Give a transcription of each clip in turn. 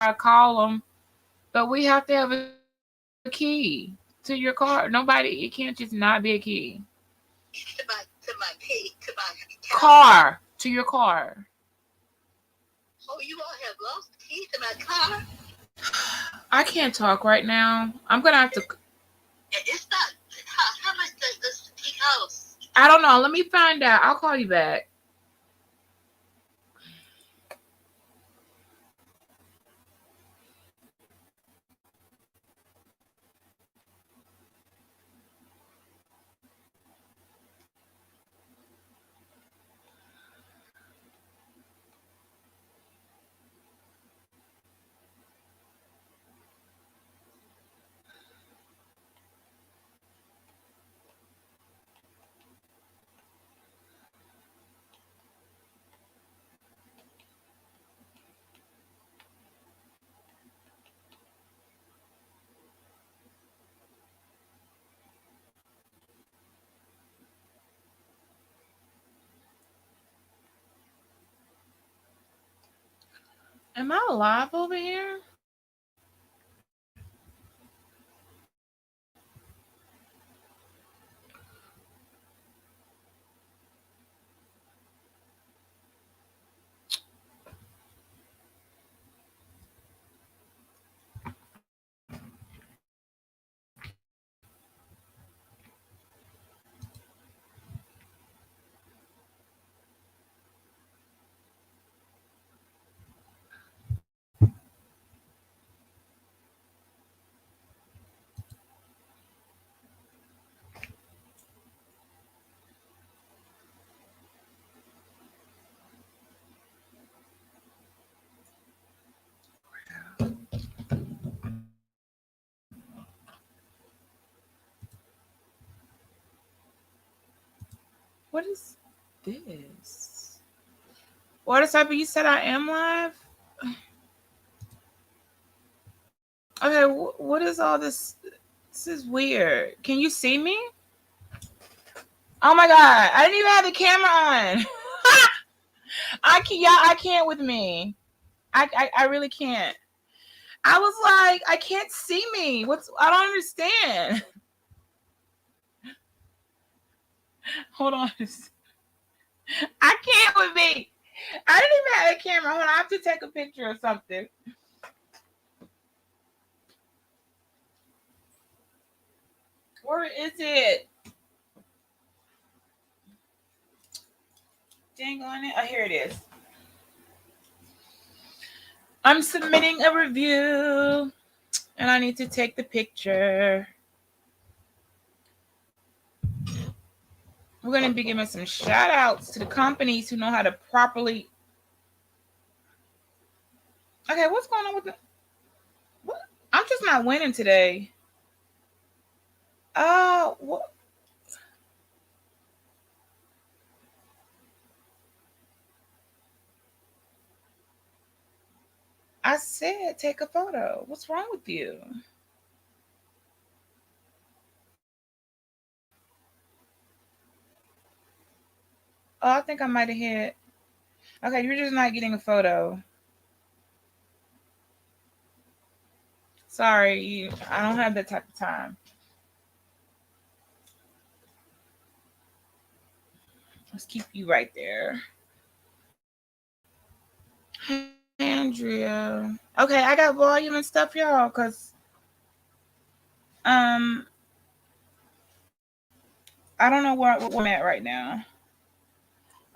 I call them, but we have to have a key to your car. Nobody, it can't just not be a key. to my Car to your car. Oh, you all have lost the keys to my car? I can't talk right now. I'm gonna have to. It's not. How much does this key cost? I don't know. Let me find out. I'll call you back. Am I alive over here? What is this? What is up? You said I am live? Okay, what is all this? This is weird. Can you see me? Oh my god, I didn't even have the camera on. I can't. Yeah, I can't with me. I really can't. I was like, I can't see me. I don't understand. Hold on. I can't with me. I didn't even have a camera. Hold on, I have to take a picture or something. Where is it? Dang on it. Oh, here it is. I'm submitting a review and I need to take the picture. We're going to be giving some shout outs to the companies who know how to properly. Okay, what's going on with the. What? I'm just not winning today. What? I said take a photo. What's wrong with you? Oh, I think I might have hit. Okay, you're just not getting a photo. Sorry, I don't have that type of time. Let's keep you right there. Hey, Andrea. Okay, I got volume and stuff, y'all, because um, I don't know where I'm at right now.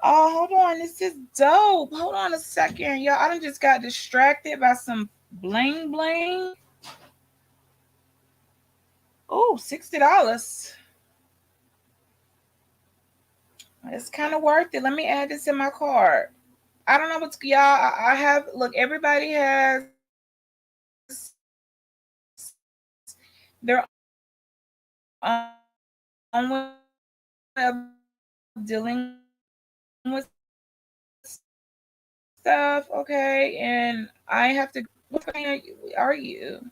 Oh, hold on. This is dope. Hold on a second. Y'all, I done just got distracted by some bling bling. Oh, $60. It's kind of worth it. Let me add this in my cart. I don't know what's y'all. I have look. Everybody has their own way of dealing with stuff. Okay, and I have to. What kind are you?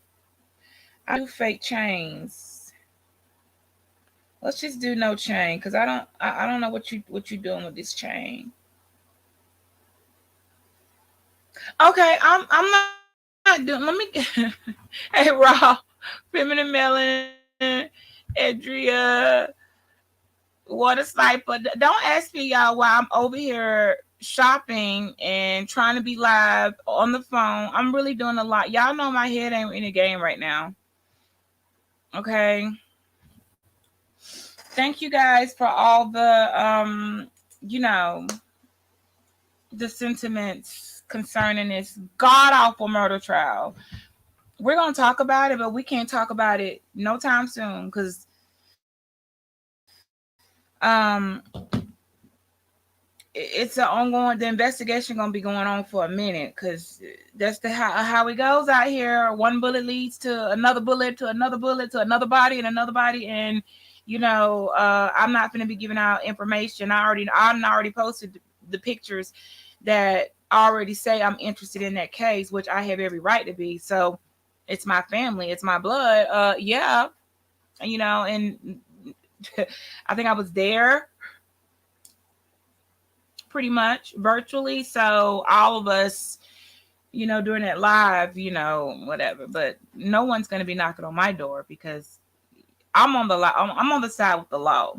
I do fake chains. Let's just do no chain because I don't know what you doing with this chain. Okay, I'm not Let me. Hey, Raw, feminine melon, Adria, water sniper. Don't ask me, y'all, why I'm over here shopping and trying to be live on the phone. I'm really doing a lot. Y'all know my head ain't in the game right now. Okay. Thank you guys for all the you know, the sentiments concerning this god awful murder trial. We're gonna talk about it, but we can't talk about it no time soon because um it's an ongoing. The investigation gonna be going on for a minute because that's the how it goes out here. One bullet leads to another bullet to another bullet to another body and another body, and I'm not gonna be giving out information. I already posted the pictures that already say I'm interested in that case, which I have every right to be. So it's my family, it's my blood. Yeah, and I think I was there pretty much virtually. So all of us, doing it live, whatever. But no one's going to be knocking on my door because I'm on the I'm on the side with the law,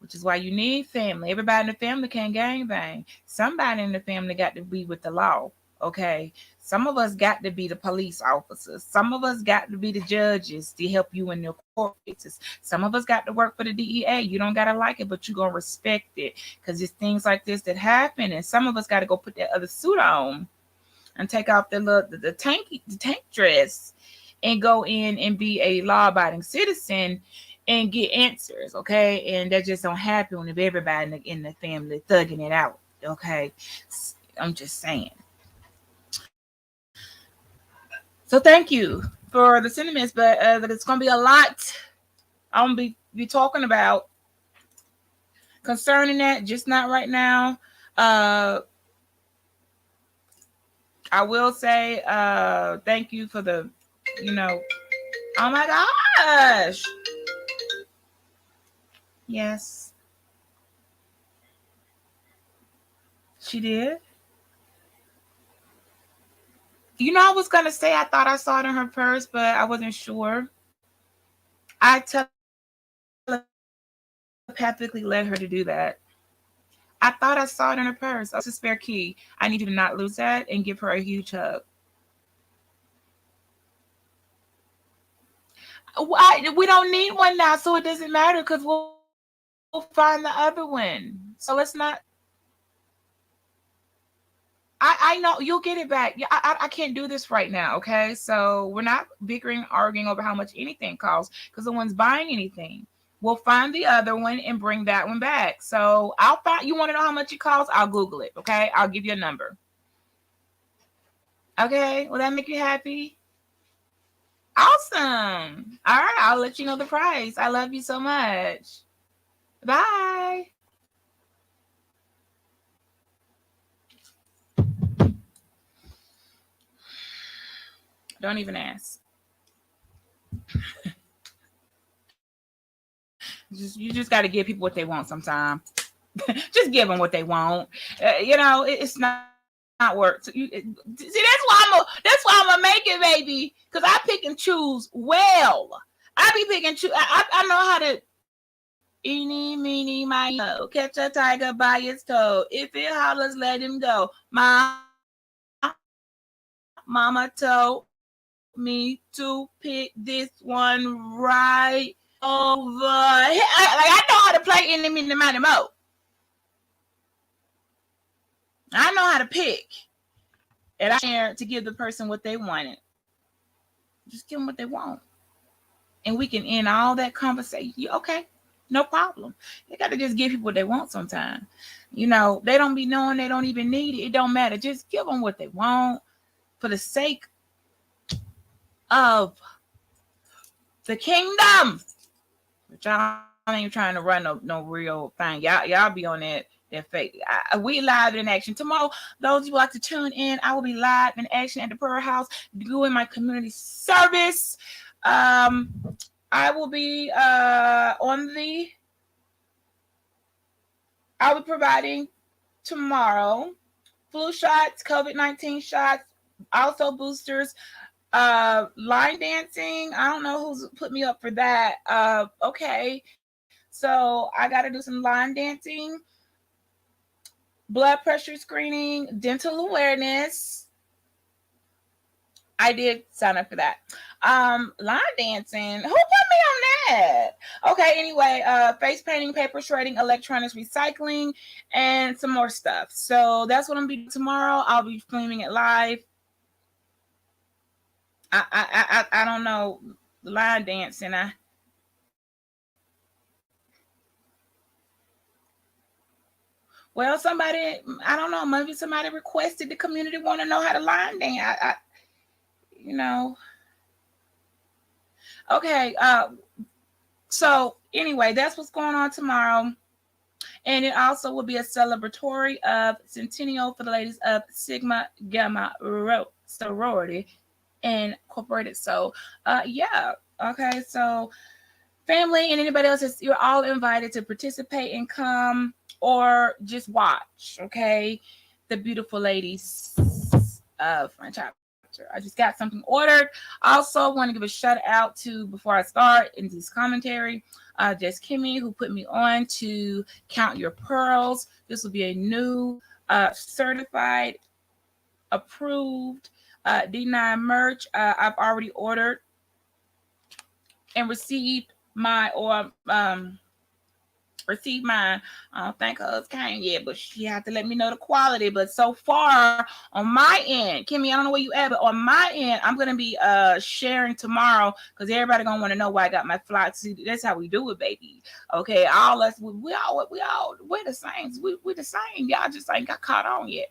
which is why you need family. Everybody in the family can't gang bang. Somebody in the family got to be with the law. Okay. Some of us got to be the police officers. Some of us got to be the judges to help you in your court cases. Some of us got to work for the DEA. You don't got to like it, but you're going to respect it because it's things like this that happen. And some of us got to go put that other suit on and take off the tank dress and go in and be a law-abiding citizen and get answers, okay? And that just don't happen if everybody in the family thugging it out, okay? I'm just saying. So thank you for the sentiments, but it's gonna be a lot I'm gonna be talking about concerning that. Just not right now. Uh, I will say thank you for the, you know. Oh my gosh! Yes, she did. I was gonna say I thought I saw it in her purse, but I wasn't sure. I telepathically led her to do that. I thought I saw it in her purse. Oh, it's a spare key. I need you to not lose that and give her a huge hug. We don't need one now, so it doesn't matter because we'll find the other one. So let's not. I know you'll get it back. Yeah, I can't do this right now. Okay, so we're not bickering, arguing over how much anything costs because no one's buying anything. We'll find the other one and bring that one back. So I'll find. You want to know how much it costs? I'll Google it. Okay, I'll give you a number. Okay, will that make you happy? Awesome. All right, I'll let you know the price. I love you so much. Bye. Don't even ask. You just got to give people what they want sometimes. Just give them what they want. It's not work. So see, that's why I'm gonna make it, baby. Cause I pick and choose well. I be picking choose. I know how to. Eeny, meeny, miny, catch a tiger by its toe. If it hollers, let him go. My mama told me to pick this one right over. I know how to play any, meeny, miny, mo. I know how to pick. And I share to give the person what they wanted. Just give them what they want. And we can end all that conversation. Okay, no problem. You got to just give people what they want sometimes. They don't be knowing they don't even need it. It don't matter. Just give them what they want for the sake of the kingdom. But y'all ain't trying to run no real thing. Y'all be on that fake. We live in action tomorrow. Those of you like to tune in, I will be live in action at the Prayer House doing my community service. I will be I'll be providing tomorrow flu shots, COVID-19 shots, Also boosters, line dancing. I don't know who's put me up for that. Okay. So I got to do some line dancing, blood pressure screening, dental awareness. I did sign up for that. Line dancing. Who put me on that? Okay, anyway, face painting, paper shredding, electronics recycling, and some more stuff. So that's what I'm gonna be doing tomorrow. I'll be filming it live. I don't know, line dancing. Well, somebody, I don't know, maybe somebody requested the community want to know how to line dance. You know, okay. So anyway, that's what's going on tomorrow. And it also will be a celebratory of Centennial for the ladies of Sigma Gamma Rho sorority incorporated. So, yeah. Okay, so family and anybody else, you're all invited to participate and come or just watch. Okay, the beautiful ladies of my chapter. I just got something ordered. Also, want to give a shout out to, before I start in this commentary, Jess Kimmy, who put me on to Count Your Pearls. This will be a new certified, approved D9 merch. I've already ordered and received mine. I don't think hers came yet, but she had to let me know the quality. But so far on my end, Kimmy, I don't know where you at, but on my end, I'm gonna be sharing tomorrow because everybody gonna want to know why I got my flight. See, that's how we do it, baby. Okay, all us we're the same. We're the same. Y'all just ain't got caught on yet.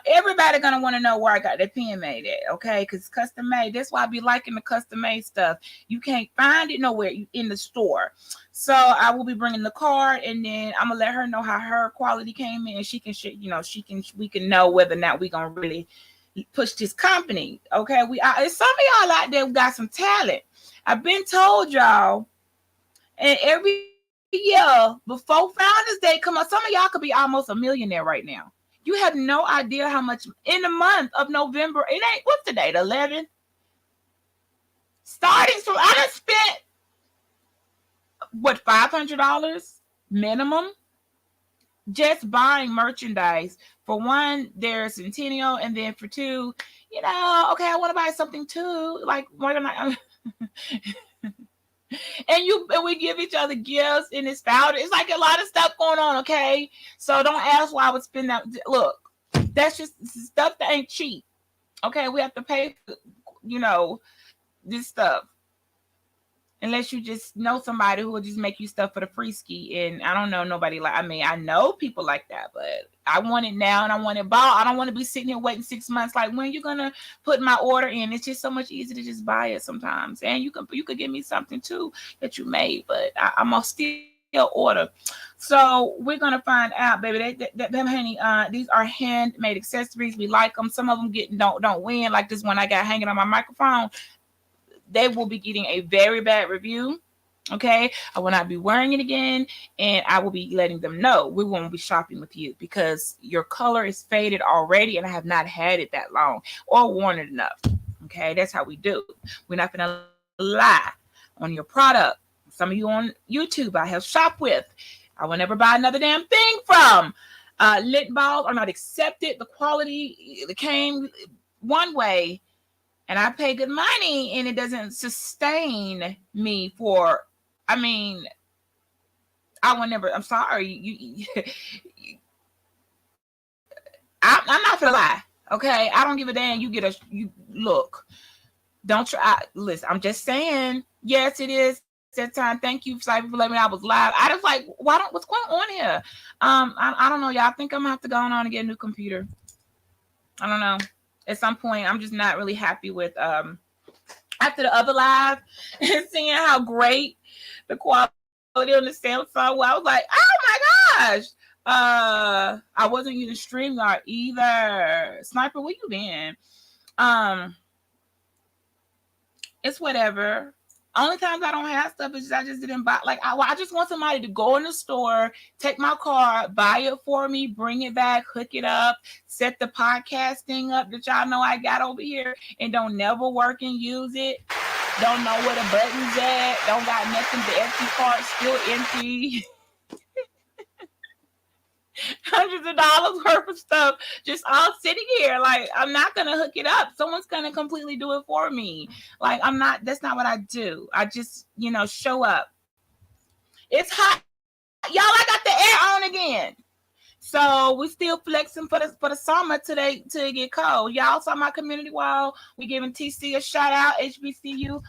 Everybody gonna want to know where I got that pen made at. Okay, because custom made. That's why I be liking the custom made stuff. You can't find it nowhere in the store. So I will be bringing the card, and then I'm gonna let her know how her quality came in, and she can, we can know whether or not we gonna really push this company. Okay, it's some of y'all out there who got some talent. I've been told y'all, and every year before Founders Day come up, some of y'all could be almost a millionaire right now. You have no idea how much in the month of November. It ain't, what's the date? 11. Starting from, I done spent what, $500 minimum just buying merchandise. For one, there's Centennial, and then for two, okay, I want to buy something too. Like, why don't I? and we give each other gifts, and it's found. It's like a lot of stuff going on. Okay, so don't ask why I would spend that. Look, that's just stuff that ain't cheap. Okay, we have to pay for, this stuff. Unless you just know somebody who will just make you stuff for the free ski. And I don't know nobody I know people like that, but I want it now and I want it bought. I don't want to be sitting here waiting 6 months. Like, when you gonna put my order in? It's just so much easier to just buy it sometimes. And you could give me something too that you made, but I'm gonna still order. So we're gonna find out, baby. Honey, these are handmade accessories. We like them. Some of them don't win, like this one I got hanging on my microphone. They will be getting a very bad review. Okay, I will not be wearing it again, and I will be letting them know we won't be shopping with you because your color is faded already, and I have not had it that long or worn it enough. Okay, that's how we do. We're not gonna lie on your product. Some of you on YouTube I have shopped with, I will never buy another damn thing from. Lint balls are not accepted. The quality, it came one way, and I pay good money, and it doesn't sustain me for. I mean, I will never. I'm sorry. I'm not gonna lie. Okay, I don't give a damn. You look. Don't try. Listen, I'm just saying. Yes, it is that time. Thank you, Cypher, for letting me know I was live. I just like, what's going on here? I don't know, y'all. I think I'm gonna have to go on and get a new computer. I don't know. At some point, I'm just not really happy with after the other live and seeing how great the quality on the Samsung was. I was like, oh my gosh. I wasn't using StreamYard either. Sniper, where you been? Um, it's whatever. Only times I don't have stuff is I just didn't buy. Like I just want somebody to go in the store, take my car, buy it for me, bring it back, hook it up, set the podcast thing up that y'all know I got over here, and don't never work and use it. Don't know where the buttons at. Don't got nothing. The SD card still empty. Hundreds of dollars worth of stuff just all sitting here. Like, I'm not gonna hook it up. Someone's gonna completely do it for me. Like, I'm not. That's not what I do. I just, show up. It's hot, y'all. I got the air on again. So we still flexing for the summer till it get cold. Y'all saw my community wall. We giving TC a shout out. HBCU.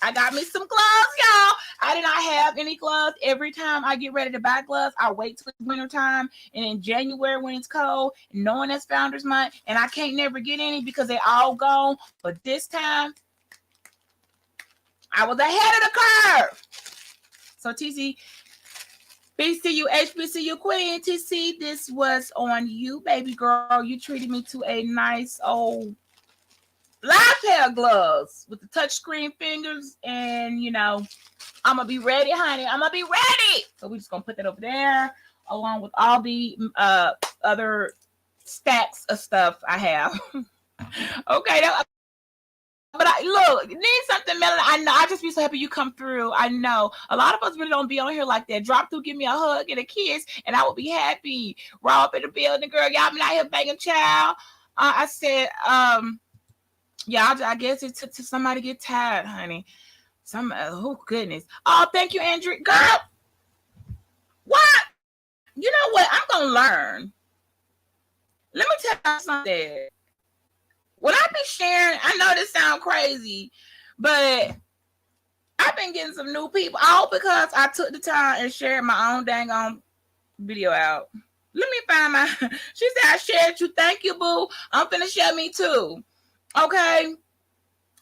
I got me some gloves, y'all. I did not have any gloves. Every time I get ready to buy gloves, I wait till it's winter time. And in January when it's cold, knowing it's Founders Month, and I can't never get any because they all gone. But this time, I was ahead of the curve. So TC, BCU, HBCU Queen, TC, this was on you, baby girl. You treated me to a nice old live pair of gloves with the touchscreen fingers, and I'm gonna be ready, honey. I'm gonna be ready. So we're just gonna put that over there, along with all the other stacks of stuff I have. Okay, but look, need something, Melanie. I know. I just be so happy you come through. I know a lot of us really don't be on here like that. Drop through, give me a hug and a kiss, and I will be happy. Raw up in the building, girl. Y'all been out here banging, child. I said, yeah, I guess it took to somebody get tired, honey. Oh goodness. Oh, thank you, Andrew. Girl, what? You know what? I'm gonna learn. Let me tell you something. When I be sharing, I know this sounds crazy, but I've been getting some new people, all because I took the time and shared my own dang on video out. Let me find my. She said I shared you. Thank you, boo. I'm finna share me too. Okay.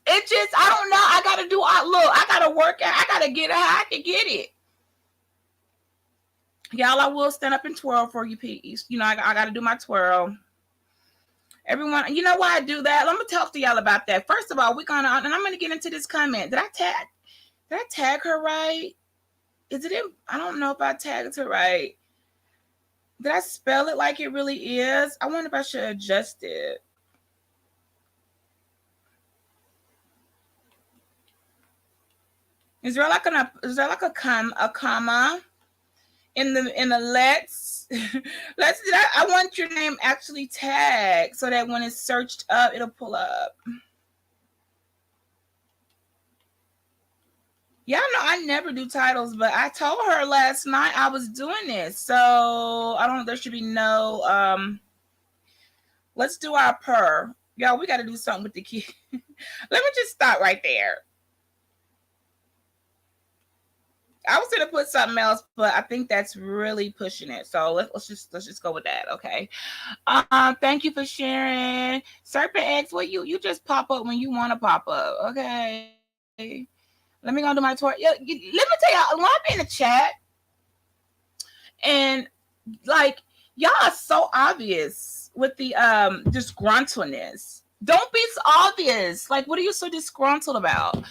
It just, I don't know. I gotta do. I gotta work out. I gotta get it how I can get it. Y'all, I will stand up and twirl for you, peace. I gotta do my twirl. Everyone, you know why I do that? Let me talk to y'all about that. First of all, and I'm gonna get into this comment. Did I tag her right? Is it in? I don't know if I tagged her right. Did I spell it like it really is? I wonder if I should adjust it. Is there like a comma in the let's I want your name actually tagged so that when it's searched up, it'll pull up. Y'all know I never do titles, but I told her last night I was doing this. So I don't know, there should be no let's do our per. Y'all, we gotta do something with the key. Let me just stop right there. I was gonna put something else, but I think that's really pushing it. So let's just go with that, okay? Thank you for sharing, Serpent X. Well, you just pop up when you want to pop up, okay? Let me go do my tour. Yeah, let me tell y'all, when I be in the chat, and like y'all are so obvious with the disgruntledness. Don't be so obvious. Like, what are you so disgruntled about?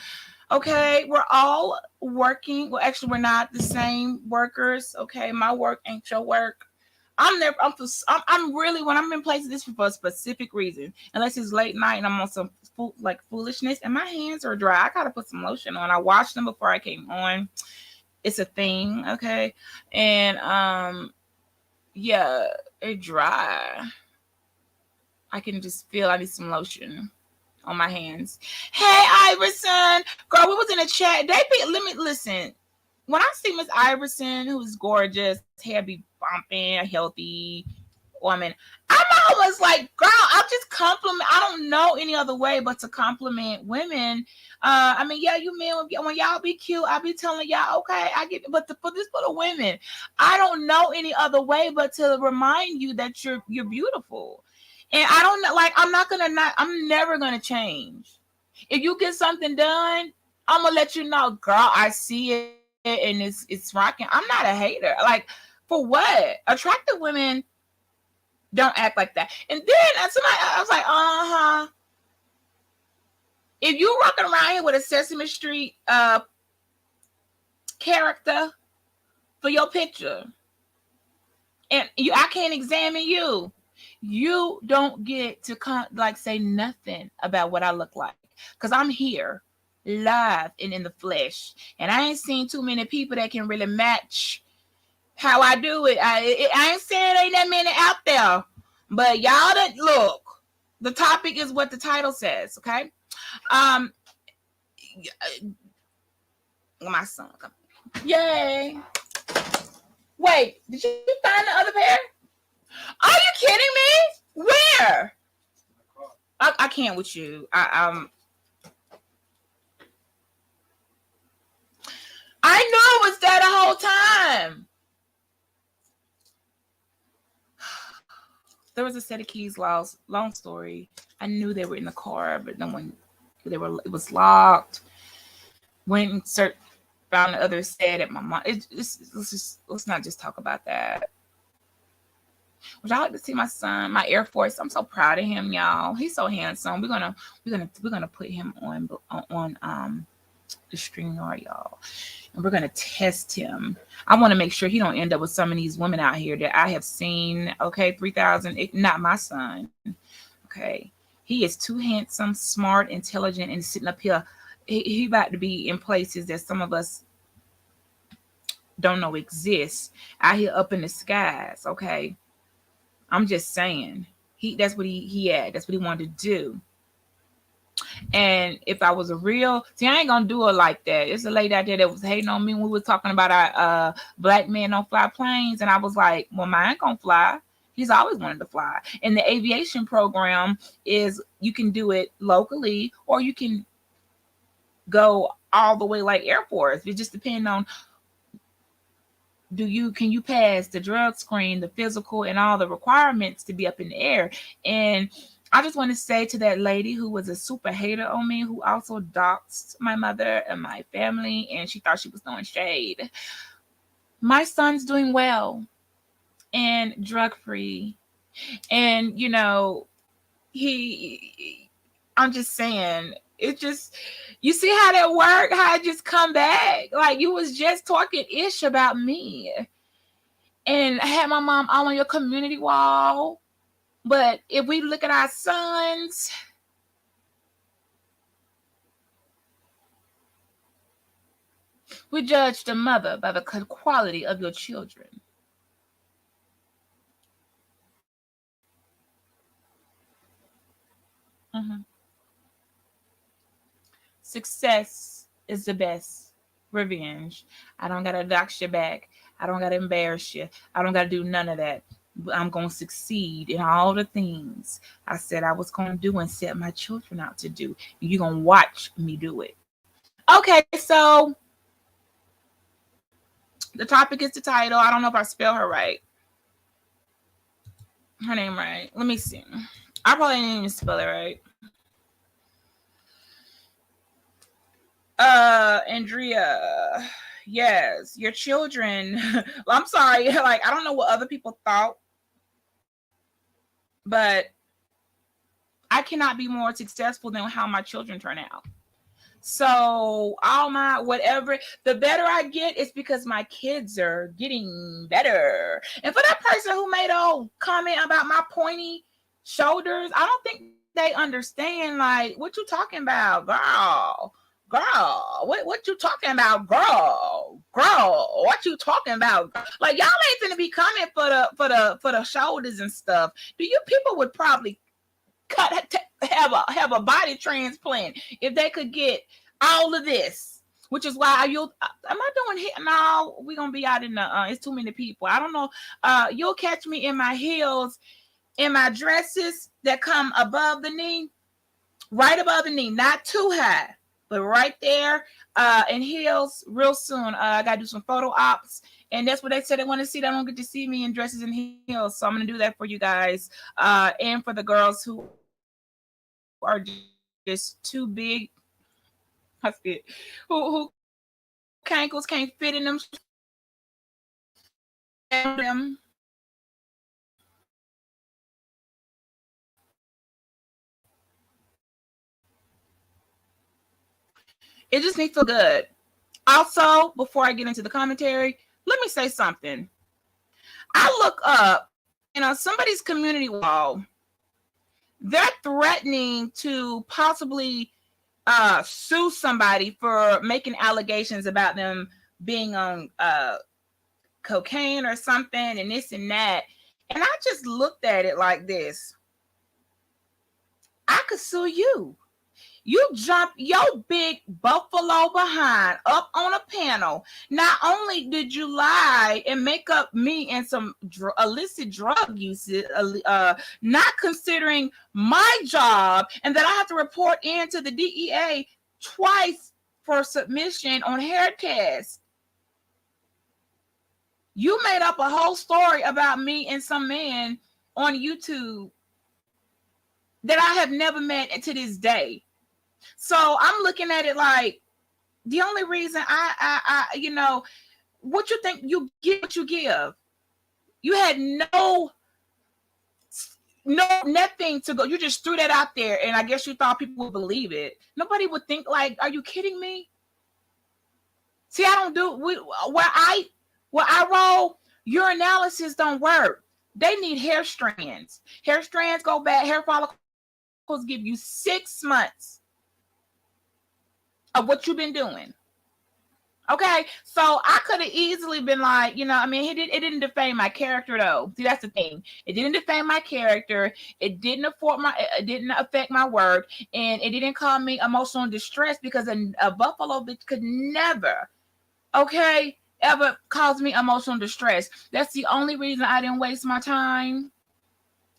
Okay, we're all working. Well, actually, we're not the same workers. Okay, my work ain't your work. I'm really, when I'm in places, this for a specific reason. Unless it's late night and I'm on some foolishness, and my hands are dry. I gotta put some lotion on. I washed them before I came on. It's a thing, okay, and yeah, they're dry. I can just feel I need some lotion on my hands. Hey, Iverson. Girl, we was in a chat. Let me listen. When I see Miss Iverson, who's gorgeous, hair be bumping, healthy woman, I'm always like, girl, I'll just compliment. I don't know any other way but to compliment women. I mean, yeah, you men, when y'all be cute, I'll be telling y'all, okay, I get it. But for the women, I don't know any other way but to remind you that you're beautiful. And I don't know, like, I'm never gonna change. If you get something done, I'm gonna let you know, girl, I see it and it's rocking. I'm not a hater. Like, for what? Attractive women don't act like that. And then I was like, If you walking around here with a Sesame Street character for your picture, and I can't examine you, you don't get to like say nothing about what I look like, because I'm here live and in the flesh, and I ain't seen too many people that can really match how I do it. I ain't saying ain't that many out there, but y'all that look, the topic is what the title says. Okay, um, my son, yay! Wait, did you find the other pair? Are you kidding me? Where? I can't with you. I knew it was there the whole time. There was a set of keys lost. Long story. I knew they were in the car, but no one. They were. It was locked. Went and found the other set at my mom. Let's not just talk about that. Would y'all like to see my son, my Air Force? I'm so proud of him, y'all. He's so handsome. We're gonna put him on the StreamYard, y'all, and we're gonna test him. I want to make sure he don't end up with some of these women out here that I have seen. Okay, 3,000. Not my son. Okay, he is too handsome, smart, intelligent, and sitting up here. He about to be in places that some of us don't know exist. Out here up in the skies. Okay, I'm just saying. That's what he had. That's what he wanted to do. And if I was a real, see, I ain't gonna do it like that. It's a lady out there that was hating on me when we were talking about our black men don't fly planes, and I was like, well, mine gonna fly. He's always wanted to fly. And the aviation program is you can do it locally, or you can go all the way like Air Force. It just depends on can you pass the drug screen, the physical, and all the requirements to be up in the air. And I just want to say to that lady who was a super hater on me, who also doxed my mother and my family, and she thought she was throwing shade. My son's doing well and drug free. And, I'm just saying, it just, you see how that worked? How it just come back? Like, you was just talking ish about me. And I had my mom all on your community wall. But if we look at our sons, we judge the mother by the quality of your children. Mm-hmm. Success is the best revenge. I don't gotta dox your back. I don't gotta embarrass you. I don't gotta do none of that. I'm gonna succeed in all the things I said I was gonna do and set my children out to do. You're gonna watch me do it. Okay, so the topic is the title. I don't know if I spell her right. Her name right. Let me see. I probably didn't even spell it right. Andrea. Yes, your children. Well, I'm sorry. Like, I don't know what other people thought, but I cannot be more successful than how my children turn out. So all my whatever, the better I get, it's because my kids are getting better. And for that person who made a comment about my pointy shoulders, I don't think they understand. Like, what you talking about, girl? Girl, what you talking about, girl? What you talking about? Like, y'all ain't gonna be coming for the shoulders and stuff. Do you people would probably have a body transplant if they could get all of this, which is why am I doing here? No, we're gonna be out in the it's too many people. I don't know. You'll catch me in my heels, in my dresses that come above the knee, right above the knee, not too high, but right there, in heels real soon. I gotta do some photo ops, and that's what they said they want to see. They don't get to see me in dresses and heels, so I'm gonna do that for you guys, and for the girls who are just too big. I spit. Who cankles can't fit in them. It just makes me feel good. Also, before I get into the commentary, let me say something. I look up, and on somebody's community wall, they're threatening to possibly sue somebody for making allegations about them being on cocaine or something and this and that. And I just looked at it like this. I could sue you. You jump your big buffalo behind up on a panel. Not only did you lie and make up me and some illicit drug usage, not considering my job, and that I have to report in to the DEA twice for submission on hair tests. You made up a whole story about me and some man on YouTube that I have never met to this day. So I'm looking at it like the only reason I what you think, you give what you give. You had no nothing to go. You just threw that out there, and I guess you thought people would believe it. Nobody would think like, are you kidding me? See, I don't do where I roll. Your analysis don't work. They need hair strands. Hair strands go bad. Hair follicles give you 6 months of what you've been doing. Okay, so I could have easily been like, I mean, it didn't defame my character though. See, that's the thing. It didn't defame my character. It didn't affect my work, and it didn't cause me emotional distress, because a buffalo bitch could never, ever cause me emotional distress. That's the only reason I didn't waste my time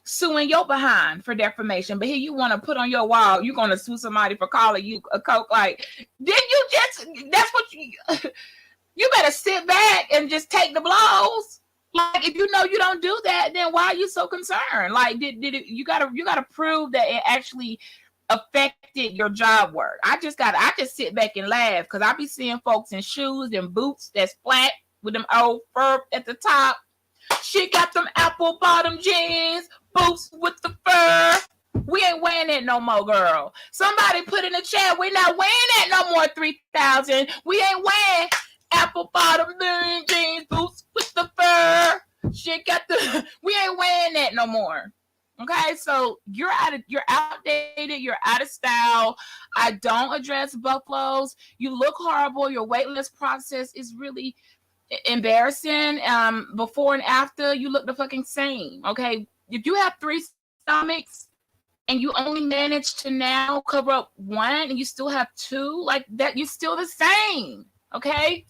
suing your behind for defamation. But here you want to put on your wall, you're going to sue somebody for calling you a coke. Like, didn't you just, that's what you better sit back and just take the blows. Like, if you know you don't do that, then why are you so concerned? Like, did it, you gotta prove that it actually affected your job work. I just sit back and laugh, because I be seeing folks in shoes and boots that's flat with them old fur at the top. She got them apple bottom jeans, boots with the fur. We ain't wearing that no more, girl. Somebody put in the chat, we're not wearing that no more, 3,000. We ain't wearing apple bottom jeans, boots with the fur. She got we ain't wearing that no more. Okay, so you're outdated, you're out of style. I don't address buffaloes. You look horrible. Your weight loss process is really embarrassing. Before and after, you look the fucking same. Okay, if you have 3 stomachs and you only manage to now cover up 1 and you still have 2, like that, you're still the same. Okay,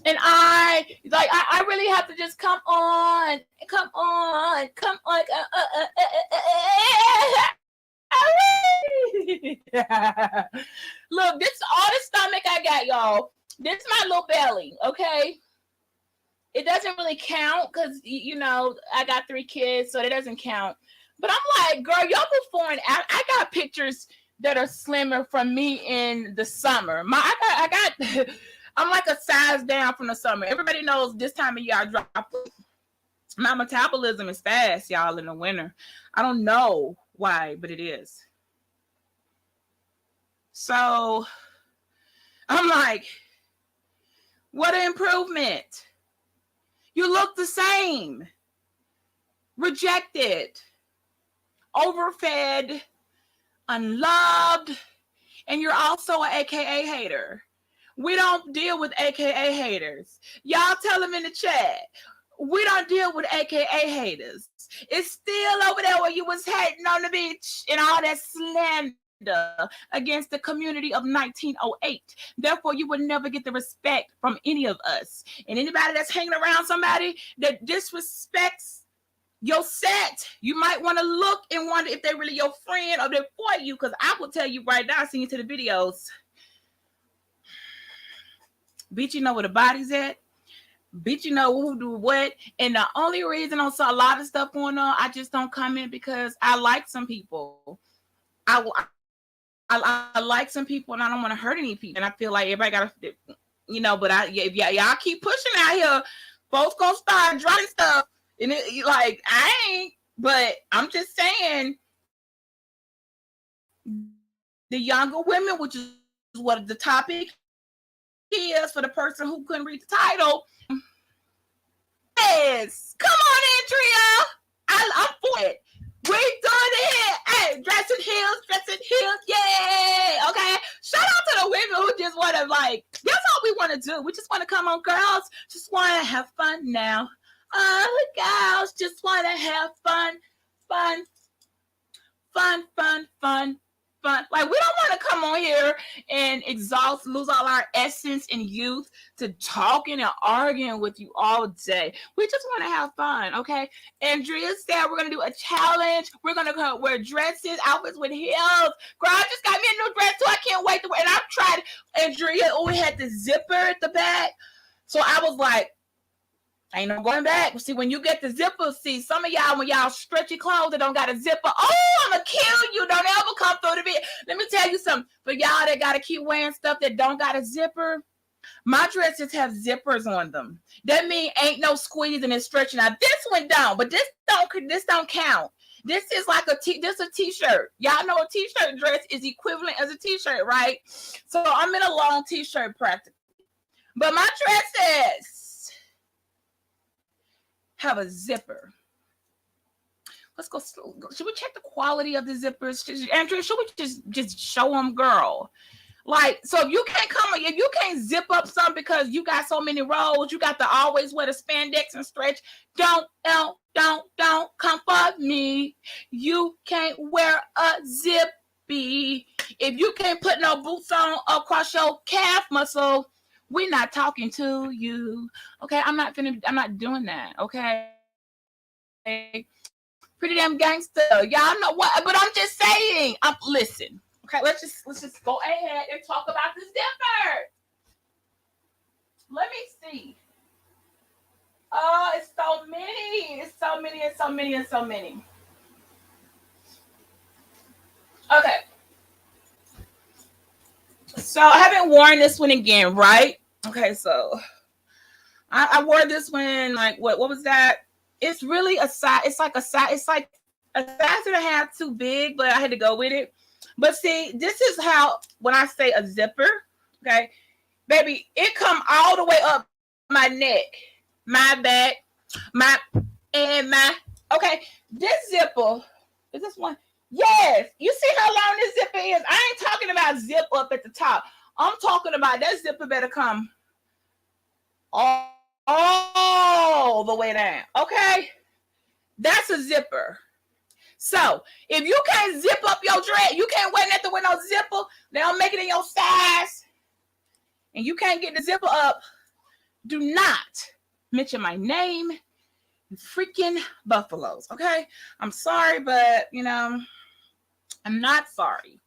and I really have to just come on. Look, this is all the stomach I got, y'all. This is my little belly. Okay, it doesn't really count because I got 3 kids, so it doesn't count. But I'm like, girl, y'all before and after. I got pictures that are slimmer from me in the summer. I got I'm like a size down from the summer. Everybody knows this time of year I drop. My metabolism is fast, y'all, in the winter. I don't know why, but it is. So I'm like, what an improvement. You look the same. Rejected, overfed, unloved, and you're also an AKA hater. We don't deal with AKA haters. Y'all tell them in the chat. We don't deal with AKA haters. It's still over there where you was hating on the beach and all that slander against the community of 1908. Therefore, you would never get the respect from any of us. And anybody that's hanging around somebody that disrespects your set, you might want to look and wonder if they're really your friend or they're for you. Because I will tell you right now, I've seen you to the videos. Beachy know where the body's at. Beachy know who do what. And the only reason I saw a lot of stuff going on, I just don't comment because I like some people. I like some people, and I don't want to hurt any people. And I feel like everybody got to, but if y'all keep pushing out here, folks gonna start dropping stuff. And I ain't, but I'm just saying, the younger women, which is what the topic is for the person who couldn't read the title. Yes, come on, Andrea. I'm for it. We done it. Hey, dressing heels, yay. Okay. Shout out to the women who just want to that's all we want to do. We just want to come on, girls. Just want to have fun now. Oh, girls just want to have fun. Like, we don't want to come on here and exhaust, lose all our essence and youth to talking and arguing with you all day. We just want to have fun, okay? Andrea said we're going to do a challenge. We're going to wear dresses, outfits with heels. Girl, I just got me a new dress, too. I can't wait to wear it. And I've tried Andrea. Oh, it had the zipper at the back. So I was like, ain't no going back. See, when you get the zipper, see, some of y'all, when y'all stretchy clothes that don't got a zipper, oh, I'm going to kill you. Don't ever come through the bed. Let me tell you something. For y'all that got to keep wearing stuff that don't got a zipper, my dresses have zippers on them. That means ain't no squeezing and stretching. Now, this one don't, but this don't count. This is like a t-shirt. Y'all know a t-shirt dress is equivalent as a t-shirt, right? So I'm in a long t-shirt practically. But my dresses have a zipper. Let's go. Should we check the quality of the zippers? Andrea, should we just show them, girl? Like, so if you can't zip up something because you got so many rolls, you got to always wear the spandex and stretch. Don't come for me. You can't wear a zippy. If you can't put no boots on across your calf muscle, we're not talking to you. Okay, I'm not doing that. Okay. Pretty damn gangster. Y'all know what, but I'm just saying. Listen. Okay, let's just go ahead and talk about the zipper. Let me see. Oh, it's so many. Okay. So I haven't worn this one again, right? Okay, so I wore this one, like, what was that? It's really a size. It's like a size and a half too big, but I had to go with it. But see, this is how, when I say a zipper, okay, baby, it come all the way up my neck, my back, okay, this zipper, is this one? Yes, you see how long this zipper is? I ain't talking about zip up at the top. I'm talking about that zipper better come all the way down, okay? That's a zipper. So if you can't zip up your dress, you can't wear nothing with no zipper, they don't make it in your size, and you can't get the zipper up, do not mention my name, freaking buffaloes, okay? I'm sorry, but, I'm not sorry.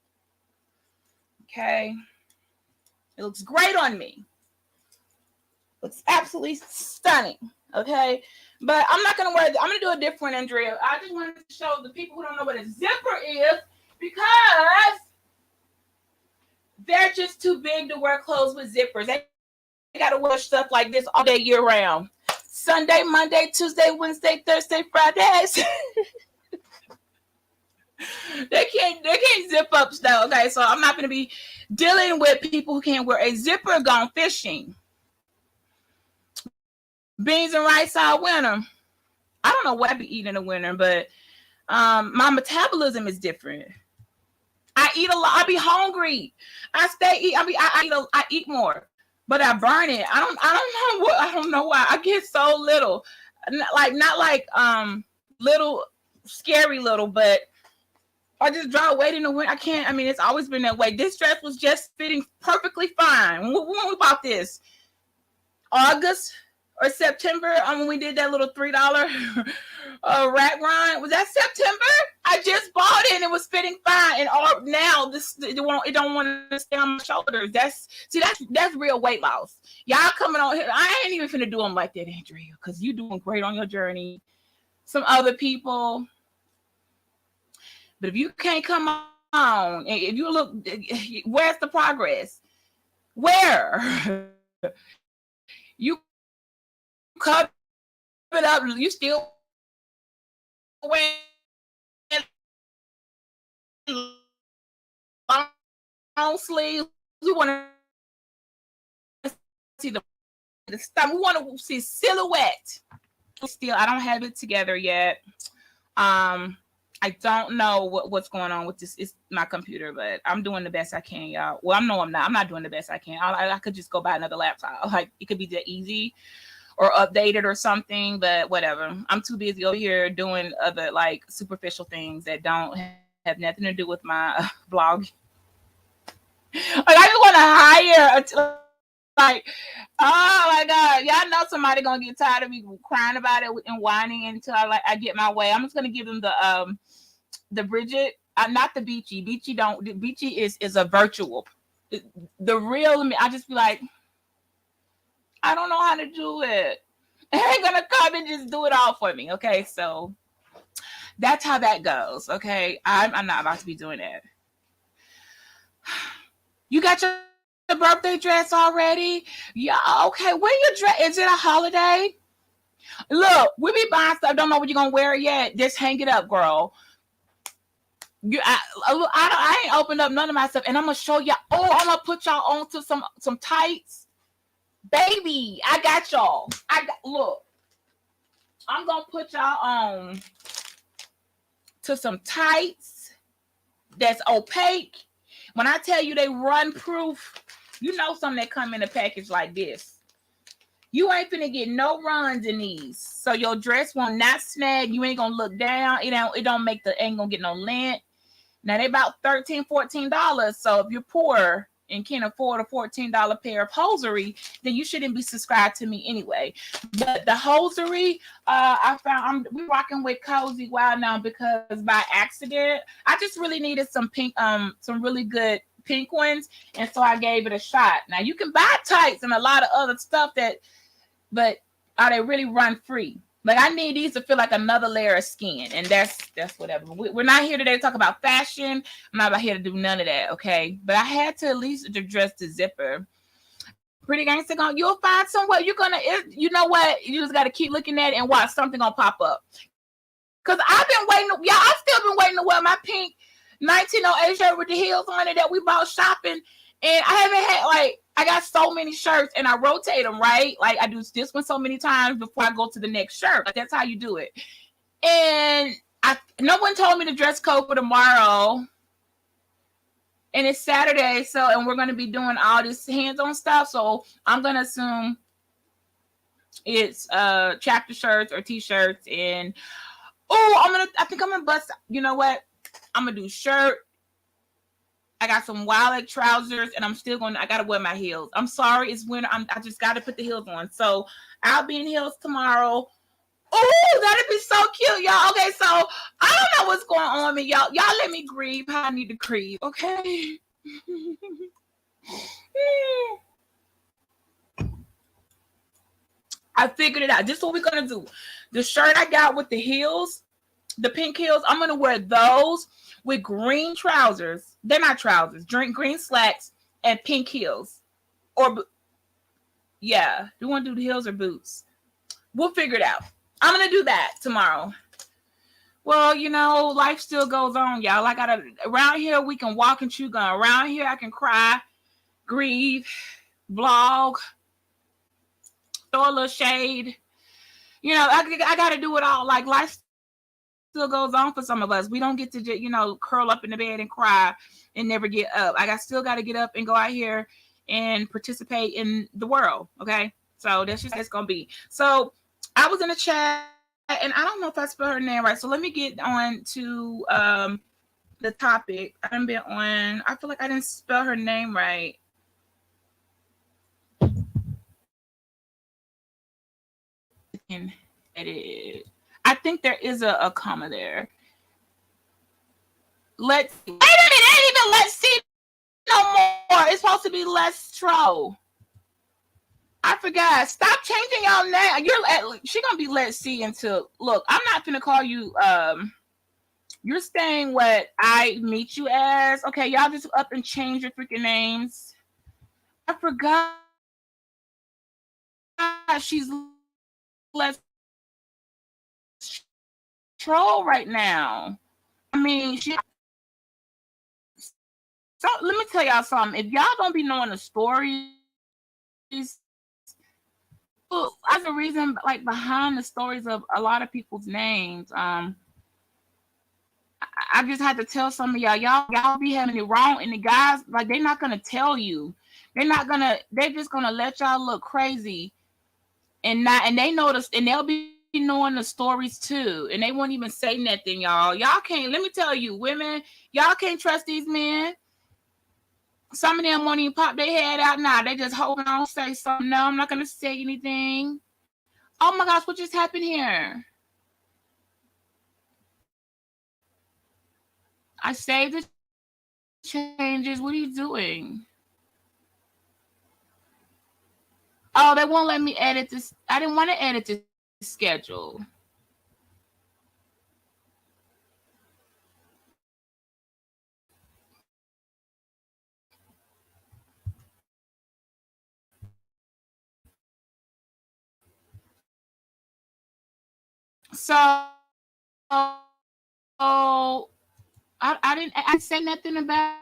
Okay? It looks great on me. Looks absolutely stunning, okay? But I'm not going to wear it. I'm going to do a different Andrea. I just wanted to show the people who don't know what a zipper is, because they're just too big to wear clothes with zippers. They got to wear stuff like this all day year round. Sunday, Monday, Tuesday, Wednesday, Thursday, Fridays. They can't zip up stuff. Okay, so I'm not going to be dealing with people who can't wear a zipper gone fishing. Beans and rice all winter. I don't know what I be eating in the winter, but my metabolism is different. I eat a lot. I be hungry. I stay eat. I eat more, but I burn it. I don't know why. I get so little, not like little scary little, but I just drop weight in the winter. I can't. I mean, it's always been that way. This dress was just fitting perfectly fine. When we bought this, August or September, when we did that little $3 rack run. Was that September? I just bought it and it was fitting fine. And now it don't want to stay on my shoulders. That's real weight loss. Y'all coming on here. I ain't even finna do them like that, Andrea, because you doing great on your journey. Some other people. But if you can't come on, if you look, where's the progress? Where? You cover it up, you still wearing long sleeves. You want to see the stomach. We want to see silhouette. Still, I don't have it together yet. I don't know what's going on with this. It's my computer, but I'm doing the best I can, y'all. Well, I'm not. I'm not doing the best I can. I could just go buy another laptop. Like it could be that easy, or updated or something. But whatever. I'm too busy over here doing other like superficial things that don't have nothing to do with my blog. Like I just want to like, oh my god, y'all know somebody gonna get tired of me crying about it and whining until I get my way. I'm just gonna give them the Bridget, not the Beachy. Beachy is a virtual. The real me, I just be like, I don't know how to do it. They're gonna come and just do it all for me. Okay, so that's how that goes. Okay, I'm not about to be doing that. You got your birthday dress already? Yeah, okay. When your dress? Is it a holiday? Look, we be buying stuff. Don't know what you're gonna wear it yet. Just hang it up, girl. I ain't opened up none of my stuff, and I'm gonna show y'all. Oh, I'm gonna put y'all on to some tights, baby. I got y'all. Look. I'm gonna put y'all on to some tights that's opaque. When I tell you they run proof, you know something that come in a package like this. You ain't finna get no runs in these. So your dress won't not snag. You ain't gonna look down. It don't ain't gonna get no lint. Now they about $13, $14. So if you're poor and can't afford a $14 pair of hosiery, then you shouldn't be subscribed to me anyway. But the hosiery, I found we rocking with Cozy Wild now because by accident, I just really needed some pink, some really good pink ones, and so I gave it a shot. Now you can buy tights and a lot of other stuff but are they really run free? Like I need these to feel like another layer of skin, and that's whatever. We're not here today to talk about fashion. I'm not about here to do none of that, okay? But I had to at least address the zipper. Pretty gangster, you'll find somewhere. You know what? You just got to keep looking at it and watch something gonna pop up. Cause I've been waiting. Yeah, I still been waiting to wear my pink 1908 shirt with the heels on it that we bought shopping, and I haven't had I got so many shirts and I rotate them, right? Like I do this one so many times before I go to the next shirt. Like that's how you do it. And no one told me the dress code for tomorrow. And it's Saturday, and we're gonna be doing all this hands-on stuff. So I'm gonna assume it's chapter shirts or t-shirts. And I think I'm gonna bust. You know what? I'm gonna do shirt. I got some wild leg trousers, and I gotta wear my heels. I'm sorry, it's winter. I just gotta put the heels on. So I'll be in heels tomorrow. Oh, that'd be so cute, y'all. Okay, so I don't know what's going on with me, y'all. Y'all let me grieve how I need to grieve, okay? I figured it out. This is what we're gonna do. The shirt I got with the heels, the pink heels, I'm gonna wear those with green trousers. They're not trousers, green slacks and pink heels. Or yeah, do you want to do the heels or boots? We'll figure it out. I'm gonna do that tomorrow. Well, life still goes on, y'all. Around here we can walk and chew gum. Around here I can cry, grieve, vlog, throw a little shade. I gotta do it all. Like life still goes on for some of us. We don't get to just, curl up in the bed and cry and never get up. I still got to get up and go out here and participate in the world. Okay. So that's going to be. So I was in a chat and I don't know if I spelled her name right. So let me get on to the topic. I feel like I didn't spell her name right. Edit. I think there is a comma there. Wait a minute, it ain't even let's see no more. It's supposed to be let's stroll. I forgot. Stop changing y'all name. She gonna be let's see until look. I'm not gonna call you. You're staying what I meet you as. Okay, y'all just up and change your freaking names. I forgot. She's let's troll right now. I mean, So let me tell y'all something. If y'all don't be knowing the stories the reason, like behind the stories of a lot of people's names. I just had to tell some of y'all be having it wrong, and the guys like they're not gonna tell you. They're just gonna let y'all look crazy and they know this, and they'll be knowing the stories too, and they won't even say nothing, y'all. Y'all can't. Let me tell you, women, y'all can't trust these men. Some of them won't even pop their head out now. They just holding on, say something. No, I'm not gonna say anything. Oh my gosh, what just happened here? I saved the changes. What are you doing? Oh, they won't let me edit this. I didn't want to edit this schedule. So I didn't say nothing about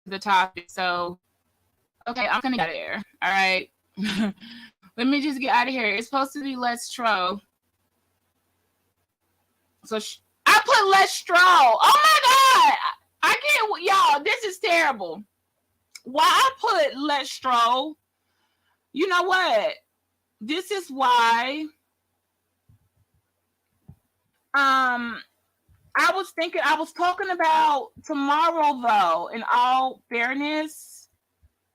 the topic. So okay, I'm gonna get out of here. All right. Let me just get out of here. It's supposed to be Let's Stroll. So I put Let's Stroll. Oh my god! I can't, y'all. This is terrible. Why I put Let's Stroll? You know what? This is why. I was thinking. I was talking about tomorrow, though. In all fairness,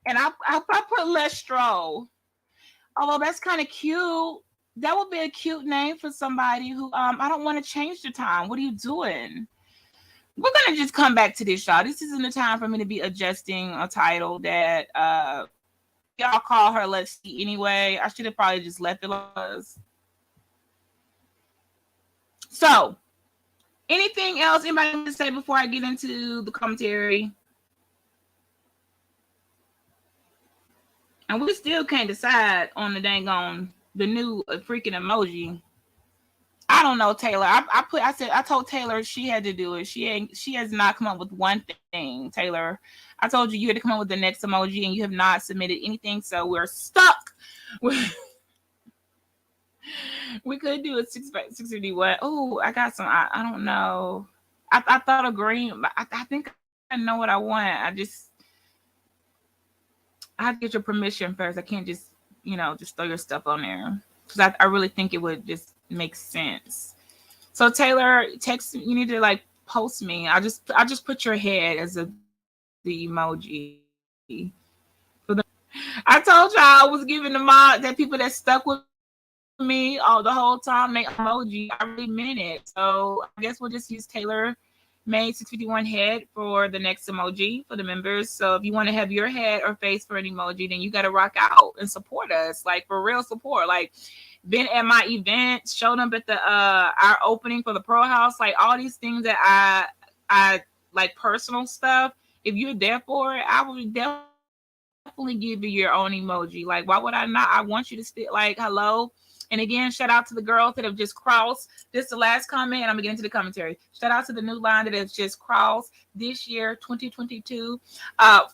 and I put Let's Stroll. Although that's kind of cute. That would be a cute name for somebody who I don't want to change the time. What are you doing? We're gonna just come back to this, y'all. This isn't the time for me to be adjusting a title that y'all call her Let's See anyway. I should have probably just left it like it was. So, anything else anybody want to say before I get into the commentary? And we still can't decide on the dang on the new freaking emoji. I don't know, Taylor. I told Taylor she had to do it. She has not come up with one thing, Taylor. I told you had to come up with the next emoji, and you have not submitted anything, so we're stuck. We could do a 651. Oh, I got some. I don't know. I thought of green, but I think I know what I want. I have to get your permission first. I can't just just throw your stuff on there because I really think it would just make sense. So Taylor, text. You need to like post me. I just put your head as the emoji for the. I told y'all I was giving the mod that people that stuck with me all the whole time. They emoji. I really meant it. So I guess we'll just use Taylor made 651 head for the next emoji for the members. So if you want to have your head or face for an emoji, then you got to rock out and support us, like for real support. Like been at my events, showed up at the our opening for the Pro House, like all these things that I like personal stuff. If you're there for it, I would definitely give you your own emoji. Like why would I not? I want you to still like hello. And again, shout out to the girls that have just crossed. This is the last comment, and I'm gonna get into the commentary. Shout out to the new line that has just crossed this year, 2022,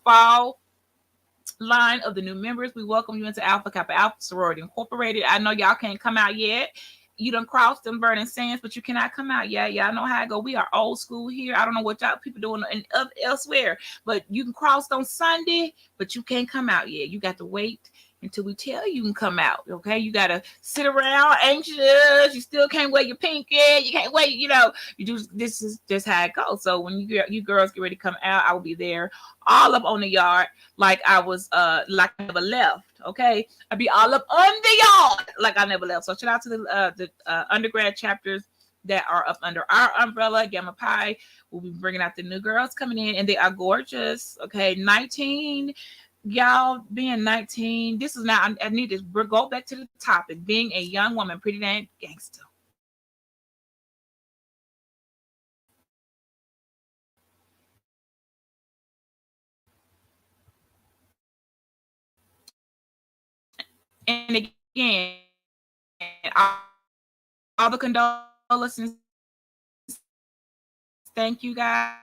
fall line of the new members. We welcome you into Alpha Kappa Alpha Sorority Incorporated. I know y'all can't come out yet. You done crossed them burning sands, but you cannot come out yet. Y'all know how I go. We are old school here. I don't know what y'all people doing elsewhere, but you can cross on Sunday, but you can't come out yet. You got to wait until we tell you can come out. Okay, you gotta sit around anxious. You still can't wear your pink yet. You can't wait. You do. This is just how it goes. So when you girls get ready to come out, I will be there, all up on the yard, like I was like I never left. Okay, I'd be all up on the yard like I never left. So shout out to the undergrad chapters that are up under our umbrella, Gamma Pi. We'll be bringing out the new girls coming in, and they are gorgeous. Okay, 19. Y'all being 19, this is not. I need to go back to the topic. Being a young woman, pretty damn gangster. And again, all the condolences. Thank you guys.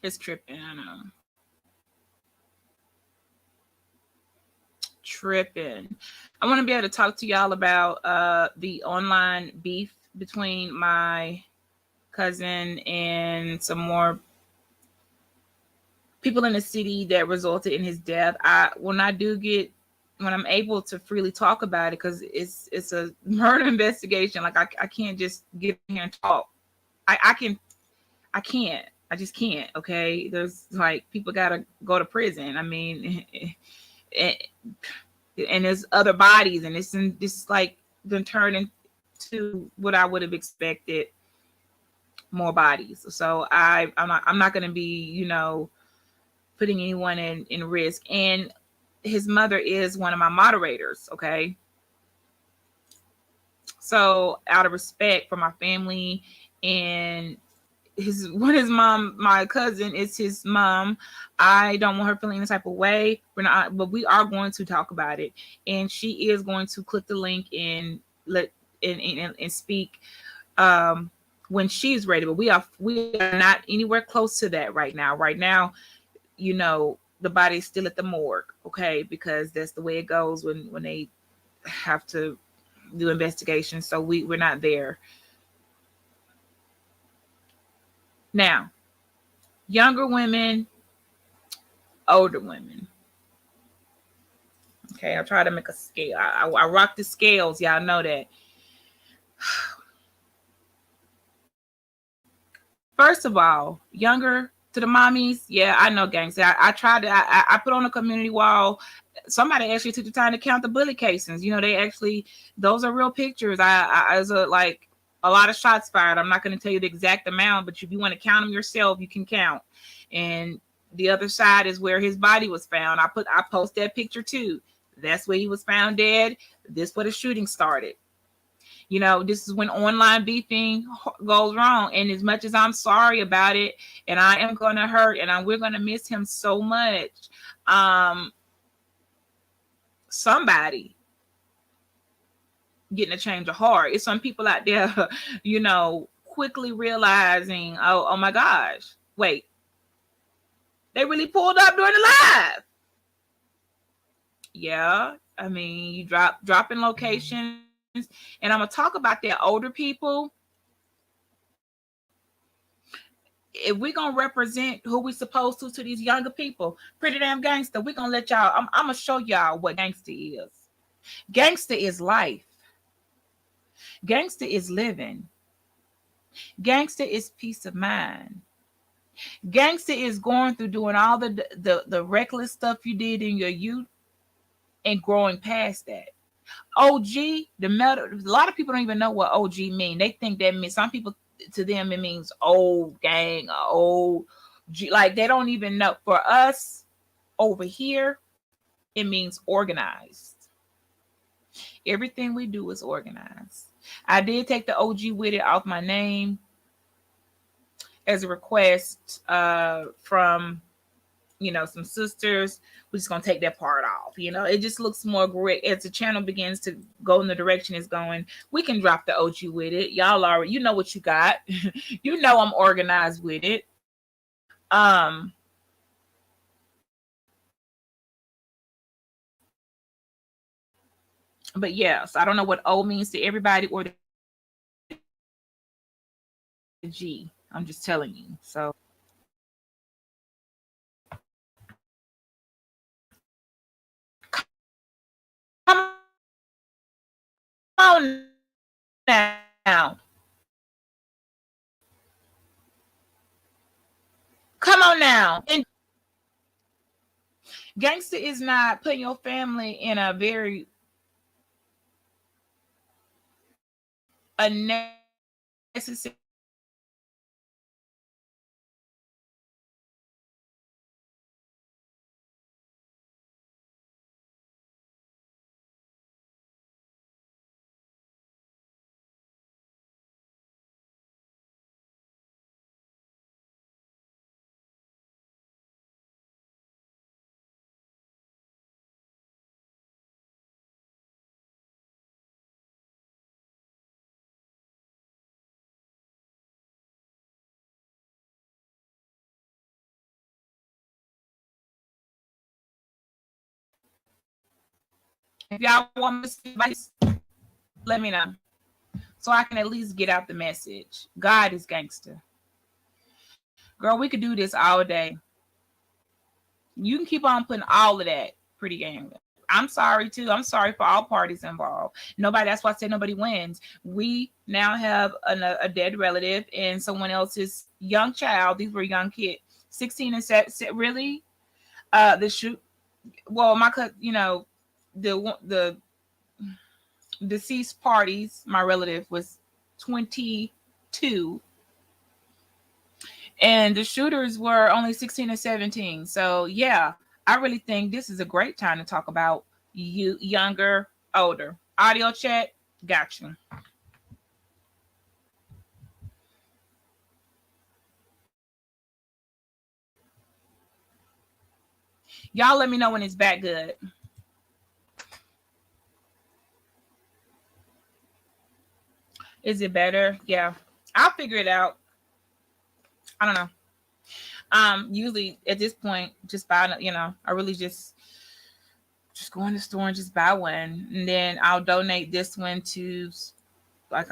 It's tripping. I know. Tripping. I want to be able to talk to y'all about the online beef between my cousin and some more people in the city that resulted in his death. When I'm able to freely talk about it, because it's a murder investigation. Like I can't just get in here and talk. I can I can't. I just can't. Okay, there's like people gotta go to prison. I mean, and there's other bodies, and this like been turned into what I would have expected, more bodies. So I'm not gonna be putting anyone in risk. And his mother is one of my moderators. Okay, so out of respect for my family and his mom, my cousin is his mom. I don't want her feeling any type of way. We're not, but we are going to talk about it, and she is going to click the link and let and speak when she's ready. But we are not anywhere close to that right now. Right now, the body's still at the morgue. Okay, because that's the way it goes when they have to do investigations. So we're not there now. Younger women, older women. Okay, I try to make a scale. I rock the scales. Y'all know that. First of all, younger to the mommies, yeah, I know gangster. I tried to. I put on a community wall. Somebody actually took the time to count the bullet casings. They actually, those are real pictures. As a like a lot of shots fired. I'm not going to tell you the exact amount, but if you want to count them yourself, you can count. And the other side is where his body was found. I post that picture too. That's where he was found dead. This where the shooting started. This is when online beefing goes wrong. And as much as I'm sorry about it, and I am going to hurt, and we're going to miss him so much, somebody getting a change of heart. It's some people out there, quickly realizing, oh my gosh, wait, they really pulled up during the live. Yeah, I mean, you dropping locations, and I'm gonna talk about that older people. If we're gonna represent who we supposed to these younger people, pretty damn gangster, we're gonna let y'all. I'm gonna show y'all what gangster is. Gangster is life. Gangster is living. Gangster is peace of mind. Gangster is going through doing all the reckless stuff you did in your youth and growing past that. OG, the metal. A lot of people don't even know what OG mean. They think that means, some people, to them it means old gang or old G. Like they don't even know. For us over here, it means organized. Everything we do is organized. I did take the OG with it off my name as a request from some sisters. We're just gonna take that part off. It just looks more great as the channel begins to go in the direction it's going. We can drop the OG with it. Y'all already, you know what you got. I'm organized with it. But yes, I don't know what O means to everybody or the G. I'm just telling you. So come on now. Come on now. And gangster is not putting your family in a very unnecessary If y'all want me to see advice, let me know. So I can at least get out the message. God is gangster. Girl, we could do this all day. You can keep on putting all of that pretty game. I'm sorry too. I'm sorry for all parties involved. Nobody. That's why I said nobody wins. We now have a dead relative and someone else's young child. These were young kids, 16 and 7. Really, the shoot. Well, the deceased parties. My relative was 22, and the shooters were only 16 and 17. So yeah, I really think this is a great time to talk about you younger, older. Audio chat, got you. Y'all let me know when it's back good. Is it better? Yeah. I'll figure it out. I don't know. Usually at this point, just buy, I really just go in the store and just buy one. And then I'll donate this one to, like,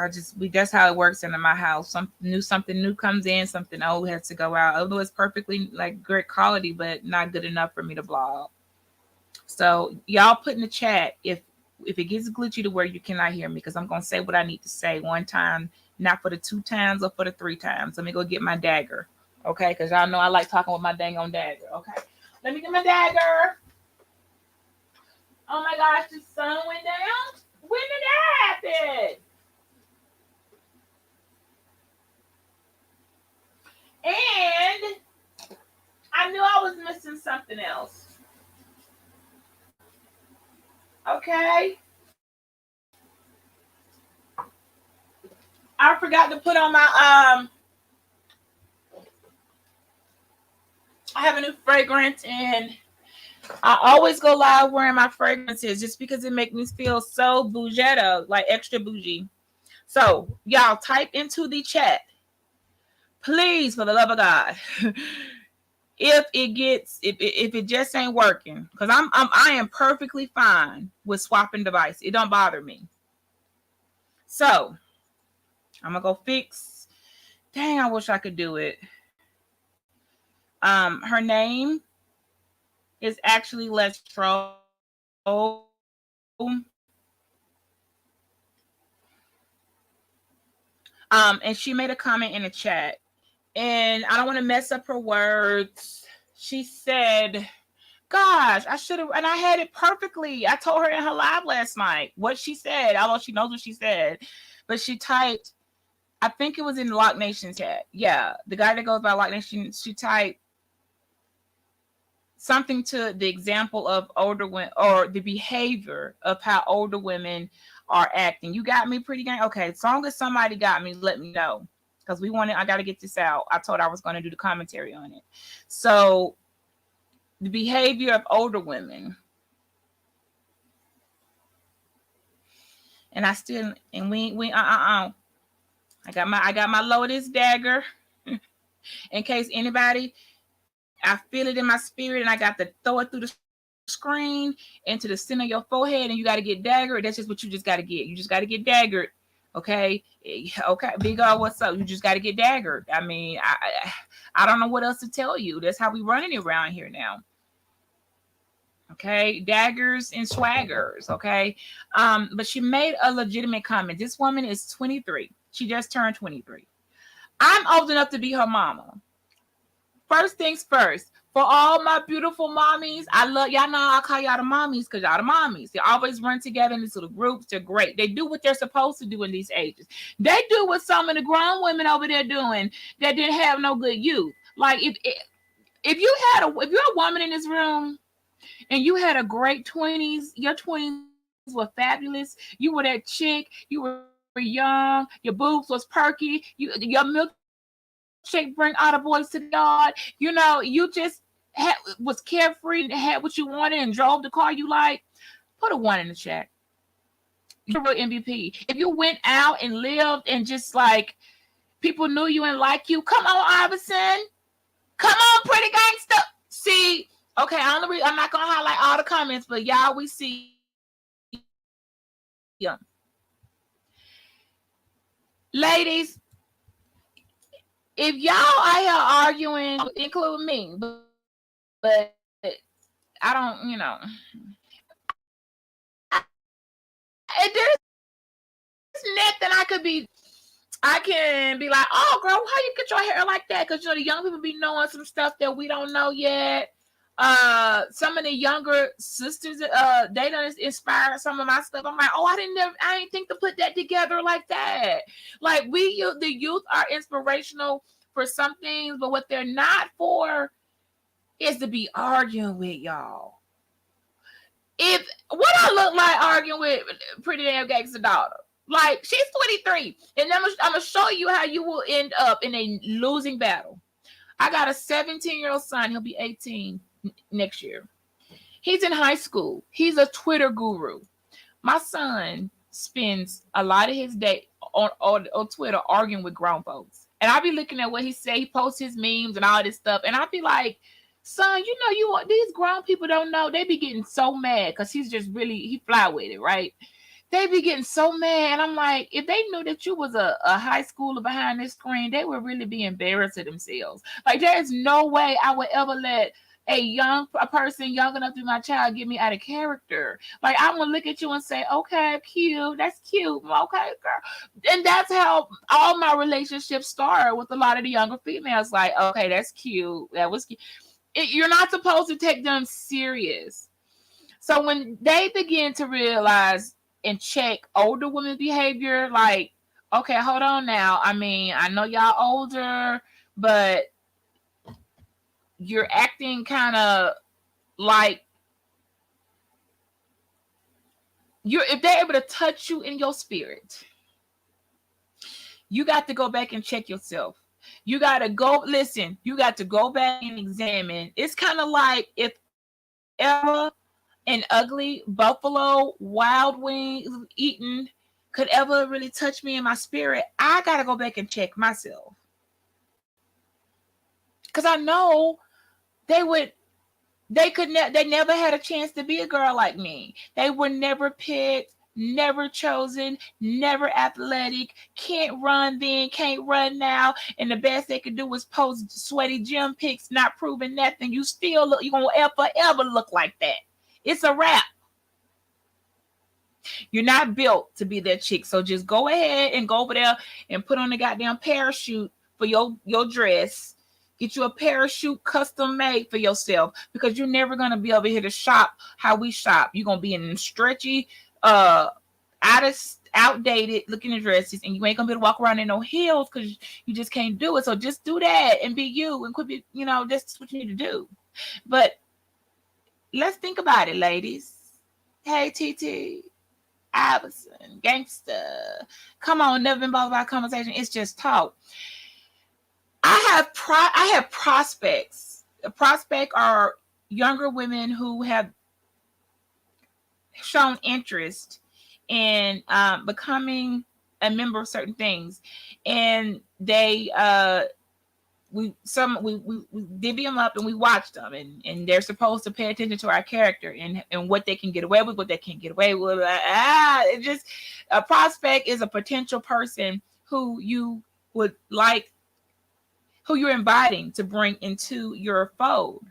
that's how it works into my house. Something new comes in, something old has to go out. Although it's perfectly like great quality, but not good enough for me to vlog. So y'all put in the chat if it gets glitchy to where you cannot hear me, because I'm gonna say what I need to say one time, not for the 2 times or for the 3 times. Let me go get my dagger, okay? Because y'all know I like talking with my dang on dagger. Okay, let me get my dagger. Oh my gosh, the sun went down. When did that happen? And I knew I was missing something else. Okay. I forgot to put on my I have a new fragrance, and I always go live wearing my fragrances just because it makes me feel so bougetta, like extra bougie. So y'all type into the chat, please, for the love of God. If it just ain't working, because I am perfectly fine with swapping device. It don't bother me. So I'm gonna go fix. Dang, I wish I could do it. Her name is actually Let's Stroll. And she made a comment in the chat, and I don't want to mess up her words. She said, "Gosh, I should have," and I had it perfectly. I told her in her live last night what she said, although she knows what she said, but she typed. I think it was in the Lock Nation chat. Yeah, the guy that goes by Lock Nation. She typed something to the example of older women, or the behavior of how older women are acting. You got me, pretty gang? Okay, as long as somebody got me, let me know. Because I got to get this out. I told her I was going to do the commentary on it. So, the behavior of older women. And I got my Lotus dagger. In case anybody, I feel it in my spirit, and I got to throw it through the screen into the center of your forehead, and you got to get daggered. That's just what you just got to get. You just got to get daggered. Okay. Okay. Big O, what's up? You just got to get daggered. I mean, I don't know what else to tell you. That's how we running it around here now. Okay. Daggers and swaggers. Okay. But she made a legitimate comment. This woman is 23. She just turned 23. I'm old enough to be her mama. First things first, for all my beautiful mommies, I love y'all. Know I call y'all the mommies because y'all the mommies. They always run together in these little groups. They're great. They do what they're supposed to do in these ages. They do what some of the grown women over there doing that didn't have no good youth. Like if you're a woman in this room and you had a great 20s, your 20s were fabulous. You were that chick. You were young. Your boobs was perky. Your milkshake bring all the boys to the yard. You just was carefree and had what you wanted and drove the car you like. Put a 1 in the chat. You're a real MVP. If you went out and lived and just like people knew you and liked you, come on, Iverson. Come on, pretty gangster. See, okay, I'm not gonna highlight all the comments, but y'all, we see you. Ladies, if y'all are here arguing, include me, but I don't, there's nothing I can be like, oh, girl, how you get your hair like that? Because, the young people be knowing some stuff that we don't know yet. Some of the younger sisters, they done inspired some of my stuff. I'm like, oh, I didn't think to put that together like that. Like, the youth are inspirational for some things, but what they're not for is to be arguing with y'all. If what I look like arguing with Pretty Damn Gangsta Daughter, like, she's 23, and I'm gonna show you how you will end up in a losing battle. I got a 17-year-old son. He'll be 18 next year. He's in high school. He's a Twitter guru. My son spends a lot of his day on Twitter arguing with grown folks. And I'll be looking at what he say. He posts his memes and all this stuff. And I'll be like, son, these grown people don't know. They be getting so mad because he fly with it, right? They be getting so mad. And I'm like, if they knew that you was a high schooler behind this screen, they would really be embarrassed of themselves. Like, there's no way I would ever let a person young enough to be my child get me out of character. Like, I'm gonna look at you and say, okay, cute, that's cute, okay, girl. And that's how all my relationships start with a lot of the younger females. Like, okay, that's cute, that was cute. You're not supposed to take them serious. So when they begin to realize and check older women's behavior, like, okay, hold on now. I mean, I know y'all older, but you're acting kind of like if they're able to touch you in your spirit, you got to go back and check yourself. You got to go back and examine. It's kind of like if ever an ugly buffalo wild wings eaten could ever really touch me in my spirit, I got to go back and check myself. Because I know they never had a chance to be a girl like me. They were never picked, never chosen, never athletic, can't run then, can't run now, and the best they could do was post sweaty gym pics, not proving nothing. You gonna ever look like that. It's a wrap. You're not built to be that chick. So just go ahead and go over there and put on the goddamn parachute for your dress. Get you a parachute custom made for yourself, because you're never going to be over here to shop how we shop. You're going to be in stretchy, outdated looking dresses, and you ain't going to be able to walk around in no heels because you just can't do it. So just do that and be you, and quit be, that's what you need to do. But let's think about it, ladies. Hey, TT. Iverson, gangster. Come on, never been bothered by conversation. It's just talk. I have prospects. A prospect are younger women who have shown interest in becoming a member of certain things, and they we divvy them up and we watch them, and they're supposed to pay attention to our character and what they can get away with, what they can't get away with. It just, a prospect is a potential person who you would like, who you're inviting to bring into your fold.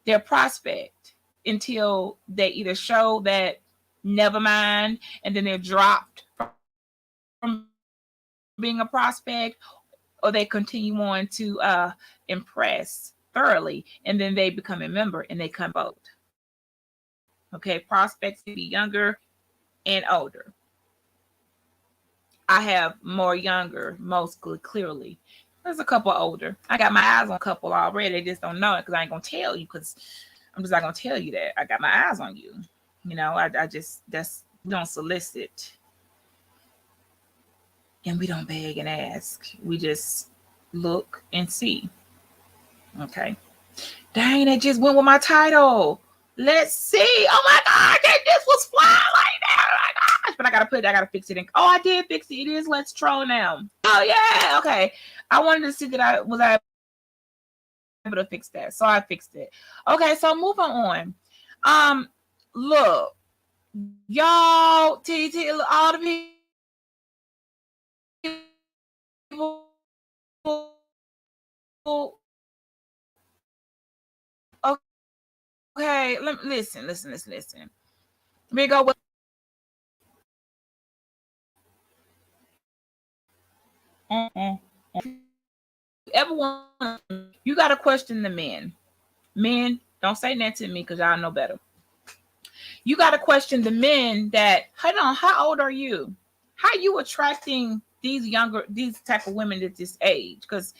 They're prospect until they either show that never mind, and then they're dropped from being a prospect, or they continue on to impress thoroughly, and then they become a member and they come vote. Okay, prospects can be younger and older. I have more younger, mostly, clearly. There's a couple older. I got my eyes on a couple already. They just don't know it because I ain't gonna tell you, because I'm just not gonna tell you that I got my eyes on you. I just, we don't solicit, and we don't beg and ask. We just look and see. Okay. Dang, it just went with my title. Let's see. Oh my God, this was flying like that. Oh my gosh. But I gotta fix it. Oh, I did fix it. It is Let's Troll now. Oh yeah. Okay. I wanted to see that I was able to fix that. So I fixed it. Okay, so moving on. Look, Y'all, all the people, okay, listen. We go with ever want. You got to question the men. Men, don't say that to me because y'all know better. You got to question the men that, hold on, how old are you? How you attracting these type of women at this age? Because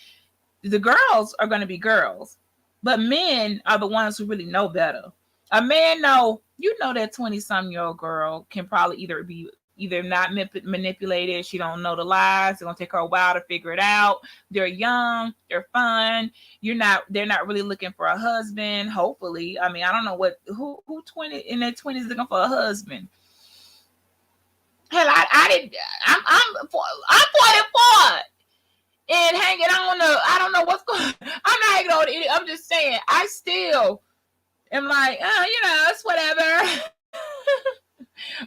the girls are going to be girls, but men are the ones who really know better. A man that 20-some-year-old girl can probably either not manipulated. She don't know the lies. It's gonna take her a while to figure it out. They're young. They're fun. They're not really looking for a husband. Hopefully, I mean, I don't know who 20 in their 20s looking for a husband. Hell, I did. I'm 44 and hanging on to, I don't know what's going. I'm not hanging on to it. I'm just saying I still am like, it's whatever.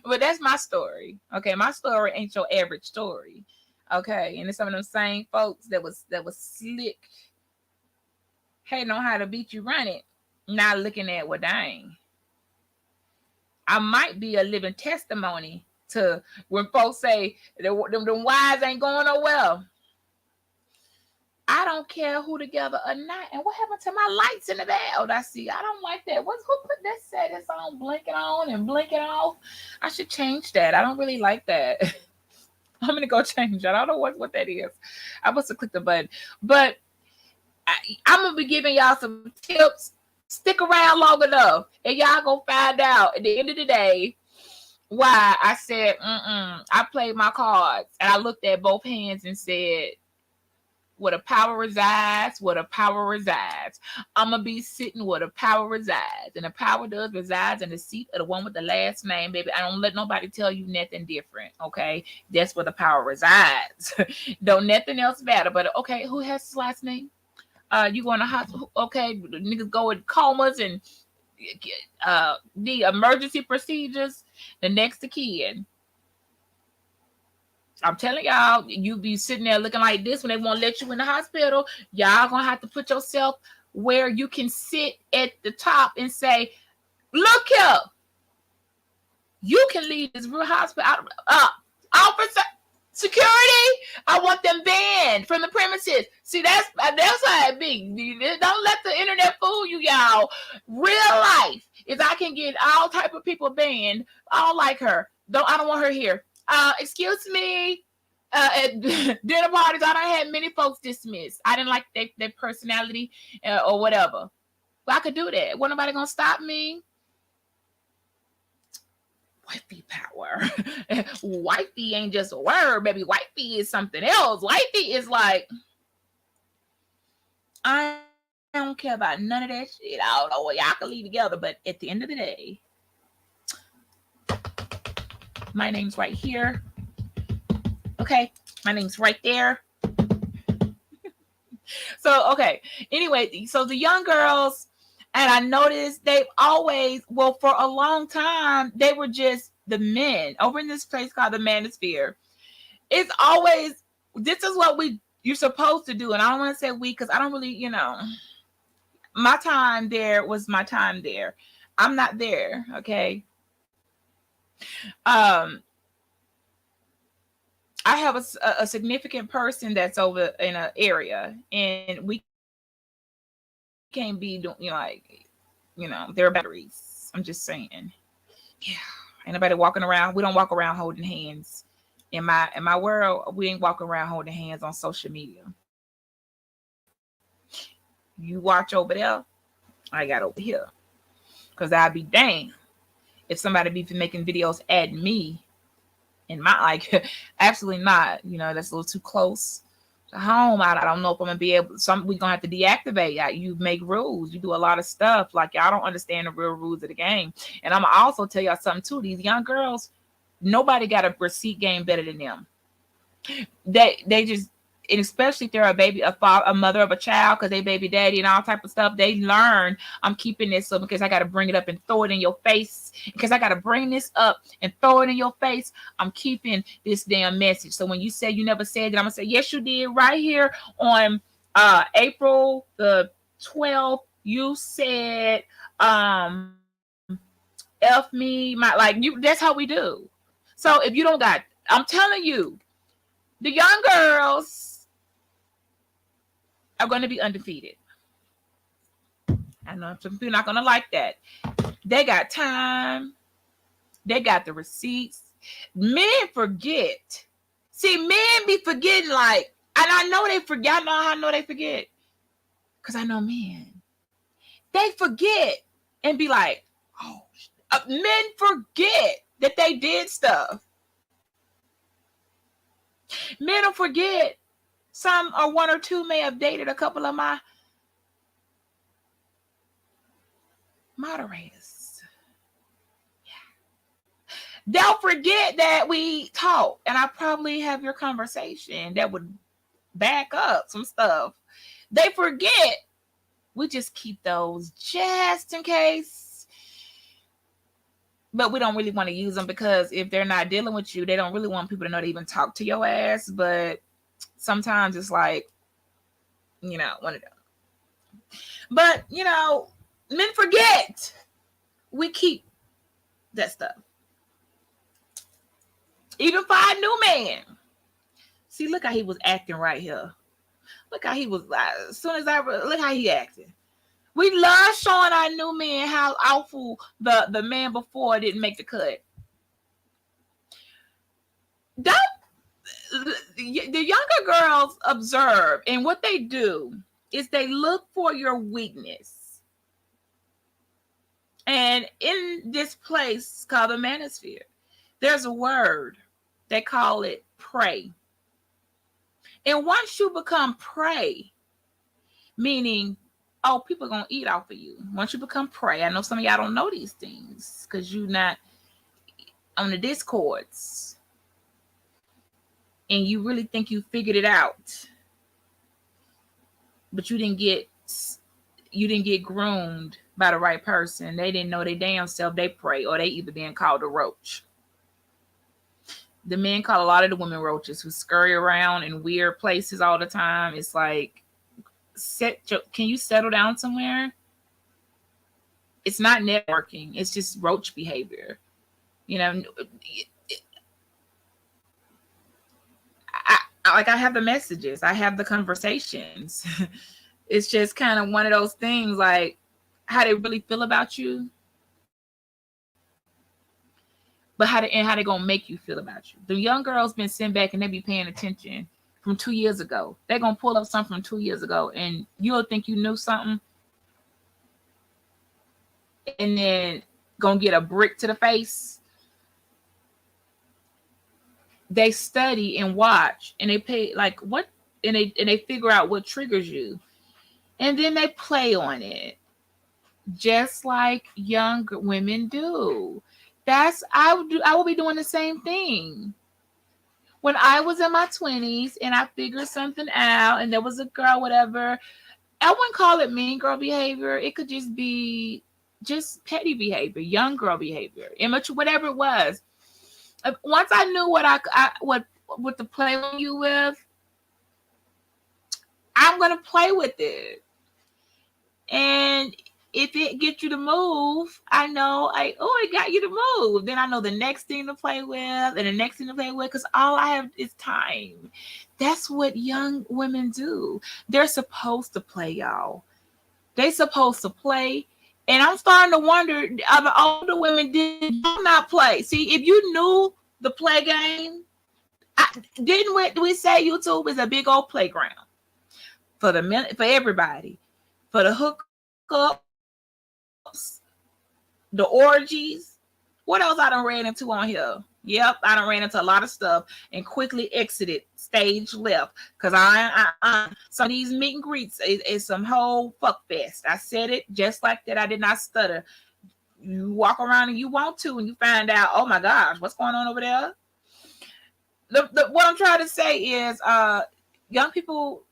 But that's my story. Okay, my story ain't your average story. Okay, and it's some of them same folks that was slick, hating on how to beat you run it, not looking at, well, dang, I might be a living testimony to when folks say them wives ain't going nowhere. I don't care who together or not. And what happened to my lights in the back? I see. I don't like that. Who put that status on, blinking on and blinking off? I should change that. I don't really like that. I'm gonna go change that. I don't know what that is. I must have clicked the button. But I'm gonna be giving y'all some tips. Stick around long enough, and y'all gonna find out at the end of the day why I said, I played my cards, and I looked at both hands and said, where the power resides, where the power resides. I'm going to be sitting where the power resides. And the power does resides in the seat of the one with the last name, baby. I don't let nobody tell you nothing different, okay? That's where the power resides. Don't nothing else matter. But, okay, who has his last name? You going to hospital? Okay, niggas go in comas and the emergency procedures. The next of kin. I'm telling y'all, you be sitting there looking like this when they won't let you in the hospital. Y'all gonna have to put yourself where you can sit at the top and say, look here, you can leave this real hospital. Officer, security, I want them banned from the premises. See, that's how it be. Don't let the internet fool you, y'all. Real life is I can get all type of people banned. I don't like her. I don't want her here. Excuse me. At dinner parties, I done had many folks dismissed. I didn't like their personality or whatever. But I could do that. Wasn't nobody gonna stop me. Wifey power. Wifey ain't just a word, baby. Wifey is something else. Wifey is like, I don't care about none of that shit. I don't know what y'all can leave together, but at the end of the day, my name's right here. Okay, my name's right there. So, okay. Anyway, so the young girls, and I noticed they've always, well, for a long time, they were just the men over in this place called the Manosphere. It's always, this is what you're supposed to do. And I don't want to say we, because I don't really, my time there was my time there. I'm not there. Okay. I have a significant person that's over in an area, and we can't be doing, there are boundaries. I'm just saying. Yeah. Ain't nobody walking around. We don't walk around holding hands. In my world, we ain't walking around holding hands on social media. You watch over there, I got over here. Cause I'd be dang if somebody be making videos at me and my absolutely not. That's a little too close to home. I don't know if I'm gonna be able. We're gonna have to deactivate. You make rules. You do a lot of stuff. Like, y'all don't understand the real rules of the game. And I'm gonna also tell y'all something too. These young girls, nobody got a receipt game better than them. They just and especially if they're a baby, a mother of a child, because they baby daddy and all type of stuff, they learn I'm keeping this so because I got to bring it up and throw it in your face, because I got to bring this up and throw it in your face. I'm keeping this damn message. So when you say you never said it, I'm gonna say yes, you did. Right here on April the 12th, you said F me, my like you. That's how we do. So if you don't got, I'm telling you, the young girls are going to be undefeated. I know some people are not going to like that. They got time. They got the receipts. Men forget. See, men be forgetting like, and I know they forget. I know how I know they forget. Because I know men. They forget and be like, oh, men forget that they did stuff. Men will forget. Some or one or two may have dated a couple of my moderators. Yeah. They'll forget that we talk, and I probably have your conversation that would back up some stuff. They forget. We just keep those just in case. But we don't really want to use them because if they're not dealing with you, they don't really want people to know to even talk to your ass. But sometimes it's like, one of them. But, men forget. We keep that stuff. Even for our new man. See, look how he was acting right here. Look how he was, as soon as look how he acted. We love showing our new man how awful the man before didn't make the cut. The younger girls observe, and what they do is they look for your weakness. And in this place called the manosphere, there's a word. They call it prey. And once you become prey, meaning, people are going to eat off of you. Once you become prey, I know some of y'all don't know these things because you're not on the discords. And you really think you figured it out. But you didn't get groomed by the right person. They didn't know they damn self they prey, or they either being called a roach. The men call a lot of the women roaches who scurry around in weird places all the time. It's like, can you settle down somewhere? It's not networking. It's just roach behavior. I have the messages. I have the conversations. It's just kind of one of those things, like how they really feel about you, but how they gonna make you feel about you. The young girls been sitting back and they be paying attention from 2 years ago. They're gonna pull up something from 2 years ago, and you'll think you knew something, and then gonna get a brick to the face. They study and watch, and they pay like what, and they figure out what triggers you, and then they play on it, just like young women do. I will be doing the same thing. When I was in my 20s and I figured something out, and there was a girl, whatever, I wouldn't call it mean girl behavior. It could just be just petty behavior, young girl behavior, immature, whatever it was. Once I knew what to play with you with, I'm gonna play with it. And if it gets you to move, I know, it got you to move. Then I know the next thing to play with and the next thing to play with, because all I have is time. That's what young women do. They're supposed to play, y'all. They're supposed to play. And I'm starting to wonder, the older women, did y'all not play? See, if you knew the play game, didn't we say YouTube is a big old playground for everybody, for the hookups, the orgies. What else I done ran into on here? Yep, I done ran into a lot of stuff and quickly exited stage left, because some of these meet and greets is some whole fuck fest. I said it just like that. I did not stutter. You walk around and you want to, and you find out, oh my gosh, what's going on over there? What I'm trying to say is, young people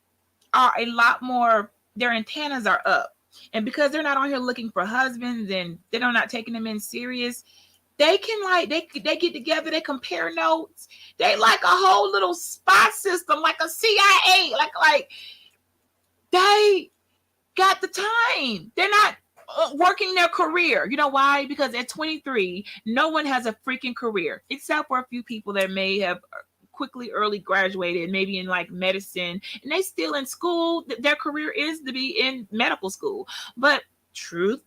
are a lot more, their antennas are up. And because they're not on here looking for husbands and they're not taking them in serious, they can like they get together, they compare notes. They like a whole little spy system, like a CIA. Like they got the time. They're not working their career. You know why? Because at 23, no one has a freaking career except for a few people that may have quickly early graduated, maybe in like medicine, and they still in school. Their career is to be in medical school. But truth,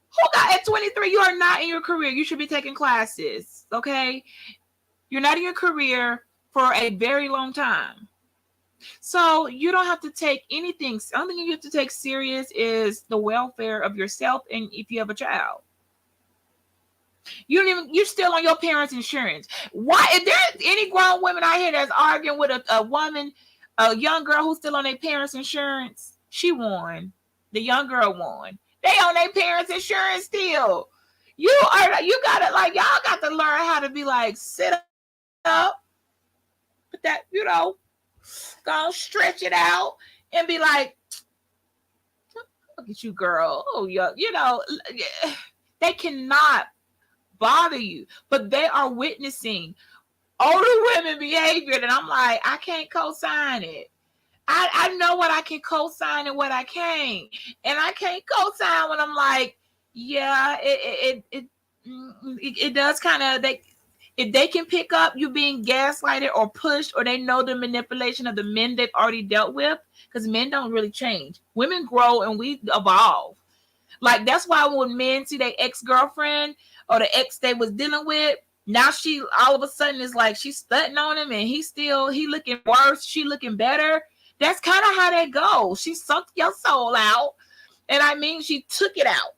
who got at 23? You are not in your career. You should be taking classes. Okay, you're not in your career for a very long time. So you don't have to take anything. The only thing you have to take serious is the welfare of yourself, and if you have a child. You don't even, you're still on your parents' insurance. Why? If there's any grown women out here that's arguing with a woman, a young girl who's still on their parents' insurance, she won. The young girl won. They on their parents' insurance still. You gotta, like, y'all got to learn how to be like, sit up, put that, go stretch it out and be like, look at you, girl. Oh, they cannot bother you, but they are witnessing older women behavior that I'm like, I can't co-sign it. I know what I can co-sign and what I can't, and I can't co-sign when I'm like, yeah, it does kind of, they, if they can pick up you being gaslighted or pushed, or they know the manipulation of the men they've already dealt with, because men don't really change. Women grow and we evolve. Like, that's why when men see their ex-girlfriend or the ex they was dealing with, now she all of a sudden is like, she's stunting on him, and he looking worse, she looking better. That's kind of how they go. She sucked your soul out, and I mean, she took it out.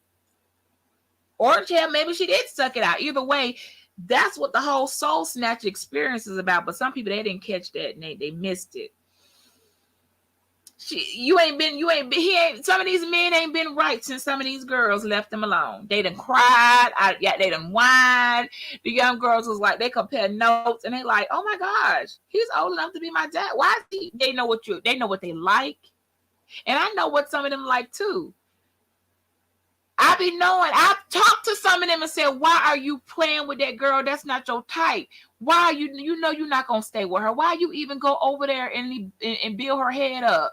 Or yeah, maybe she did suck it out. Either way, that's what the whole soul snatch experience is about. But some people, they didn't catch that, and they missed it. He ain't, some of these men ain't been right since some of these girls left them alone. They done cried, they done whined. The young girls was like, they compare notes, and they like, oh my gosh, he's old enough to be my dad. Why is he? They know what they like, and I know what some of them like too. I be knowing. I've talked to some of them and said, why are you playing with that girl? That's not your type. Why are you know you're not gonna stay with her? Why you even go over there and build her head up?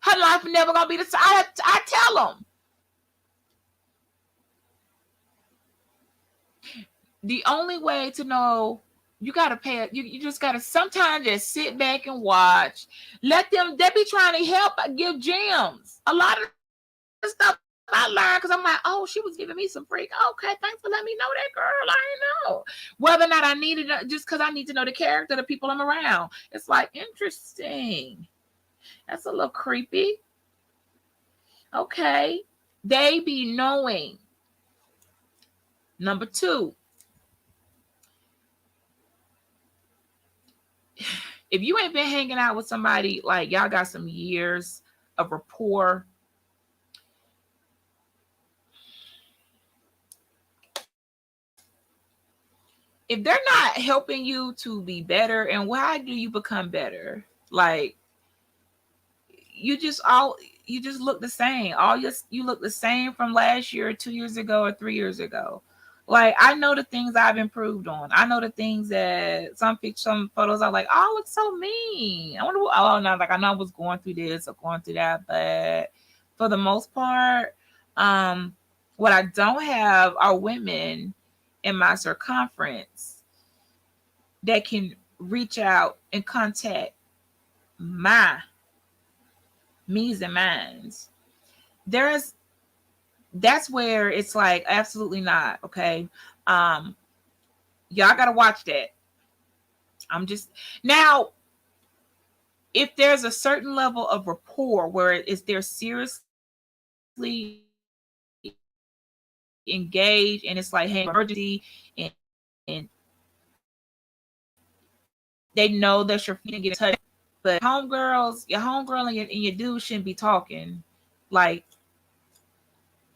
Her life never gonna be the same. I tell them. The only way to know, you gotta pay it. You just gotta sometimes just sit back and watch. Let them, they be trying to help, give gems. A lot of the stuff I learned, because I'm like, oh, she was giving me some freak. Okay, thanks for letting me know that, girl. I didn't know. Whether or not I needed it, just because I need to know the character of the people I'm around. It's like, interesting. That's a little creepy. Okay. They be knowing. Number 2, if you ain't been hanging out with somebody, like y'all got some years of rapport, if they're not helping you to be better, and why do you become better? Like, you just look the same. You look the same from last year, 2 years ago, or 3 years ago. Like, I know the things I've improved on. I know the things that some photos are like, oh, it's so mean. I wonder what, oh no, like I know I was going through this or going through that, but for the most part, what I don't have are women in my circumference that can reach out and contact my me's and mines. There's That's where it's like, absolutely not. Okay. Y'all gotta watch that. I'm just now, if there's a certain level of rapport where they're seriously engaged, and it's like, hey, emergency, and they know that you're feeding, get in touch. But your homegirl and your dude shouldn't be talking. Like,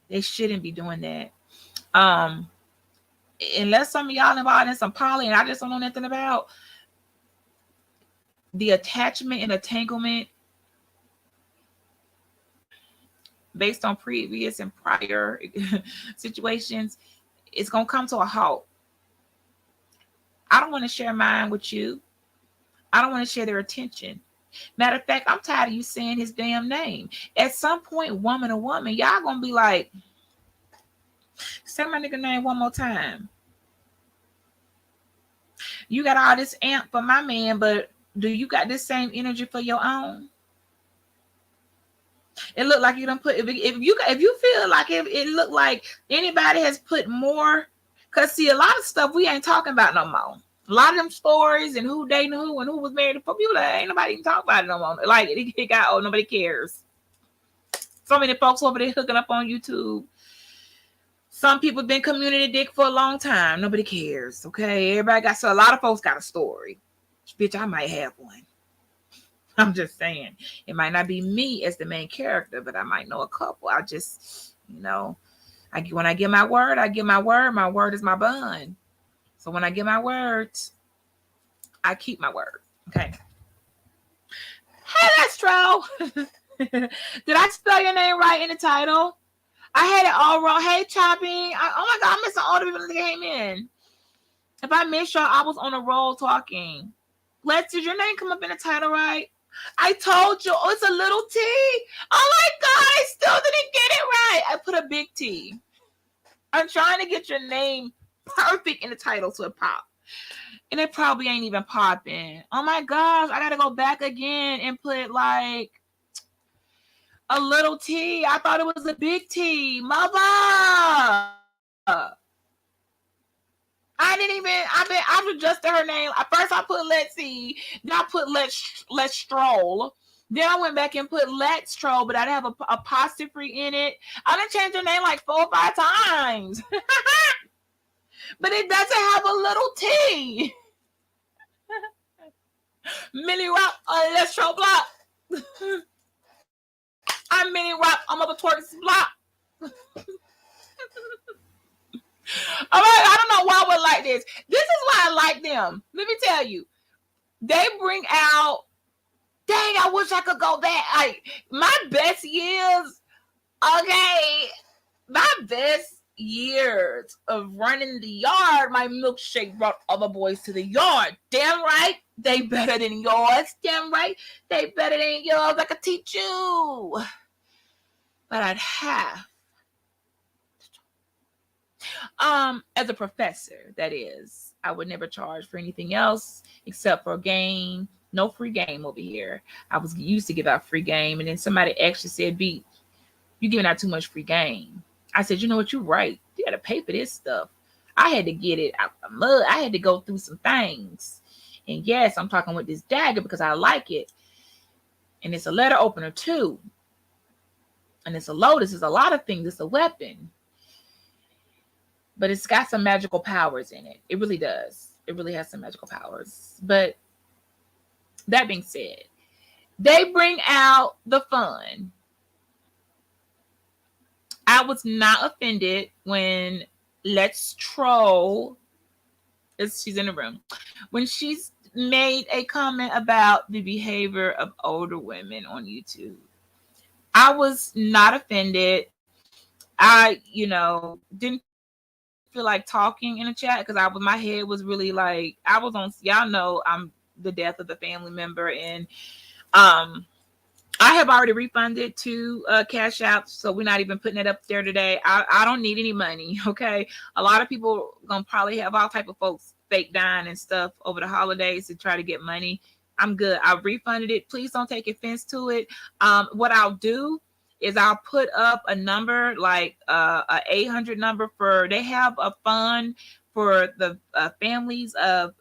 they shouldn't be doing that. Unless some of y'all involved in some poly and I just don't know nothing about, the attachment and entanglement based on previous and prior situations, it's gonna come to a halt. I don't want to share mine with you. I don't want to share their attention. Matter of fact, I'm tired of you saying his damn name. At some point, woman to woman, y'all gonna be like, say my nigga name one more time. You got all this amp for my man, but do you got this same energy for your own? It looked like you don't put if you feel like if it looked like anybody has put more, cause see a lot of stuff we ain't talking about no more. A lot of them stories and who dating who and who was married for people that ain't nobody even talk about it no more. Like it got old, nobody cares. So many folks over there hooking up on YouTube. Some people been community dick for a long time. Nobody cares. Okay, everybody got so a lot of folks got a story. Bitch, I might have one. I'm just saying, it might not be me as the main character, but I might know a couple. I just, when I give my word, I give my word. My word is my bond. So when I give my words, I keep my word. Okay. Hey, that's Stroll. Did I spell your name right in the title? I had it all wrong. Hey, Chopping. Oh my God, I'm missing all the people that came in. If I missed y'all, I was on a roll talking. Let's, did your name come up in the title right? I told you, it's a little T. Oh my God, I still didn't get it right. I put a big T. I'm trying to get your name perfect in the title so it pop. And it probably ain't even popping. Oh my gosh, I gotta go back again and put like a little T. I thought it was a big T. Mother. I've adjusted her name. At first I put let's see, then I put let's stroll. Then I went back and put let's stroll, but I didn't have a apostrophe in it. I done changed her name like 4 or 5 times. But it doesn't have a little T. Millie Rock on let's stroll block. I'm Millie Rock. I'm up a twerk block. All right, I don't know why we're like this. This is why I like them. Let me tell you. They bring out, dang, I wish I could go back. Like, my best years, okay, my best years of running the yard, my milkshake brought other boys to the yard. Damn right, they better than yours. Damn right, they better than yours. I could teach you. But I'd have as a professor, that is, I would never charge for anything else except for a game. No free game over here. I was used to give out free game, and then somebody actually said, "B, you giving out too much free game." I said, "You know what? You're right. You got to pay for this stuff." I had to get it out the mud. I had to go through some things, and yes, I'm talking with this dagger because I like it, and it's a letter opener too, and it's a lotus. It's a lot of things. It's a weapon. But it's got some magical powers in it. It really does. It really has some magical powers. But that being said, they bring out the fun. I was not offended when Let's Troll, she's in the room, when she's made a comment about the behavior of older women on YouTube. I was not offended. I, didn't feel like talking in the chat because my head was really like, I was on, y'all know I'm the death of the family member, and I have already refunded to Cash App, so we're not even putting it up there today. I don't need any money, okay? A lot of people gonna probably have all type of folks fake dying and stuff over the holidays to try to get money. I'm good. I refunded it. Please don't take offense to it. What I'll do is I'll put up a number like a 800 number they have a fund for the families of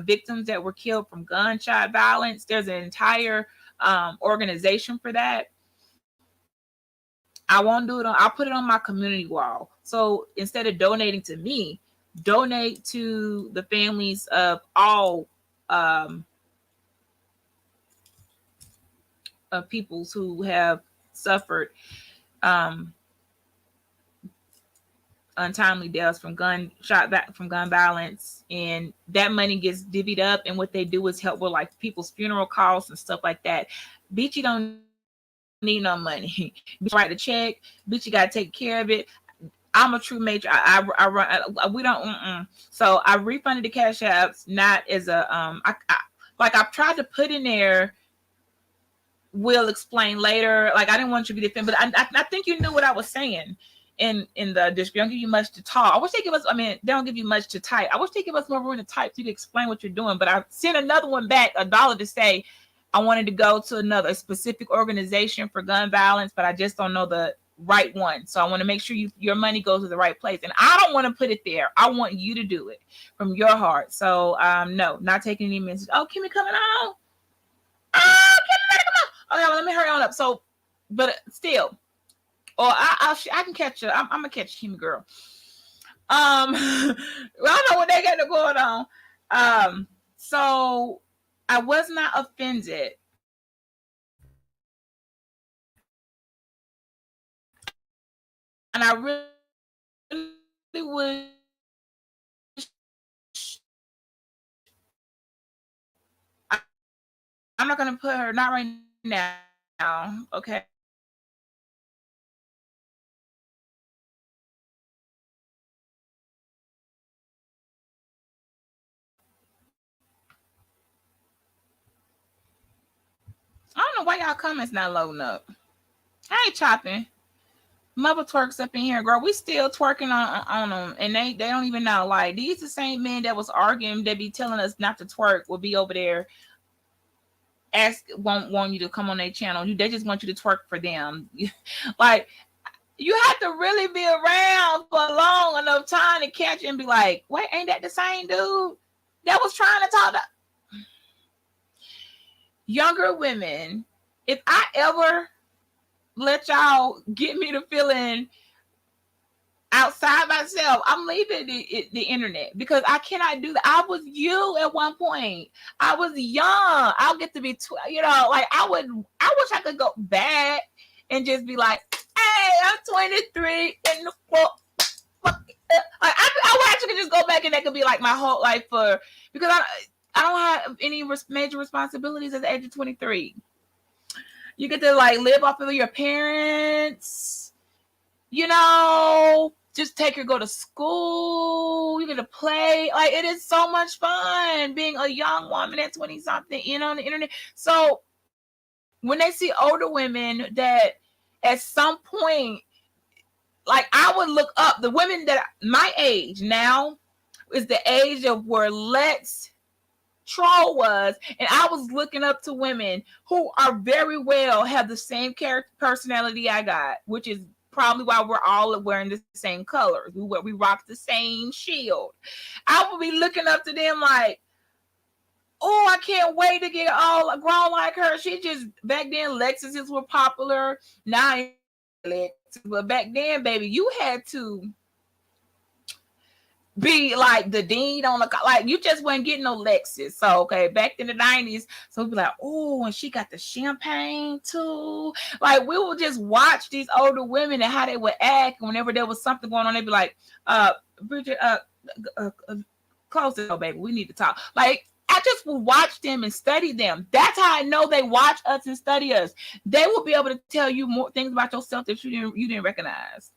victims that were killed from gunshot violence. There's an entire organization for that. I won't do it I'll put it on my community wall. So instead of donating to me, donate to the families of all peoples who have suffered untimely deaths from gun violence, and that money gets divvied up, and what they do is help with like people's funeral costs and stuff like that. Beachy don't need no money. Beachy write the check. Beachy got to take care of it. I'm a true major. I run. We don't. So I refunded the cash apps, not as a like I've tried to put in there. We'll explain later. Like I didn't want you to be defended, but I think you knew what I was saying in the district. They don't give you much to talk. I wish they give us. I mean, they don't give you much to type. I wish they give us more room to type so you can explain what you're doing. But I sent another one back, $1 to say I wanted to go to another specific organization for gun violence, but I just don't know the right one. So I want to make sure your money goes to the right place, and I don't want to put it there. I want you to do it from your heart. So no, not taking any messages. Oh, Kimmy coming on. Oh, Kimmy, better come on. Okay, well, let me hurry on up. So, but still, or I can catch her. I'm gonna catch Kimmy girl. I don't know what they got going on. So I was not offended. And I really wish I'm not gonna put her not right now. Okay. I don't know why y'all comments not loading up. I ain't chopping. Mother twerks up in here, girl. We still twerking on them, and they don't even know. Like these the same men that was arguing, that be telling us not to twerk, will be over there want you to come on their channel. They just want you to twerk for them. Like you have to really be around for a long enough time to catch it and be like, wait, ain't that the same dude that was trying to talk to younger women? If I ever let y'all get me to feeling outside myself, I'm leaving the internet, because I cannot do that. I was you at one point. I was young. I'll get to be, like I wish I could go back and just be like, hey, I'm 23 and I actually could just go back, and that could be like my whole life because I don't have any major responsibilities at the age of 23. You get to like live off of your parents, just take her, go to school, you get to play. Like it is so much fun being a young woman at 20 something, on the internet. So when they see older women that at some point, like I would look up the women that my age now is the age of where Let's Troll was, and I was looking up to women who are very well have the same character personality I got, which is probably why we're all wearing the same colors. We rock the same shield. I would be looking up to them like, oh, I can't wait to get all grown like her. She just, back then Lexuses were popular. Now Lexus, but back then, baby, you had to be like the dean on the, like you just wasn't getting no Lexus. So okay, back in the 90s, so we'd be like, oh, and she got the champagne too. Like we would just watch these older women and how they would act whenever there was something going on. They'd be like, Bridget, close it, baby, we need to talk. Like I just will watch them and study them. That's how I know they watch us and study us. They will be able to tell you more things about yourself that you didn't recognize.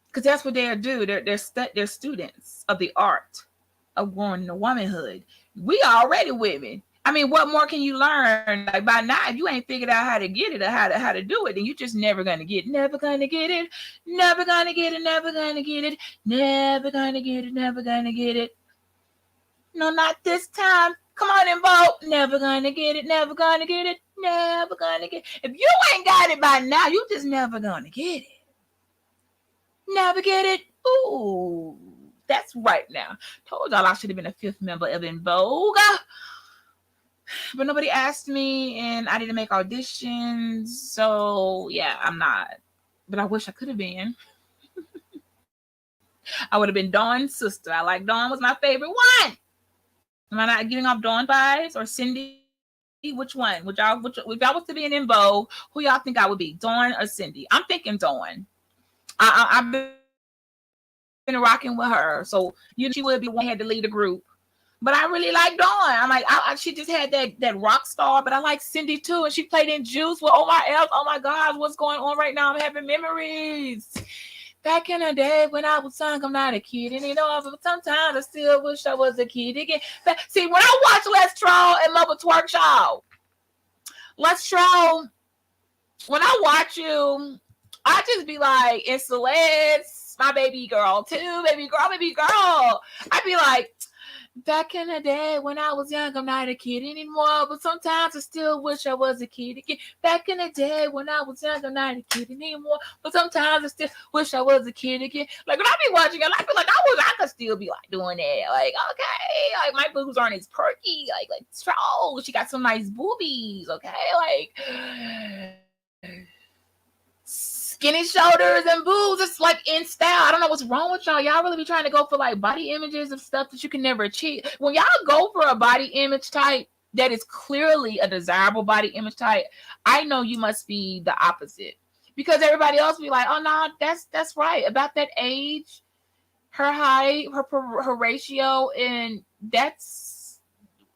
Because that's what they'll do. They're students of the art of growing into womanhood. We already women. I mean, what more can you learn? Like by now, if you ain't figured out how to get it or how to do it, then you're just never gonna get it. Never gonna get it. Never gonna get it. Never gonna get it. Never gonna get it. Never gonna get it. No, not this time. Come on and vote. Never gonna get it. Never gonna get it. Never gonna get it. If you ain't got it by now, you just never gonna get it. Never get it. Ooh, that's right now. Told y'all I should have been a fifth member of En Vogue. But nobody asked me, and I didn't make auditions. So, yeah, I'm not. But I wish I could have been. I would have been Dawn's sister. I like Dawn was my favorite one. Am I not giving off Dawn vibes or Cindy? Which one? If I was to be an En Vogue, who y'all think I would be? Dawn or Cindy? I'm thinking Dawn. I've been rocking with her, so she would be the one that had to lead the group. But I really like Dawn. I'm like, she just had that rock star, but I like Cindy too, and she played in Juice with Oh My F. Oh my God, what's going on right now? I'm having memories. Back in the day when I was young, I'm not a kid anymore, but sometimes I still wish I was a kid again. But see, when I watch Let's Troll and Mother Twerk Show, Let's Troll, when I watch you, I just be like, it's Celeste, my baby girl too, baby girl, baby girl. I be like, back in the day when I was young, I'm not a kid anymore, but sometimes I still wish I was a kid again. Back in the day when I was young, I'm not a kid anymore, but sometimes I still wish I was a kid again. Like when I be watching it, I feel like I could still be like doing that. Like, okay, like my boobs aren't as perky, like strong. She got some nice boobies, okay? Like skinny shoulders and boobs. It's like in style. I don't know what's wrong with y'all. Y'all really be trying to go for like body images of stuff that you can never achieve. When y'all go for a body image type that is clearly a desirable body image type, I know you must be the opposite. Because everybody else be like, oh no, that's right. About that age, her height, her ratio, and that's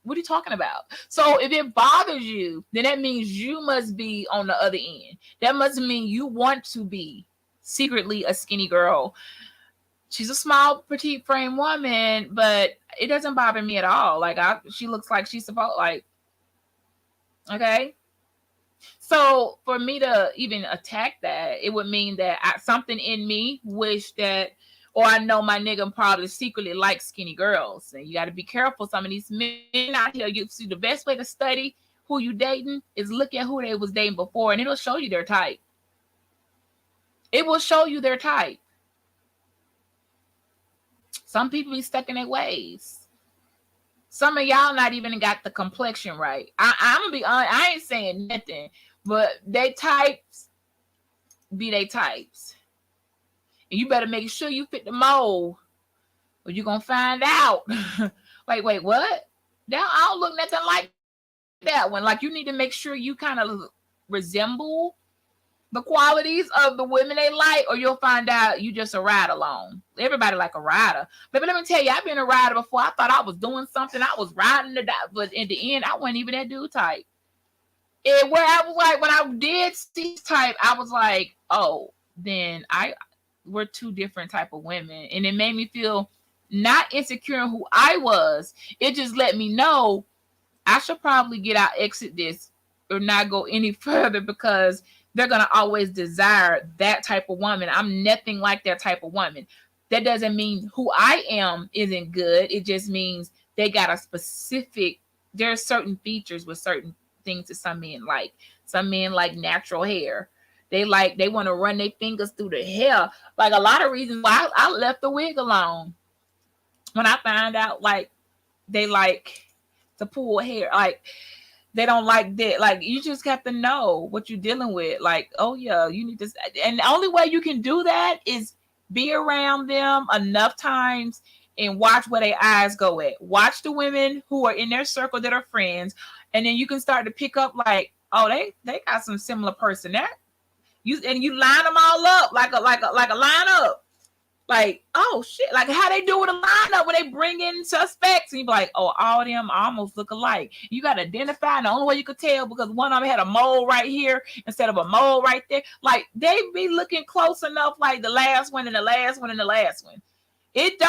what are you talking about? So if it bothers you, then that means you must be on the other end. That must mean you want to be secretly a skinny girl. She's a small, petite frame woman, but it doesn't bother me at all. Like she looks like she's supposed like. Okay, so for me to even attack that, it would mean that something in me wish that, or I know my nigga probably secretly likes skinny girls. And you got to be careful. Some of these men out here, you see the best way to study who you dating is look at who they was dating before, and it'll show you their type. It will show you their type. Some people be stuck in their ways. Some of y'all not even got the complexion right. I'm gonna be honest. I ain't saying nothing, but they types be they types. And you better make sure you fit the mold, or you're gonna find out. Wait, what? That I don't look nothing like that one. Like you need to make sure you kind of resemble the qualities of the women they like, or you'll find out you just a ride along. Everybody like a rider. But let me tell you, I've been a rider before. I thought I was doing something. I was riding the but in the end, I wasn't even that dude type. And where I was like, when I did see type, I was like, oh, then we're two different type of women. And it made me feel not insecure in who I was. It just let me know I should probably get out, exit this, or not go any further, because they're going to always desire that type of woman. I'm nothing like that type of woman. That doesn't mean who I am isn't good. It just means they got a specific, there are certain features with certain things that some men like. Some men like natural hair. They want to run their fingers through the hair. Like a lot of reasons why I left the wig alone. When I found out like they like to pull hair, like they don't like that. Like you just have to know what you're dealing with. Like, oh yeah, you need to. And the only way you can do that is be around them enough times and watch where their eyes go at. Watch the women who are in their circle that are friends, and then you can start to pick up like, oh, they got some similar personality. You line them all up like a lineup. Like, oh shit, like how they do with a lineup when they bring in suspects, and you be like, oh, all of them almost look alike. You got to identify, and the only way you could tell because one of them had a mole right here instead of a mole right there. Like they be looking close enough, like the last one and the last one and the last one. It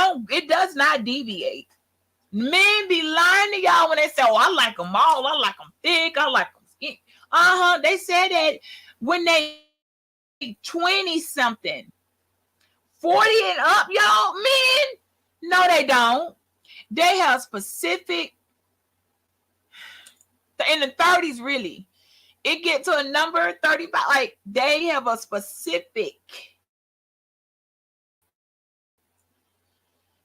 does not deviate. Men be lying to y'all when they say, oh, I like them all, I like them thick, I like them skinny. They said that when they 20-something. 40 and up, y'all, men? No, they don't. They have specific, in the 30s, really. It get to a number 35, like they have a specific.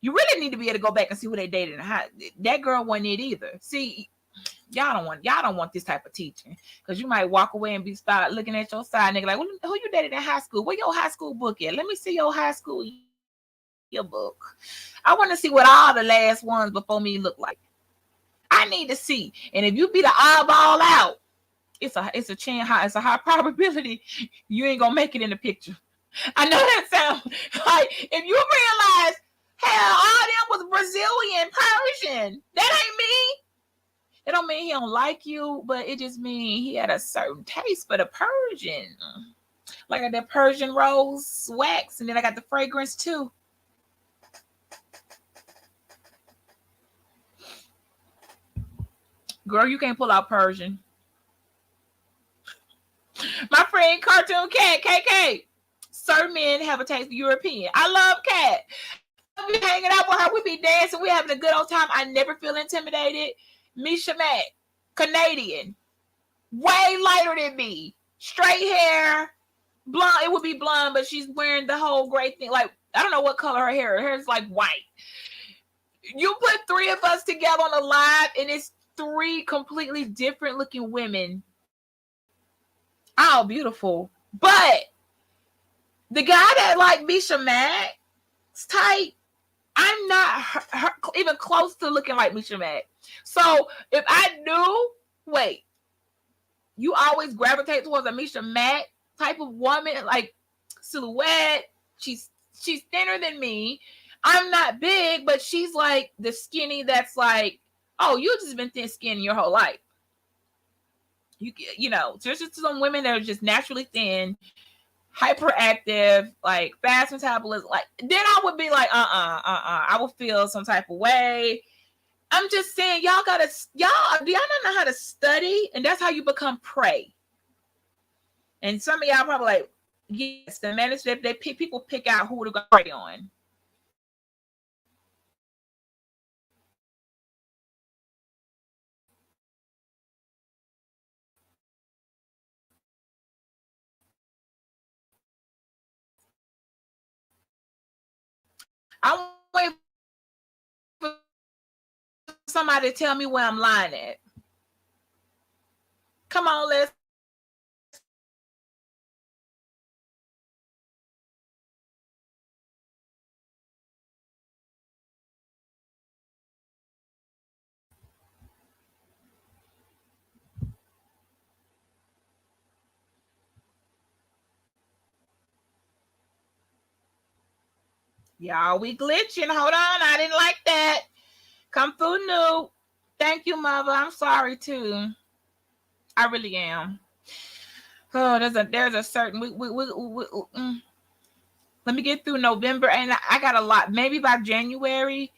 You really need to be able to go back and see who they dated and how that girl wasn't it either. See, y'all don't want this type of teaching, because you might walk away and start looking at your side nigga like, who you dated in high school? Where your high school book at? Let me see your high school yearbook. I want to see what all the last ones before me look like. I need to see. And if you be the eyeball out, it's a high probability you ain't gonna make it in the picture. I know that sounds like if you realize, hell, all them was Brazilian, Persian. That ain't me. It don't mean he don't like you, but it just mean he had a certain taste for the Persian. Like I got the Persian rose wax, and then I got the fragrance too. Girl, you can't pull out Persian. My friend Cartoon Cat, KK. Certain men have a taste for European. I love Cat. I be hanging out with her. We be dancing. We having a good old time. I never feel intimidated. Misha Matt, Canadian. Way lighter than me. Straight hair. Blonde. It would be blonde, but she's wearing the whole gray thing. Like, I don't know what color her hair. Her hair is like white. You put three of us together on a live, and it's three completely different looking women. Oh, beautiful. But the guy that like Misha Matt's type, I'm not even close to looking like Misha Matt. So if I knew, wait, you always gravitate towards a Misha Matt type of woman, like silhouette. She's thinner than me. I'm not big, but she's like the skinny that's like, oh, you've just been thin skinned your whole life. You know, there's just some women that are just naturally thin, hyperactive, like fast metabolism. Like then I would be like, I would feel some type of way. I'm just saying, y'all do y'all not know how to study? And that's how you become prey. And some of y'all probably like, yes, the manuscript, people pick out who to go prey on. I'm waiting for somebody to tell me where I'm lying at. Come on, let's. Y'all, we glitching. Hold on. I didn't like that. Come through new. Thank you, mother. I'm sorry too. I really am. Oh, there's a certain let me get through November, and I got a lot. Maybe by January,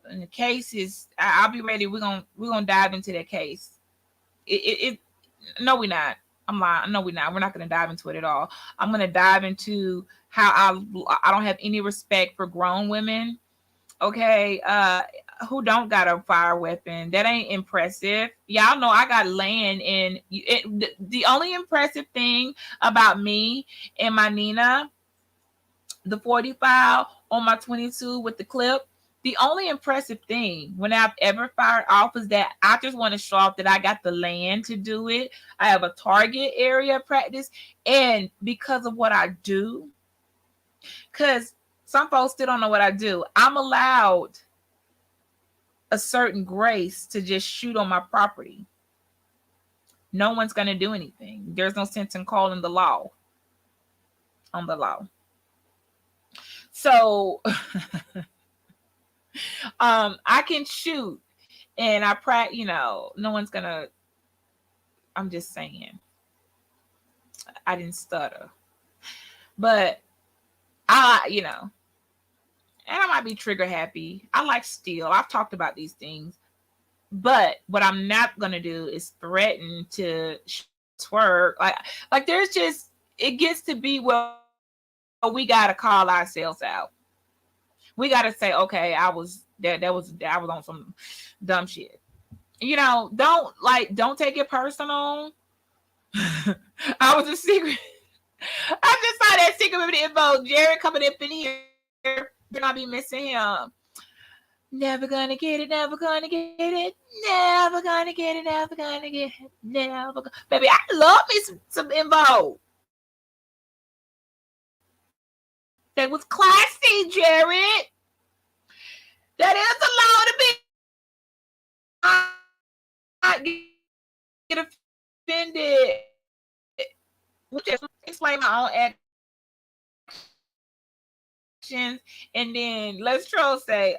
and the case is I'll be ready. We're gonna dive into that case. It no, we're not. I'm lying. No, we're not. We're not gonna dive into it at all. I'm gonna dive into how I don't have any respect for grown women. Okay, who don't got a fire weapon? That ain't impressive. Y'all know I got land, and the only impressive thing about me and my Nina, the 45 on my 22 with the clip. The only impressive thing when I've ever fired off is that I just want to show off that I got the land to do it. I have a target area practice. And because of what I do, because some folks still don't know what I do, I'm allowed a certain grace to just shoot on my property. No one's going to do anything. There's no sense in calling the law on the law. So I can shoot and I practice, no one's gonna, I'm just saying, I didn't stutter. But and I might be trigger happy. I like steel. I've talked about these things. But what I'm not gonna do is threaten to twerk. Like there's just, it gets to be where we gotta call ourselves out. We gotta say, okay, I was on some dumb shit. Don't take it personal. I was a secret. I just saw that secret with the info. Jared coming up in here. You're not be missing him. Never gonna get it, never gonna get it, never gonna get it, never gonna get it, never. Baby, I love me some info. That was classy, Jared. That is allowed to be. I get offended. Just explain my own and then let's troll say,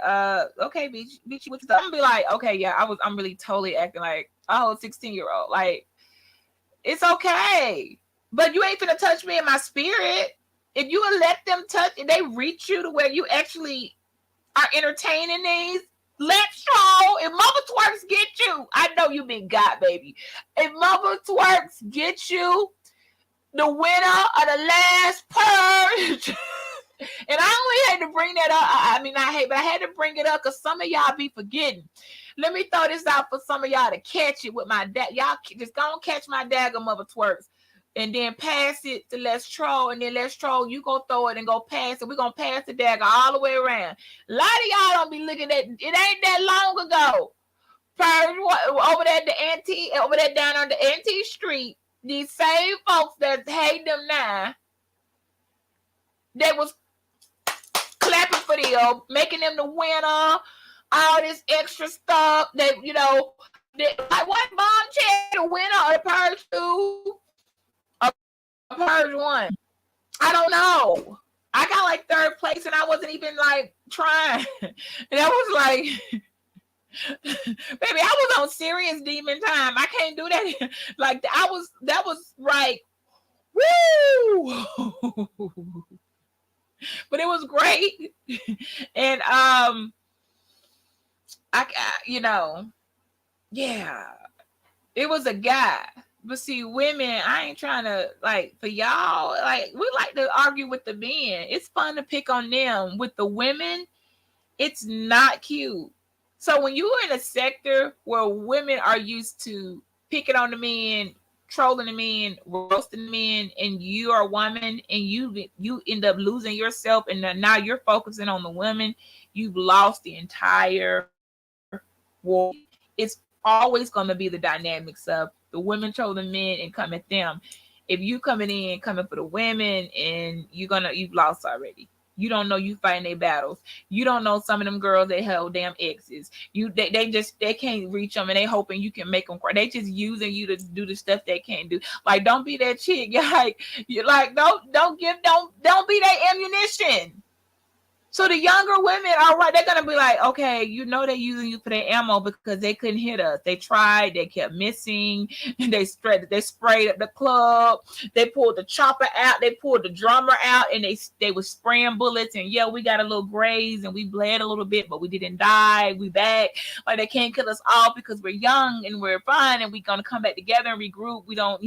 okay, Beachy, what's up? I'm gonna be like, okay, yeah, I'm really totally acting like a whole 16-year-old. Like, it's okay. But you ain't finna touch me in my spirit. If you would let them touch, if they reach you to where you actually are entertaining these, let's troll. If Mama Twerks get you, I know you been got, baby. If Mama Twerks get you, the winner of the last purge. And I only had to bring that up. I mean, I hate, but I had to bring it up because some of y'all be forgetting. Let me throw this out for some of y'all to catch it with my dad. Y'all just gonna catch my dagger Mother Twerks. And then pass it to Let's Troll. And then Let's Troll, you go throw it and go pass it. We're gonna pass the dagger all the way around. A lot of y'all don't be looking at it. Ain't that long ago. Purge over there at the antique, over there down on the antique street. These same folks that hate them now, they was clapping for them, making them the winner, all this extra stuff. They, like what Mom Chad, the winner of Purge 2 or Purge 1? I don't know. I got like third place and I wasn't even like trying. And I was like, baby, I was on serious demon time. I can't do that. Like that was like, woo. But it was great. And yeah, it was a guy. But see, women, I ain't trying to, like, for y'all, like, we like to argue with the men. It's fun to pick on them. With the women, it's not cute. So when you're in a sector where women are used to picking on the men, trolling the men, roasting the men, and you are a woman and you end up losing yourself, and now you're focusing on the women, you've lost the entire war. It's always going to be the dynamics of the women trolling men and come at them. If you coming for the women, and you've lost already. You don't know you fighting their battles. You don't know some of them girls they held damn exes. They can't reach them, and they hoping you can make them cry. They just using you to do the stuff they can't do. Like, don't be that chick. You're like don't be that ammunition. So the younger women, all right, they're gonna be like, okay, they're using you for their ammo because they couldn't hit us. They tried, they kept missing, and they sprayed up the club. They pulled the chopper out, they pulled the drummer out, and they were spraying bullets. And yeah, we got a little graze and we bled a little bit, but we didn't die. We back. Like, they can't kill us all because we're young and we're fun and we're gonna come back together and regroup. We don't,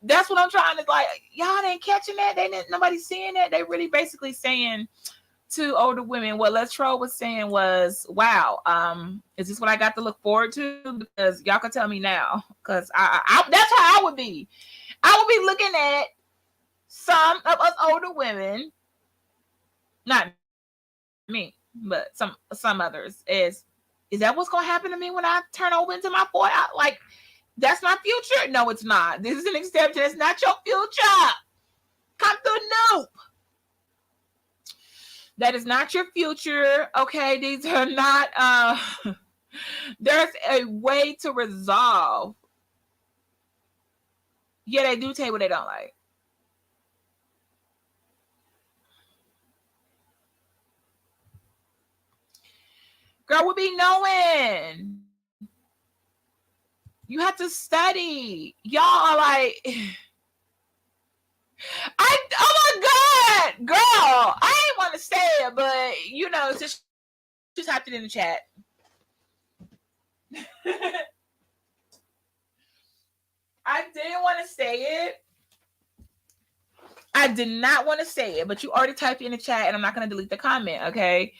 That's what I'm trying to, like. Y'all ain't catching that. Nobody's seeing that. They really basically saying to older women, what Les Troll was saying was, wow, is this what I got to look forward to? Because y'all can tell me now. Because I that's how I would be. I would be looking at some of us older women, not me, but some others, is that what's going to happen to me when I turn over into my 40? Like, that's my future? No, it's not. This is an exception. It's not your future. Come through, nope. That is not your future. Okay, these are not. There's a way to resolve. Yeah, they do tell you what they don't like. Girl, we be knowing. You have to study. Y'all are like, oh my God, girl, I ain't want to say it, but just typed it in the chat. I didn't want to say it. I did not want to say it, but you already typed it in the chat, and I'm not going to delete the comment, okay?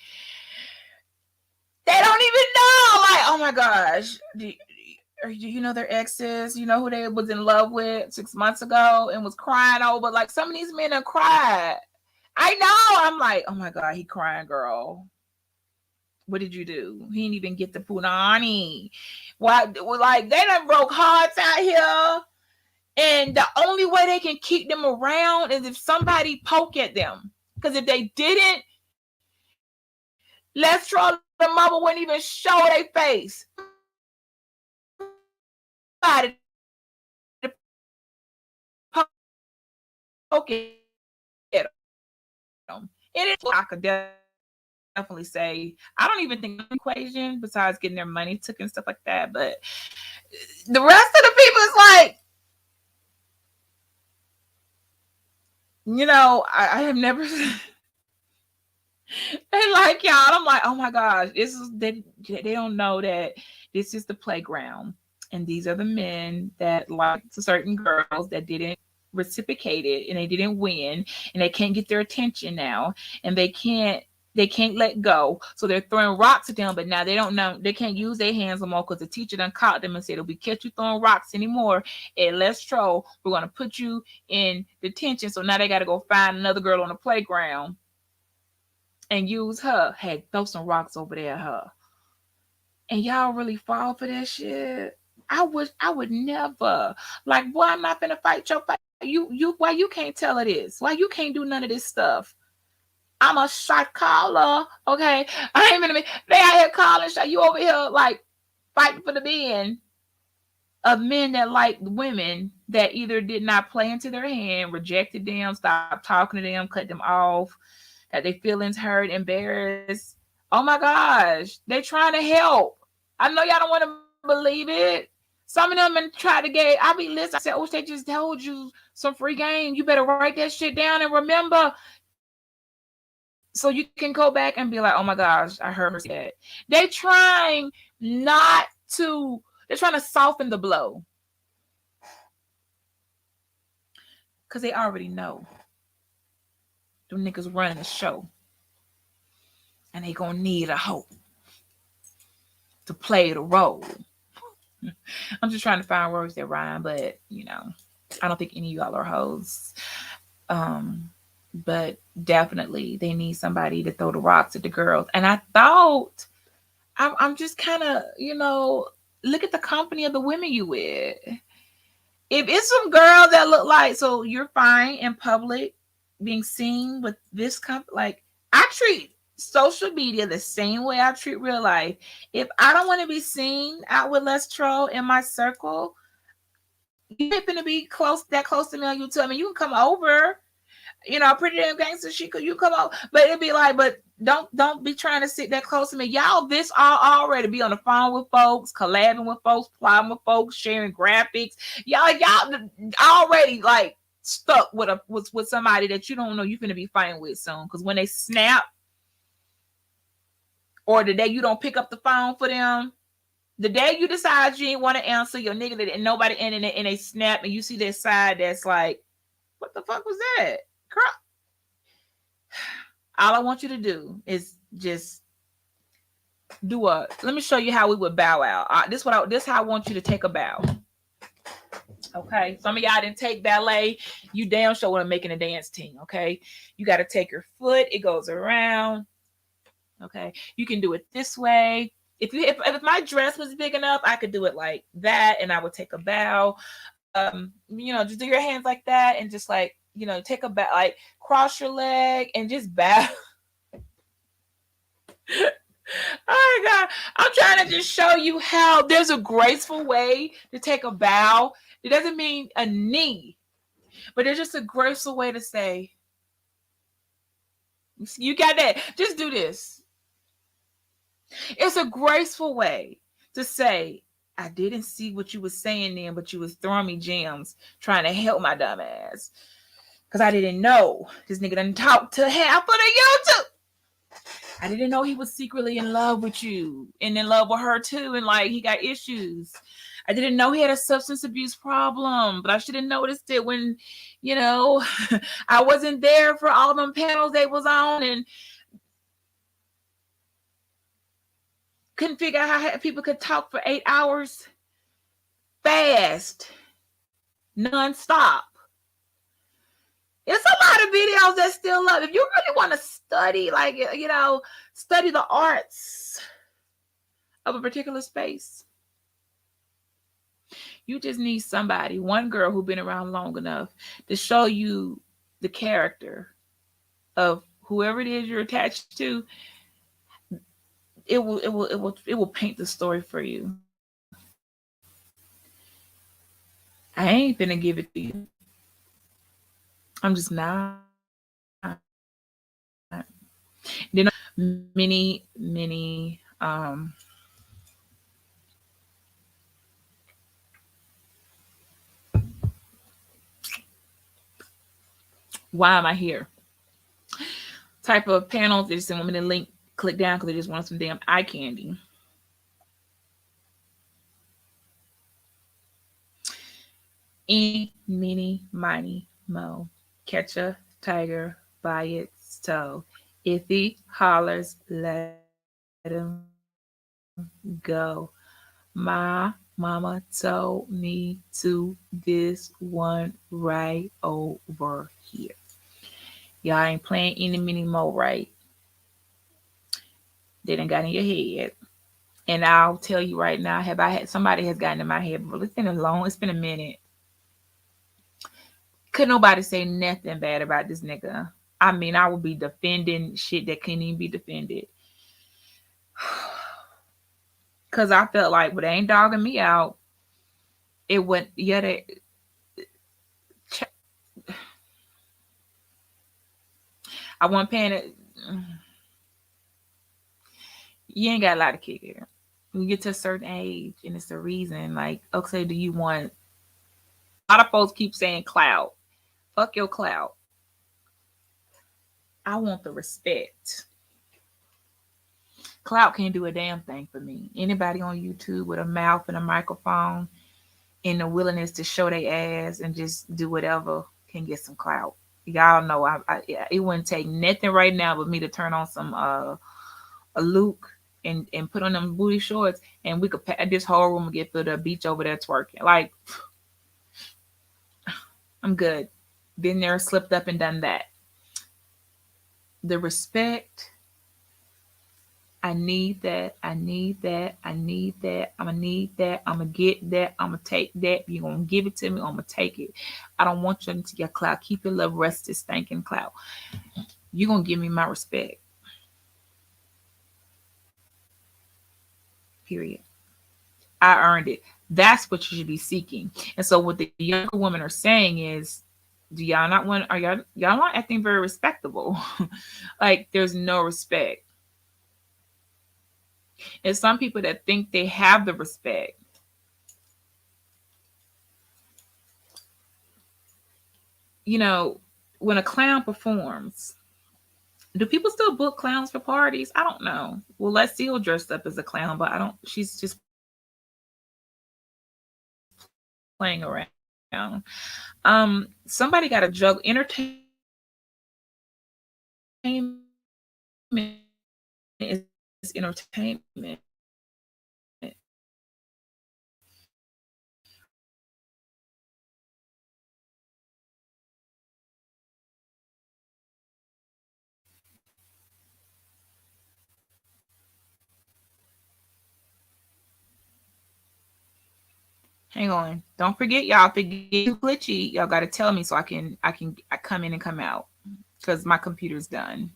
They don't even know. Like, oh my gosh. Do you know their exes? You know who they was in love with 6 months ago and was crying over? Like, some of these men have cried. I know. I'm like, oh my God, he crying, girl. What did you do? He didn't even get the punani. Why? Like, they done broke hearts out here. And the only way they can keep them around is if somebody poke at them. Because if they didn't, Let's Troll the mama wouldn't even show their face. Poke at them. It is. I could definitely say I don't even think it's an equation besides getting their money took and stuff like that. But the rest of the people is like, I have never they like y'all. I'm like, oh my gosh, they don't know that this is the playground, and these are the men that like certain girls that didn't reciprocate it and they didn't win, and they can't get their attention now, and they can't let go, so they're throwing rocks at them. But now they don't know they can't use their hands no more because the teacher done caught them and said, if we catch you throwing rocks anymore at Let's Troll, we're gonna put you in detention. So now they got to go find another girl on the playground and use her. Hey, throw some rocks over there at her. And y'all really fall for that shit. I would never. Like, boy, I'm not gonna fight your fight. You why you can't tell her this? Why you can't do none of this stuff? I'm a shot caller. Okay. I ain't gonna be they out here calling shot. You over here like fighting for the men of men that like women that either did not play into their hand, rejected them, stopped talking to them, cut them off, got their feelings hurt, embarrassed. Oh my gosh, they trying to help. I know y'all don't want to believe it. Some of them and try to get. I be listening. I said, "Oh, they just told you some free game. You better write that shit down and remember, so you can go back and be like, oh my gosh, I heard her say that." They trying not to. They're trying to soften the blow because they already know them niggas running the show, and they gonna need a hoe to play the role. I'm just trying to find words that rhyme, but I don't think any of y'all are hoes. But definitely they need somebody to throw the rocks at the girls. And I thought I'm just kind of, look at the company of the women you with. If it's some girls that look like, so you're fine in public being seen with this company, like I treat social media the same way I treat real life. If I don't want to be seen out with Let's Troll in my circle, you ain't gonna be close to me on YouTube. I mean, you can come over, pretty damn gangster. You come out, but it'd be like, but don't be trying to sit that close to me. Y'all, this all already be on the phone with folks, collabing with folks, plotting with folks, sharing graphics. Y'all already like stuck with somebody that you don't know you're gonna be fighting with soon. Because when they snap, or the day you don't pick up the phone for them, the day you decide you ain't want to answer your nigga and nobody in it, and they snap, and you see their side that's like, what the fuck was that? Girl, all I want you to do is just let me show you how we would bow out. This how I want you to take a bow. Okay. Some of y'all didn't take ballet. You damn sure want to making a dance team. Okay. You got to take your foot. It goes around. Okay. You can do it this way. If my dress was big enough, I could do it like that, and I would take a bow. Just do your hands like that, and just like, take a bow, like cross your leg and just bow. Oh my God. I'm trying to just show you how there's a graceful way to take a bow. It doesn't mean a knee, but there's just a graceful way to say, you got that. Just do this. It's a graceful way to say, I didn't see what you was saying then, but you was throwing me gems trying to help my dumb ass. Because I didn't know this nigga done talked to half of the YouTube. I didn't know he was secretly in love with you and in love with her too. And like, he got issues. I didn't know he had a substance abuse problem, but I should have noticed it when, I wasn't there for all them panels they was on and couldn't figure out how people could talk for 8 hours fast, nonstop. It's a lot of videos that still up. If you really want to study, like, study the arts of a particular space, you just need somebody, one girl who's been around long enough to show you the character of whoever it is you're attached to. It will paint the story for you. I ain't gonna give it to you. I'm just not. Then on top of that, many why am I here? Type of panels. They just want me to link, click down because they just want some damn eye candy. Eeny, meeny, miny, mo. Catch a tiger by its toe. If he hollers, let him go. My mama told me to this one right over here. Y'all ain't playing any mini mo right. They done got in your head. And I'll tell you right now, have I had somebody has gotten in my head, but it's been a minute. Could nobody say nothing bad about this nigga. I mean, I would be defending shit that couldn't even be defended. Cause I felt like, but they ain't dogging me out. It went, yeah, I wasn't paying it. You ain't got a lot of kick here. When you get to a certain age, and it's the reason, like, okay, do you want, a lot of folks keep saying clout. Fuck your clout. I want the respect. Clout can't do a damn thing for me. Anybody on YouTube with a mouth and a microphone and the willingness to show their ass and just do whatever can get some clout. Y'all know it wouldn't take nothing right now but me to turn on some a Luke and put on them booty shorts and we could this whole room would get filled up, Beach over there twerking. Like, I'm good. Been there, slipped up and done that. The respect, I need that. I need that. I need that. I'm gonna need that. I'm gonna get that. I'm gonna take that. You're gonna give it to me. I'm gonna take it. I don't want you to get clout. Keep your love rested, stinking clout. You're gonna give me my respect. Period. I earned it. That's what you should be seeking. And so what the younger women are saying is, do y'all not want, are y'all not acting very respectable? Like there's no respect. And some people that think they have the respect, you know, when a clown performs, do people still book clowns for parties? I don't know. Well, let's Seal dressed up as a clown, but I don't. She's just playing around. Somebody got to juggle. Entertainment is entertainment. Hang on. Don't forget, y'all. If it gets too glitchy, y'all got to tell me so I come in and come out because my computer's done.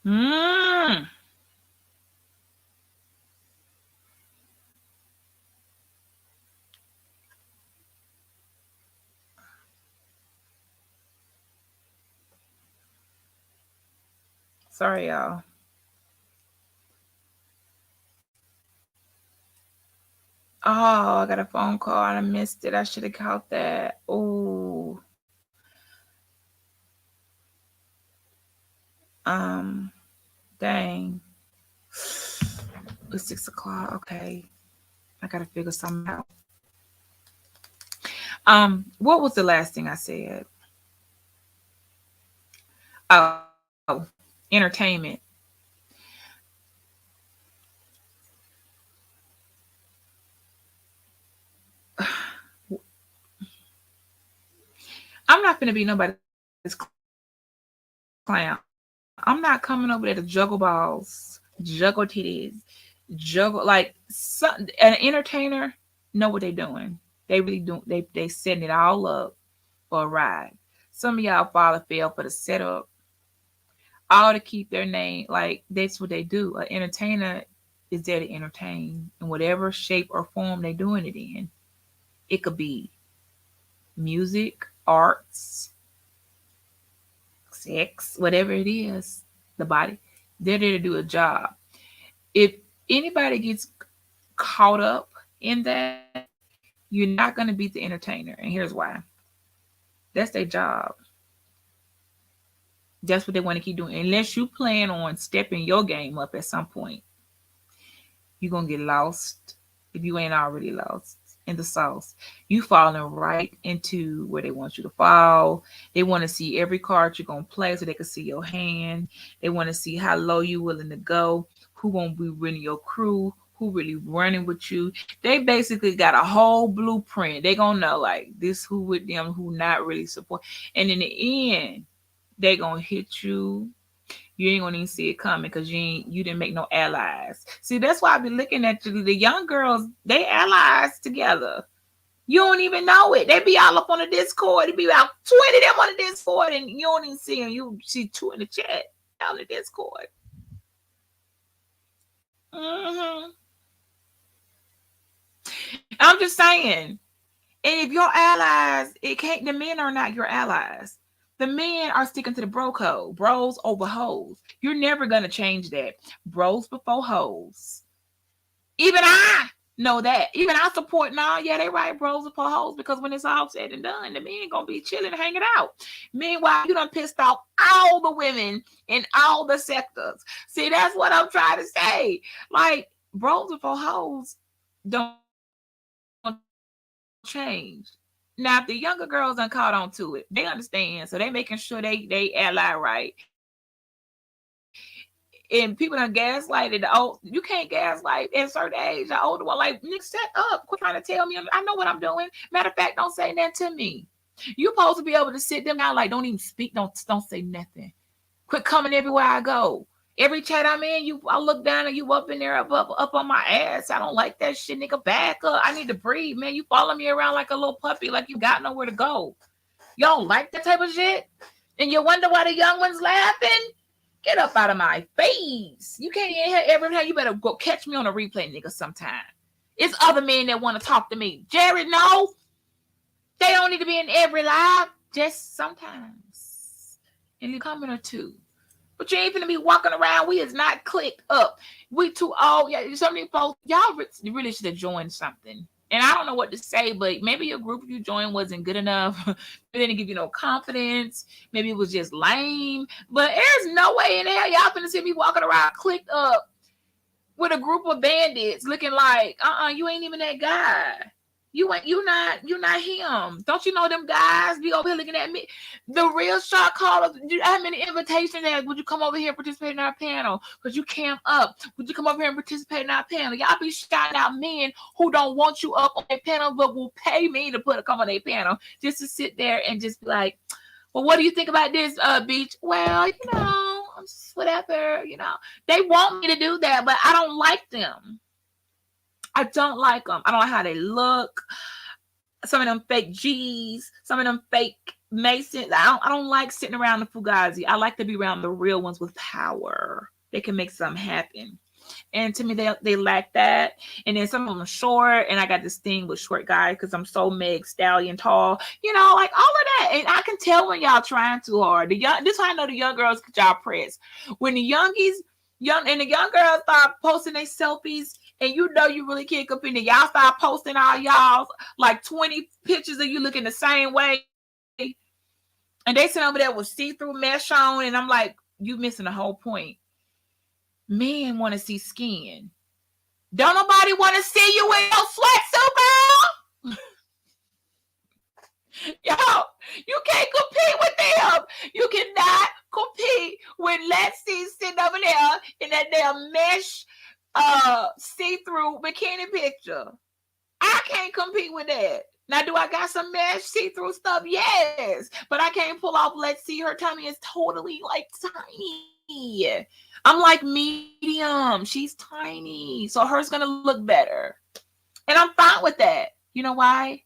Mm. Sorry, y'all. Oh, I got a phone call and I missed it. I should have caught that. Oh, um, dang. It's 6 o'clock. Okay, I gotta figure something out. What was the last thing I said? Oh, entertainment. I'm not gonna be nobody's clown. I'm not coming over there to juggle balls, juggle titties, juggle like an entertainer know what they're doing. They really do. They setting it all up for a ride. Some of y'all fall or fell for the setup, all to keep their name. Like that's what they do. An entertainer is there to entertain in whatever shape or form they're doing it in. It could be music, arts, sex, whatever it is, the body. They're there to do a job. If anybody gets caught up in that, you're not going to beat the entertainer. And here's why. That's their job. That's what they want to keep doing. Unless you plan on stepping your game up at some point, you're going to get lost if you ain't already lost in the sauce. You falling right into where they want you to fall. They want to see every card you're going to play so they can see your hand. They want to see how low you willing to go, who won't be running your crew, who really running with you. They basically got a whole blueprint. They going to know like this who with them, who not really support. And in the end, they going to hit you. You ain't gonna even see it coming because you didn't make no allies. See, that's why I be looking at the young girls. They allies together. You don't even know it. They be all up on the Discord. It be about 20 of them on the Discord, and you don't even see them. You see 2 in the chat on the Discord. Mm-hmm. I'm just saying. And if your allies, it can't. The men are not your allies. The men are sticking to the bro code. Bros over hoes. You're never gonna change that. Bros before hoes. Even I know that. Even I support now. Yeah, they right, bros before hoes, because when it's all said and done, the men gonna be chilling, hanging out. Meanwhile, you done pissed off all the women in all the sectors. See, that's what I'm trying to say. Like, bros before hoes don't change. Now, if the younger girls done caught on to it, they understand. So they making sure they ally right. And people done gaslighted the old. You can't gaslight at a certain age. The older one, like, nigga, set up. Quit trying to tell me. I know what I'm doing. Matter of fact, don't say nothing to me. You supposed to be able to sit them down, like, don't even speak. Don't say nothing. Quit coming everywhere I go. Every chat I'm in, I look down and you up in there, up on my ass. I don't like that shit, nigga. Back up. I need to breathe, man. You follow me around like a little puppy, like you got nowhere to go. You don't like that type of shit? And you wonder why the young ones laughing? Get up out of my face. You can't even hear every time. You better go catch me on a replay, nigga, sometime. It's other men that want to talk to me. Jared, no. They don't need to be in every live. Just sometimes. And you comment or two. But you ain't finna be walking around. We is not clicked up. We too old. Yeah, some of these folks, y'all really should have joined something. And I don't know what to say, but maybe your group you joined wasn't good enough. They didn't give you no confidence. Maybe it was just lame. But there's no way in hell y'all finna see me walking around clicked up with a group of bandits looking like, you ain't even that guy. You not him. Don't you know them guys be over here looking at me? The real shot callers. How many invitations there? Would you come over here and participate in our panel? Could you camp up? Would you come over here and participate in our panel? Y'all be shouting out men who don't want you up on their panel, but will pay me to come on their panel just to sit there and just be like, well, what do you think about this, Beach? Well, whatever, They want me to do that, but I don't like them. I don't like them. I don't like how they look. Some of them fake G's, some of them fake Masons. I don't like sitting around the Fugazi. I like to be around the real ones with power. They can make something happen. And to me, they lack that. And then some of them short, and I got this thing with short guys because I'm so Meg Stallion tall, like all of that. And I can tell when y'all trying too hard. This is how I know the young girls get y'all pressed. When the young girls start posting their selfies, and you really can't compete, and y'all start posting all y'all like 20 pictures of you looking the same way, and they sit over there with see-through mesh on, and I'm like, you missing the whole point. Men want to see skin. Don't nobody want to see you in your sweatsuit, girl. Yo, you can't compete with them. You cannot compete with Lexi sitting over there in that damn mesh see-through bikini picture. I can't compete with that. Now, do I got some mesh see-through stuff? Yes. But I can't pull off, let's see, her tummy is totally like tiny. I'm like medium. She's tiny. So hers gonna look better. And I'm fine with that. You know why?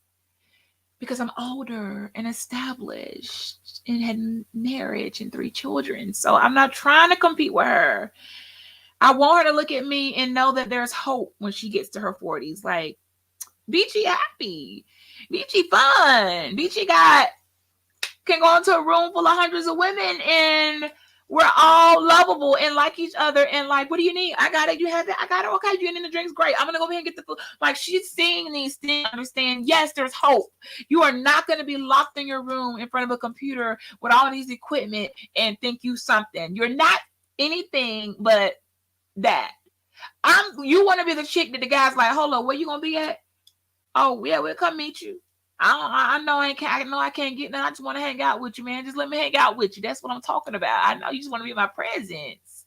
Because I'm older and established. and had marriage and 3 children. So I'm not trying to compete with her. I want her to look at me and know that there's hope when she gets to her 40s. Like, Beachy happy. Beachy fun. Beachy got can go into a room full of hundreds of women and we're all lovable and like each other and like, what do you need? I got it. You have it. I got it. Okay, you in the drinks? Great. I'm gonna go ahead and get the food. Like, she's seeing these things, understand, yes, there's hope. You are not gonna be locked in your room in front of a computer with all these equipment and think you something. You're not anything but that. You want to be the chick that the guy's like, hold on, where you gonna be at? Oh yeah, we'll come meet you. I know I can't get none. I just want to hang out with you, man. Just let me hang out with you. That's what I'm talking about. I know you just want to be in my presence.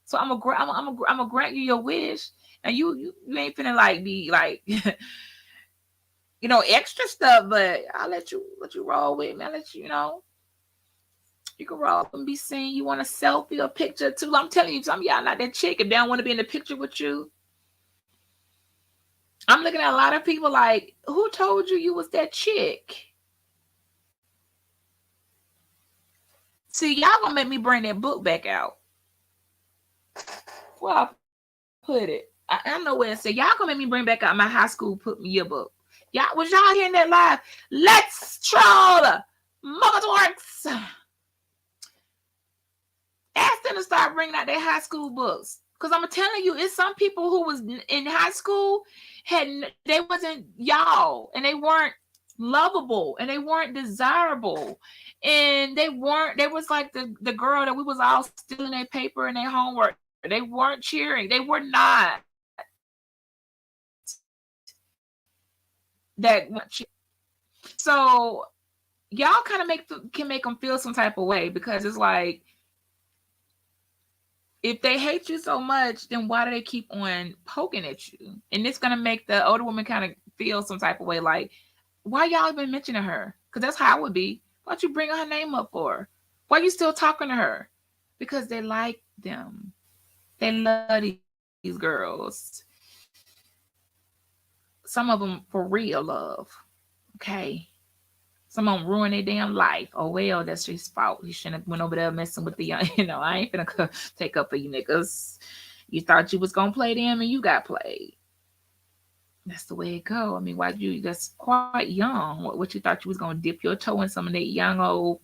So I'm gonna grant you your wish. And you ain't finna like be like extra stuff, but I'll let you roll with me. I'll let you can roll up and be seen. You want a selfie or picture too? I'm telling you, some of y'all not that chick. If they don't want to be in the picture with you, I'm looking at a lot of people like, who told you was that chick? See, y'all gonna make me bring that book back out. Well, I put it. I know where it said. Y'all gonna make me bring back out my high school put me yearbook. Y'all was y'all hearing that live? Let's stroll, Mother Twerks. Ask them to start bringing out their high school books. Cause I'm telling you, it's some people who was in high school they wasn't y'all, and they weren't lovable, and they weren't desirable, and they was like the girl that we was all stealing their paper and their homework. They weren't cheering. They were not that much. So y'all kind of can make them feel some type of way, because it's like, if they hate you so much, then why do they keep on poking at you? And it's gonna make the older woman kind of feel some type of way, like, why y'all even mentioning her? Because that's how I would be. Why'd you bring her name up for? Why you still talking to her? Because they like them. They love these girls. Some of them for real love. Okay. Some of them ruin their damn life. Oh well, that's his fault. He shouldn't have went over there messing with the young. I ain't finna take up for you niggas. You thought you was gonna play them and you got played. That's the way it go. I mean, that's quite young. What you thought you was gonna dip your toe in some of that young old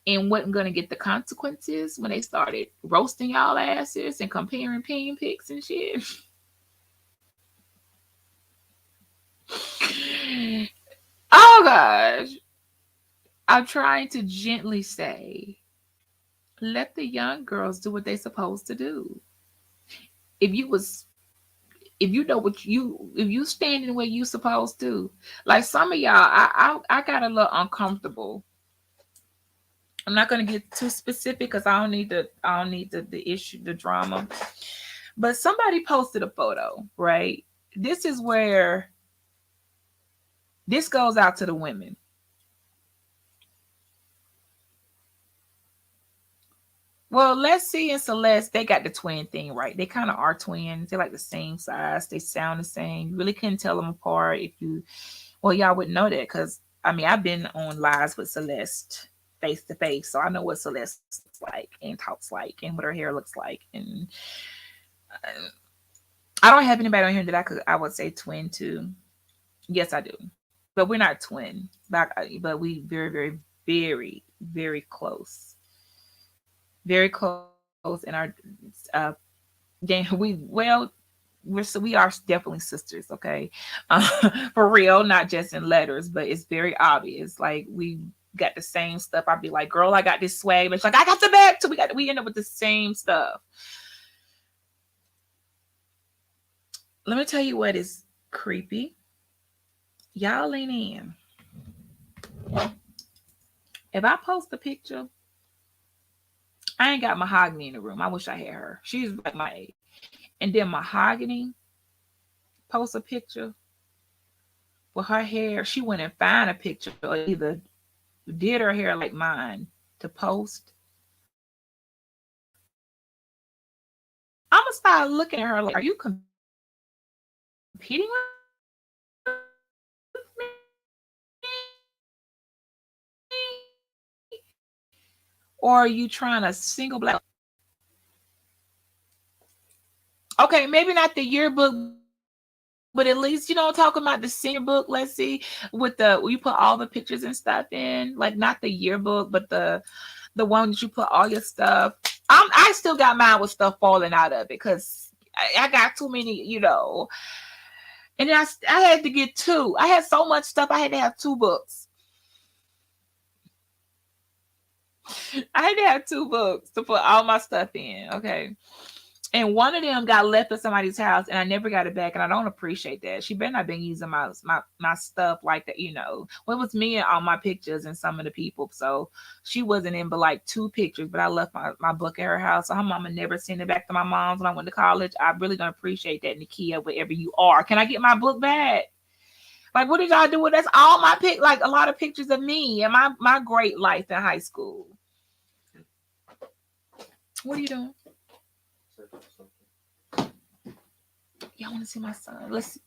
and wasn't gonna get the consequences when they started roasting y'all asses and comparing pin pics and shit. Oh gosh. I'm trying to gently say, let the young girls do what they're supposed to do. If you was if you know what if you standing where you supposed to, like some of y'all, I got a little uncomfortable. I'm not gonna get too specific because I don't need the issue, the drama. But somebody posted a photo, right? This is where this goes out to the women. Well, Leslie and Celeste, they got the twin thing right. They kind of are twins. They're like the same size. They sound the same. You really couldn't tell them apart if you, well, y'all wouldn't know that because, I mean, I've been on lives with Celeste face to face, so I know what Celeste looks like and talks like and what her hair looks like. And I don't have anybody on here that I would say twin to. Yes, I do, but we're not twin. But we very, very, very, very close. Very close in our we are definitely sisters, okay? For real, not just in letters, but it's very obvious. Like we got the same stuff. I'd be like, girl, I got this swag. But she's like, I got the bag too. We end up with the same stuff. Let me tell you what is creepy. Y'all lean in. If I post a picture, I ain't got Mahogany in the room. I wish I had her. She's like my age. And then Mahogany post a picture with her hair. She went and found a picture or either did her hair like mine to post. I'm gonna start looking at her like, are you competing with me? Or are you trying to single black? Okay, maybe not the yearbook, but at least talking about the senior book. Let's see, with the you put all the pictures and stuff in, like not the yearbook, but the one that you put all your stuff. I still got mine with stuff falling out of it because I got too many. And then I had to get two. I had so much stuff. I had to have two books. I had to have two books to put all my stuff in. Okay. And one of them got left at somebody's house, and I never got it back, and I don't appreciate that. She better not been using my stuff like that. Well, it was me and all my pictures and some of the people, so she wasn't in but like two pictures. But I left my book at her house, so her mama never sent it back to my mom's when I went to college. I really don't appreciate that, Nakia, wherever you are. Can I get my book back? Like, what did y'all do with that's all my like a lot of pictures of me and my great life in high school. What are you doing? Y'all want to see my son? Let's see.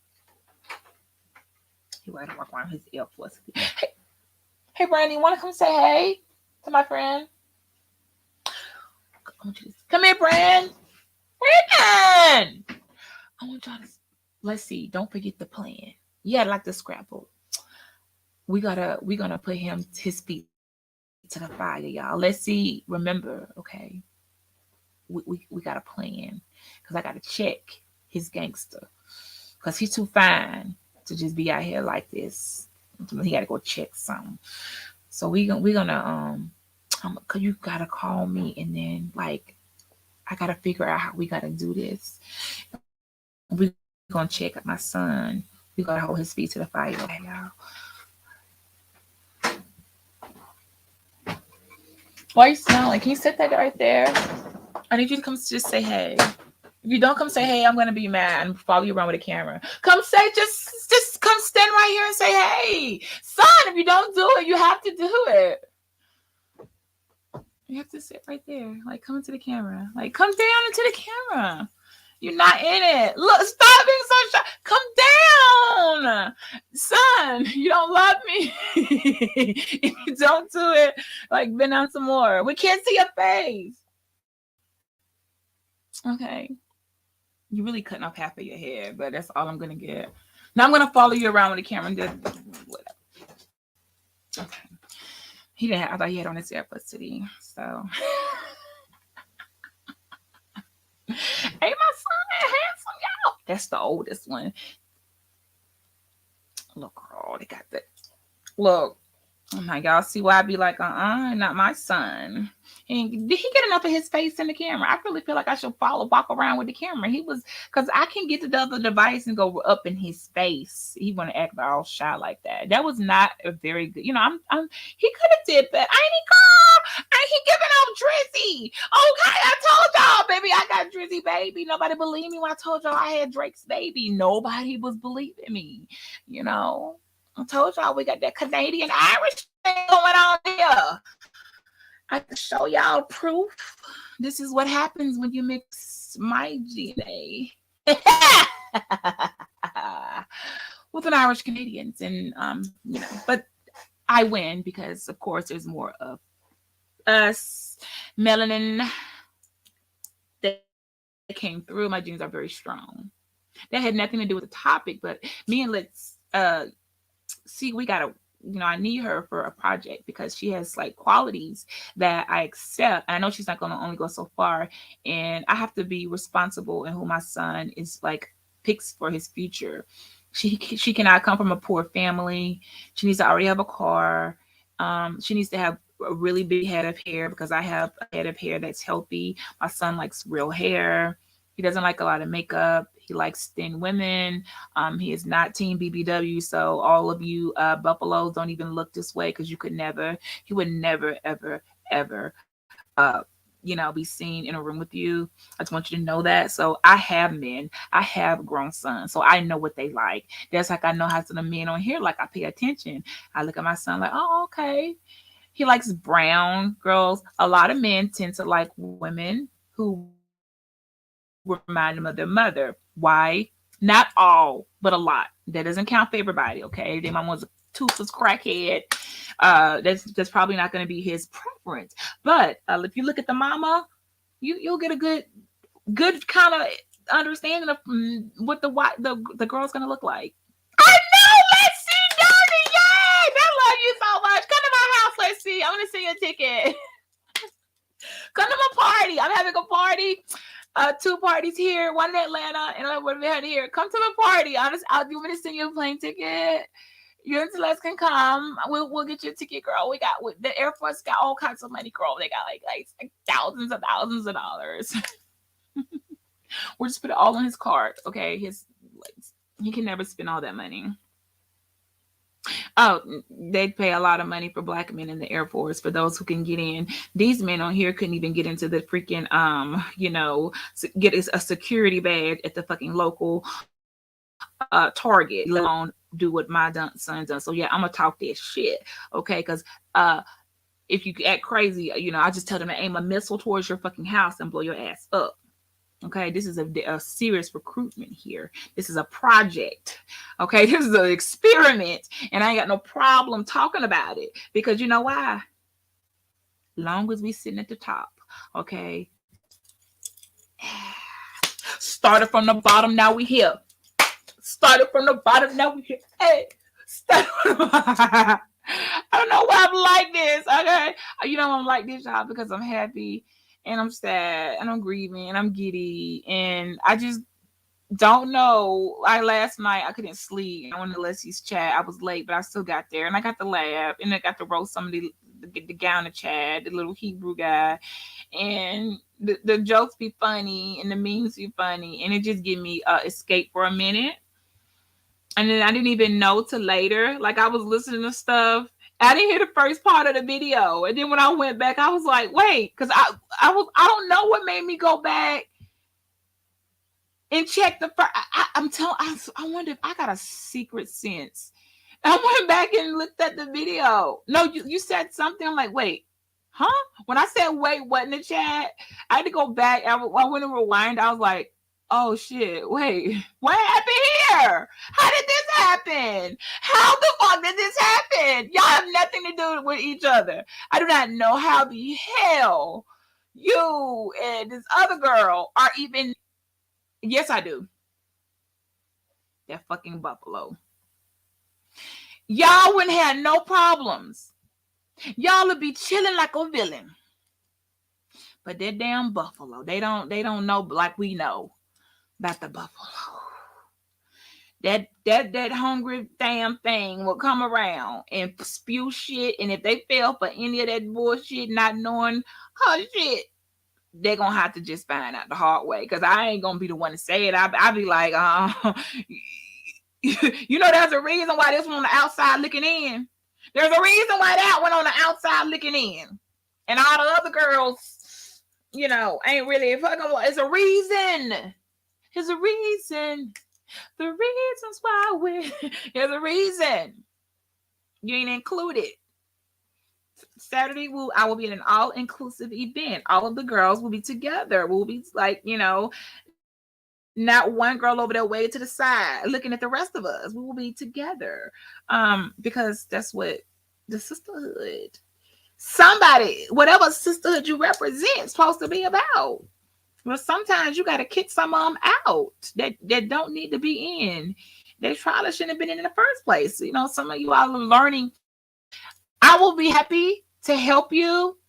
He ready to walk around his Air Force. Hey, Brandy, want to come say hey to my friend? Come here, Brand. Brandon! I want y'all to, let's see. Don't forget the plan. Yeah, like the scrapbook. We're gonna put his feet to the fire, y'all. Let's see. Remember, okay. We got a plan. Because I gotta check his gangster. Because he's too fine to just be out here like this. He gotta go check something. So we're gonna cause you gotta call me, and then like I gotta figure out how we gotta do this. We're gonna check my son. We gotta hold his feet to the fire, okay, y'all. Why are you smiling? Can you set that right there? I need you to come just say hey. If you don't come say hey, I'm gonna be mad and follow you around with a camera. Come say just come stand right here and say hey, son. If you don't do it, you have to do it. You have to sit right there. Like, come into the camera. Like, come down into the camera. You're not in it. Look, stop being so shy. Come down, son. You don't love me. If you don't do it, like, bend down some more. We can't see your face. Okay. You're really cutting off half of your hair, but that's all I'm gonna get. Now I'm gonna follow you around with the camera and just whatever. Okay. I thought he had on his AirPods today. So hey, my son, handsome, y'all. That's the oldest one. Look, girl, they got that. Look. Oh my, y'all see why I be like, not my son. And did he get enough of his face in the camera? I really feel like I should walk around with the camera. He was, because I can get to the other device and go up in his face. He want to act all shy like that. That was not a very good, he could have did that. Ain't he giving out Drizzy? Okay, I told y'all, baby, I got Drizzy baby. Nobody believed me when I told y'all I had Drake's baby. Nobody was believing me, I told y'all we got that Canadian Irish thing going on here. I can show y'all proof. This is what happens when you mix my DNA with an Irish Canadians, and but I win because of course there's more of us melanin that came through. My genes are very strong. That had nothing to do with the topic, but me and let's see, we gotta, I need her for a project because she has like qualities that I accept. I know she's not gonna only go so far, and I have to be responsible in who my son is like picks for his future. She cannot come from a poor family. She needs to already have a car. She needs to have a really big head of hair because I have a head of hair that's healthy. My son likes real hair. He doesn't like a lot of makeup. He likes thin women. He is not team BBW. So all of you Buffaloes, don't even look this way because he would never, ever, ever, be seen in a room with you. I just want you to know that. So I have men. I have grown sons. So I know what they like. That's like I know how some of the men on here, like I pay attention. I look at my son like, oh, okay. He likes brown girls. A lot of men tend to like women who remind them of their mother. Why? Not all, but a lot. That doesn't count for everybody, okay? Their mom was a toothless crackhead. That's probably not going to be his preference. But if you look at the mama, you'll get a good kind of understanding of what the girl's going to look like. I know. Let's see, Darby. Yay! I love you so much. Come to my house. Let's see. I'm going to send you a ticket. Come to my party. I'm having a party. 2 parties here, one in Atlanta, and one here. Come to my party. I'll do me to send you a plane ticket. You and Celeste can come. We'll get you a ticket, girl. The Air Force got all kinds of money, girl. They got like thousands of dollars. We'll just put it all on his card, okay? He can never spend all that money. Oh, they pay a lot of money for black men in the Air Force for those who can get in. These men on here couldn't even get into the freaking get a security badge at the fucking local Target, let alone do what my son does. So yeah, I'm gonna talk that shit, okay? Because if you act crazy, I just tell them to aim a missile towards your fucking house and blow your ass up. Okay, this is a serious recruitment here. This is a project. Okay, this is an experiment, and I ain't got no problem talking about it because you know why? Long as we sitting at the top, okay. Started from the bottom, now we here. Started from the bottom, now we here. Hey, I don't know why I'm like this. Okay, I'm like this, y'all, because I'm happy. And I'm sad, and I'm grieving, and I'm giddy, and I just don't know. Last night I couldn't sleep. I went to Leslie's chat. I was late, but I still got there, and I got to laugh, and I got to roast some of the guy in the chat, the little Hebrew guy, and the jokes be funny, and the memes be funny, and it just give me escape for a minute. And then I didn't even know till later. Like I was listening to stuff. I didn't hear the first part of the video, and then when I went back, I was like, "Wait," because I don't know what made me go back and check the first. I wonder if I got a secret sense. I went back and looked at the video. No, you said something. I'm like, wait, huh? When I said wait, what in the chat? I had to go back. I went and rewind. I was like, oh shit, wait, what happened here? How did this happen? How the fuck did this happen? Y'all have nothing to do with each other. I do not know how the hell you and this other girl are even. Yes, I do. That fucking Buffalo. Y'all wouldn't have no problems. Y'all would be chilling like a villain. But that damn Buffalo, they don't know like we know about the Buffalo. That hungry damn thing will come around and spew shit. And if they fell for any of that bullshit, not knowing her shit, they're gonna have to just find out the hard way. Because I ain't gonna be the one to say it. I'll be like, there's a reason why this one on the outside looking in. There's a reason why that one on the outside looking in. And all the other girls, ain't really fucking. It's a reason. There's a reason. The reasons why there's a reason. You ain't included. Saturday, I will be in an all-inclusive event. All of the girls will be together. We'll be like, not one girl over there way to the side looking at the rest of us. We will be together because that's what the sisterhood, somebody, whatever sisterhood you represent, is supposed to be about. Well, sometimes you got to kick some of them out that don't need to be in. They probably shouldn't have been in the first place. Some of you all are learning. I will be happy to help you.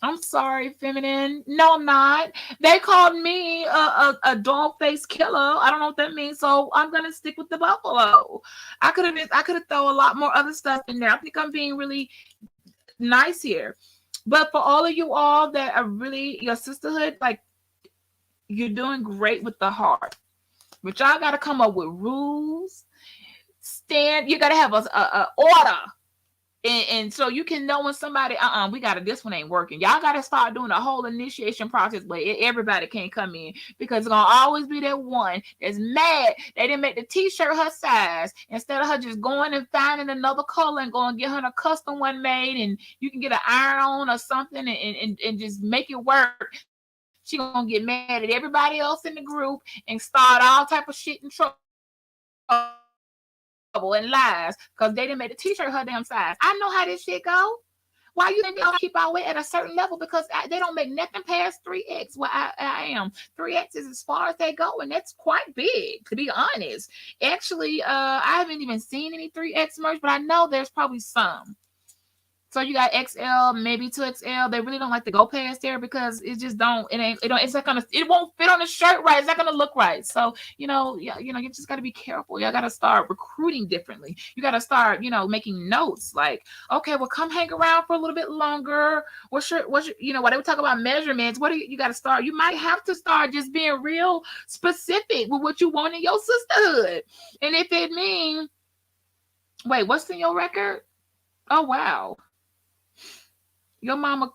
I'm sorry, feminine. No, I'm not. They called me a dog-faced killer. I don't know what that means, so I'm gonna stick with the Buffalo. I could have thrown a lot more other stuff in there. I think I'm being really nice here. But for all of you all that are really your sisterhood, like you're doing great with the heart. But y'all gotta come up with rules. You gotta have a order. And so you can know when somebody, this one ain't working. Y'all got to start doing a whole initiation process where everybody can't come in, because it's going to always be that one that's mad they didn't make the t-shirt her size, instead of her just going and finding another color and going and get her a custom one made, and you can get an iron on or something and just make it work. She going to get mad at everybody else in the group and start all type of shit and trouble. and lies because they didn't make the t-shirt her damn size. I know how this shit go. Why you think they all keep our weight at a certain level? Because they don't make nothing past 3X. Well, I am. 3X is as far as they go, and that's quite big, to be honest. Actually, I haven't even seen any 3X merch, but I know there's probably some. So you got XL, maybe 2XL. They really don't like to go past there because it just don't. It's not gonna. It won't fit on the shirt right. It's not gonna look right. So you just got to be careful. Y'all got to start recruiting differently. You got to start, making notes. Like, okay, well, come hang around for a little bit longer. What's your, while they would talk about measurements, what do you got to start? You might have to start just being real specific with what you want in your sisterhood. And if it means, wait, what's in your record? Oh wow. Your mama,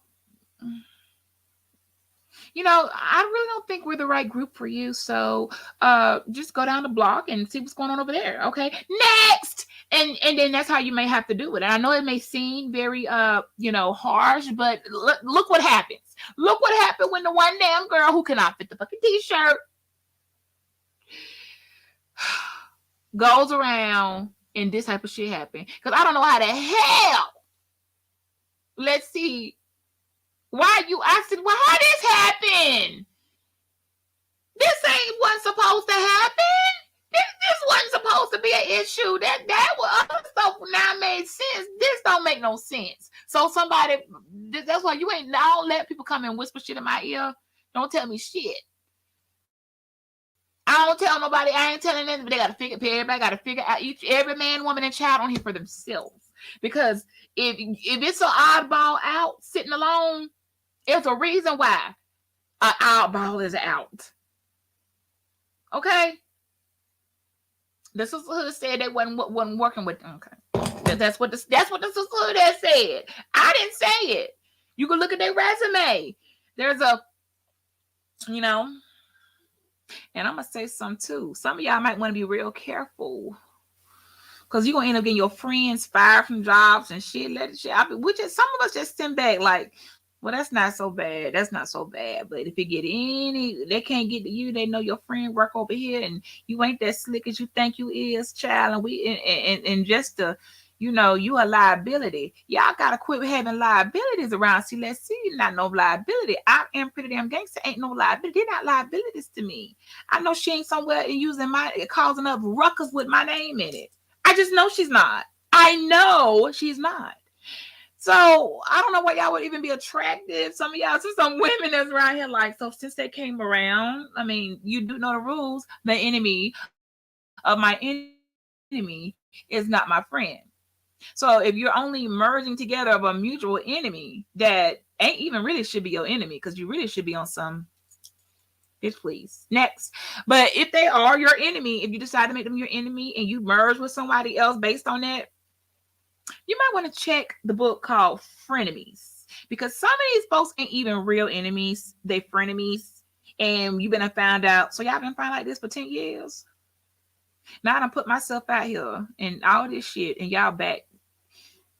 I really don't think we're the right group for you. So just go down the block and see what's going on over there. Okay. Next. And then that's how you may have to do it. And I know it may seem very harsh, but look what happens. Look what happened when the one damn girl who cannot fit the fucking t-shirt goes around and this type of shit happen. Because I don't know how the hell. Let's see. I said, well, how this happen? This wasn't supposed to happen. This wasn't supposed to be an issue. That was other stuff now made sense. This don't make no sense. So that's why I don't let people come and whisper shit in my ear. Don't tell me shit. I don't tell nobody. I ain't telling them. But they got to figure. Everybody got to figure out every man, woman, and child on here for themselves. Because if it's an oddball out sitting alone, there's a reason why an oddball is out. Okay? The sisterhood said they wasn't working with them. Okay. That's what the sisterhood has said. I didn't say it. You can look at their resume. There's and I'm gonna say something too. Some of y'all might want to be real careful. Because you're going to end up getting your friends fired from jobs and shit. Which is some of us just send back like, well, that's not so bad. That's not so bad. But if you get they can't get to you. They know your friend work over here and you ain't that slick as you think you is, child. And just to, you a liability. Y'all got to quit having liabilities around. See, let's see, not no liability. I am pretty damn gangster. Ain't no liability. They're not liabilities to me. I know she ain't somewhere causing up ruckus with my name in it. I just know she's not. I know she's not. So I don't know why y'all would even be attractive. Some of y'all, some women that's around here like, so since they came around, I mean, you do know the rules. The enemy of my enemy is not my friend. So if you're only merging together of a mutual enemy that ain't even really should be your enemy, because you really should be on some bitch, please. Next. But if they are your enemy, if you decide to make them your enemy and you merge with somebody else based on that, you might want to check the book called Frenemies. Because some of these folks ain't even real enemies. They frenemies. And you've been found out. So y'all been found like this for 10 years. Now I done put myself out here and all this shit and y'all back.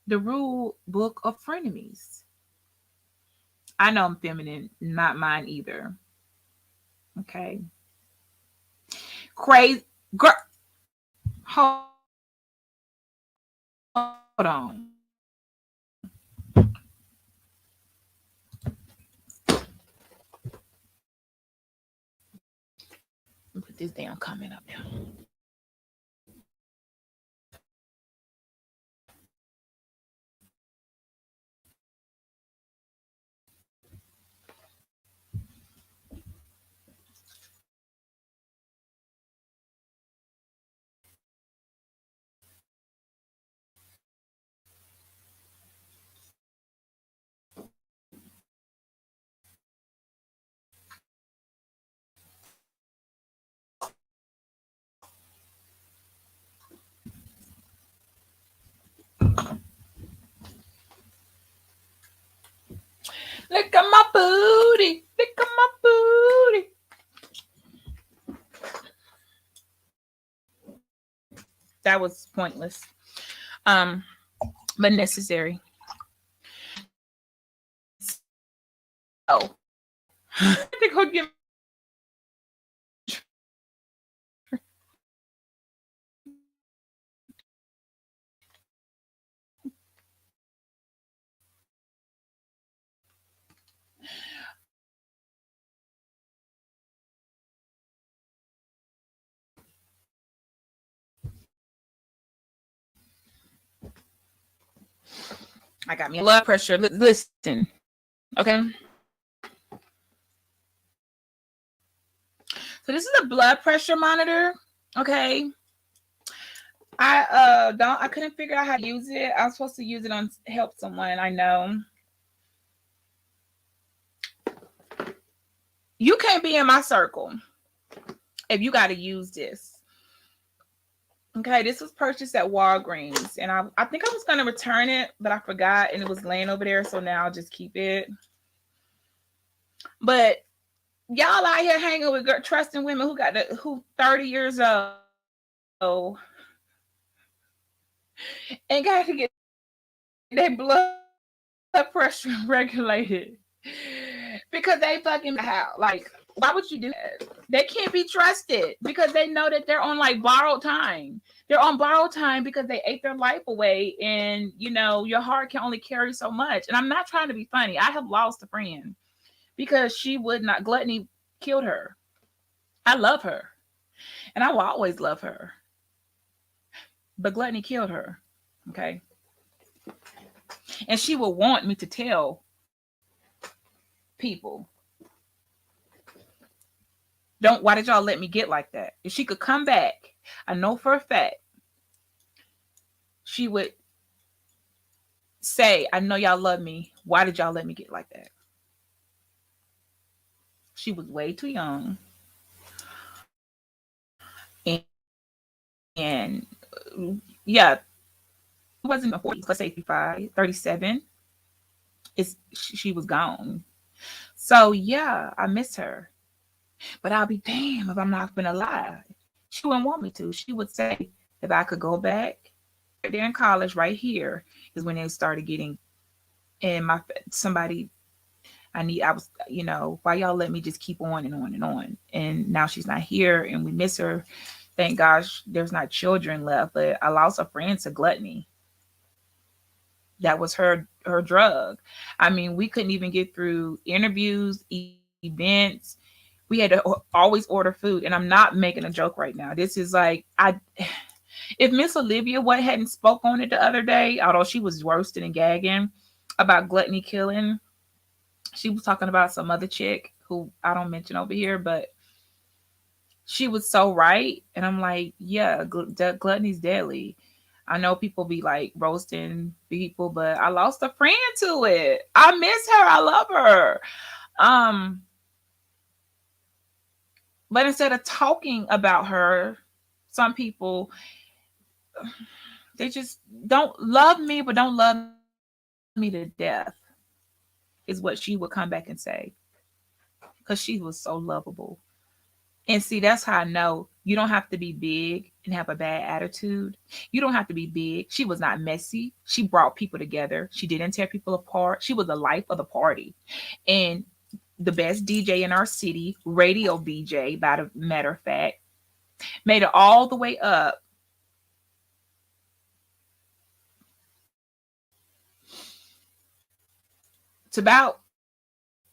The rule book of frenemies. I know I'm feminine, not mine either. Okay. Crazy girl. Hold on. Put this damn comment up there. Look at my booty. Look at my booty. That was pointless. But necessary. Oh. I think I'll give I got me a blood pressure. Listen, okay. So this is a blood pressure monitor. Okay. I couldn't figure out how to use it. I was supposed to use it on help someone I know. You can't be in my circle if you got to use this. Okay, this was purchased at Walgreens, and I think I was gonna return it, but I forgot, and it was laying over there, so now I'll just keep it. But y'all out here hanging with trusting women who 30 years old and got to get their blood pressure regulated because they fucking how like why would you do that? They can't be trusted because they know that they're on like borrowed time. They're on borrowed time because they ate their life away, and your heart can only carry so much. And I'm not trying to be funny. I have lost a friend because she would not gluttony killed her. I love her and I will always love her, but gluttony killed her. Okay. And she would want me to tell people, don't, why did y'all let me get like that? If she could come back, I know for a fact she would say, I know y'all love me. Why did y'all let me get like that? She was way too young. And yeah, it wasn't even 40, let's say 35, 37. She was gone. So yeah, I miss her. But I'll be damned if I'm not gonna lie. She wouldn't want me to. She would say if I could go back right there in college, right here, is when they started getting and my somebody I was, why y'all let me just keep on and on and on. And now she's not here and we miss her. Thank gosh there's not children left, but I lost a friend to gluttony. That was her drug. I mean, we couldn't even get through interviews, events. We had to always order food, and I'm not making a joke right now. This is like if Miss Olivia what hadn't spoke on it the other day, although she was roasting and gagging about gluttony killing, she was talking about some other chick who I don't mention over here, but she was so right. And I'm like, yeah, gluttony's deadly. I know people be like roasting people, but I lost a friend to it. I miss her. I love her. Um, but instead of talking about her, some people they just don't love me, but don't love me to death, is what she would come back and say. Because she was so lovable. And see, that's how I know you don't have to be big and have a bad attitude. You don't have to be big. She was not messy. She brought people together. She didn't tear people apart. She was the life of the party. And the best DJ in our city, radio DJ, by the matter of fact, made it all the way up to about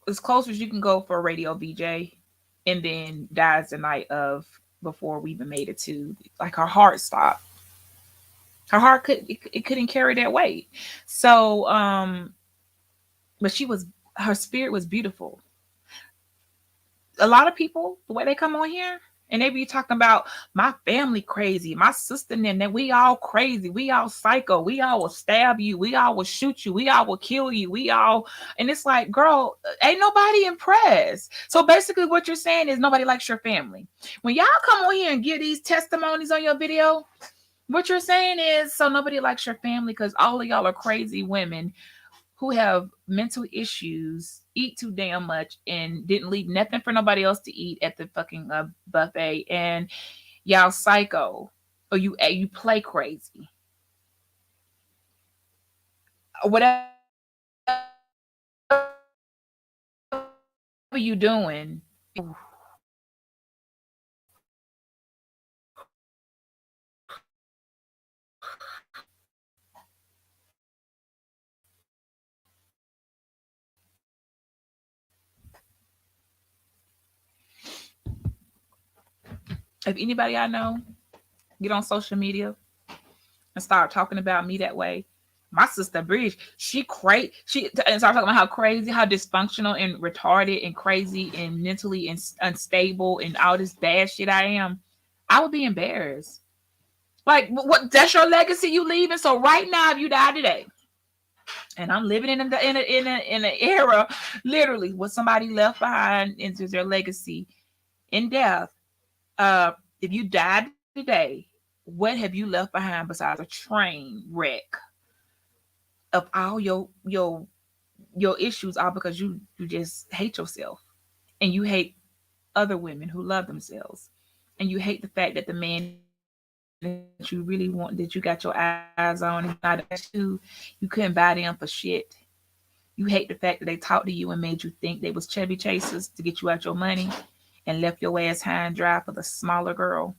as close as you can go for a radio VJ, and then dies the night of before we even made it to like her heart stopped. Her heart it couldn't carry that weight. So but she was her spirit was beautiful. A lot of people, the way they come on here and they be talking about my family crazy, my sister and them, that we all crazy, we all psycho, we all will stab you, we all will shoot you, we all will kill you, we all, and it's like, girl, ain't nobody impressed. So basically what you're saying is nobody likes your family. When y'all come on here and give these testimonies on your video, what you're saying is so nobody likes your family because all of y'all are crazy women who have mental issues, eat too damn much, and didn't leave nothing for nobody else to eat at the fucking buffet, and y'all psycho, or you play crazy, whatever you doing. If anybody I know get on social media and start talking about me that way, My sister Bridge, she and start talking about how crazy, how dysfunctional and retarded and crazy and mentally unstable and all this bad shit I am. I would be embarrassed. Like, what? That's your legacy you leaving. So right now, if you die today, and I'm living in an era, literally, what somebody left behind into their legacy in death. Uh, if you died today, what have you left behind besides a train wreck of all your issues, all because you just hate yourself and you hate other women who love themselves, and you hate the fact that the man that you really want, that you got your eyes on, and not that you couldn't buy them for shit. You hate the fact that they talked to you and made you think they was Chevy chasers to get you out your money and left your ass high and dry for the smaller girl.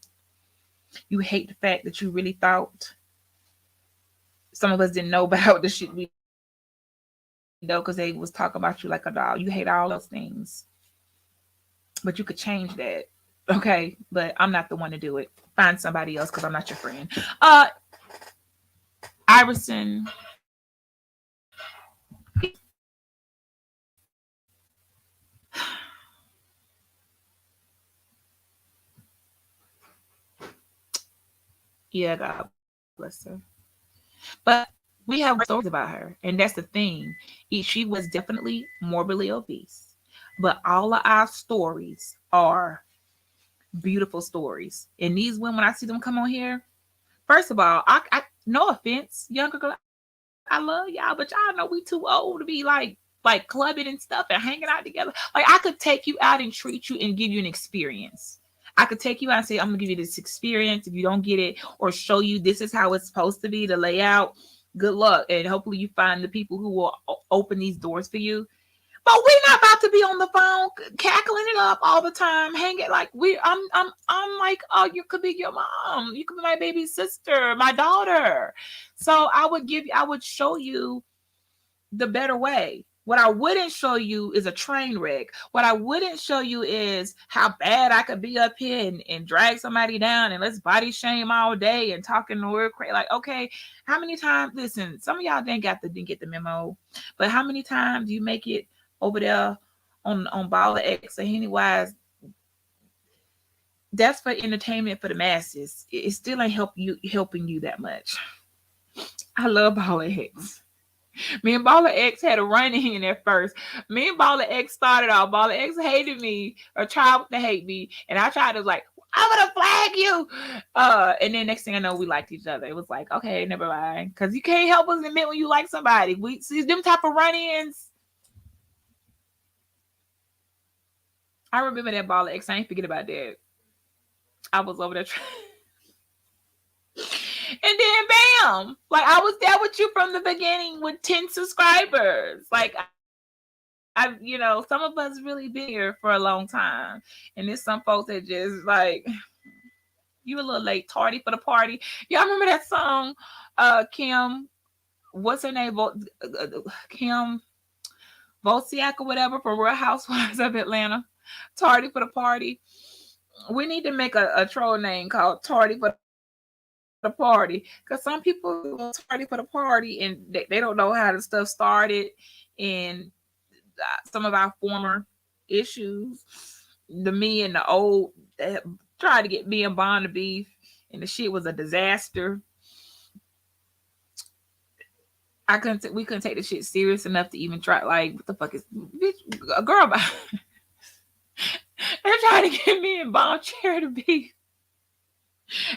You hate the fact that you really thought some of us didn't know about the shit we know because they was talking about you like a doll. You hate all those things. But you could change that. Okay. But I'm not the one to do it. Find somebody else because I'm not your friend. Iverson, yeah, God bless her. But we have great stories about her. And that's the thing. She was definitely morbidly obese. But all of our stories are beautiful stories. And these women, when I see them come on here, first of all, I no offense, younger girl, I love y'all, but y'all know we too old to be like clubbing and stuff and hanging out together. Like I could take you out and treat you and give you an experience. I could take you out and say, I'm gonna give you this experience. If you don't get it, or show you this is how it's supposed to be, the layout, good luck. And hopefully you find the people who will open these doors for you. But we're not about to be on the phone cackling it up all the time, hanging like I'm like, oh, you could be your mom, you could be my baby sister, my daughter. So I would show you the better way. What I wouldn't show you is a train wreck. What I wouldn't show you is how bad I could be up here and drag somebody down and let's body shame all day and talking the word crazy. Like, okay, how many times? Listen, some of y'all didn't get the memo, but how many times do you make it over there on Baller X or Pennywise? That's for entertainment for the masses. It still ain't helping you that much. I love Baller X. Me and Baller X had a run in at first. Me and Baller X started off. Baller X hated me or tried to hate me, and I tried to like, I'm gonna flag you. And then next thing I know, we liked each other. It was like, okay, never mind, because you can't help us admit when you like somebody. We see them type of run-ins. I remember that Baller X. I ain't forget about that. I was over there. And then bam, like I was there with you from the beginning with 10 subscribers. Like some of us really been here for a long time. And there's some folks that just like, you a little late, tardy for the party. Y'all remember that song, Kim, what's her name? Kim Volsiak or whatever from Real Housewives of Atlanta. Tardy for the party. We need to make a troll name called Tardy for the Party. Because some people will tardy for the party and they don't know how the stuff started. And some of our former issues, the me and the old tried to get me and Bond to beef, and the shit was a disaster. We couldn't take the shit serious enough to even try. Like, what the fuck is bitch, a girl? They're trying to get me and Bond chair to beef.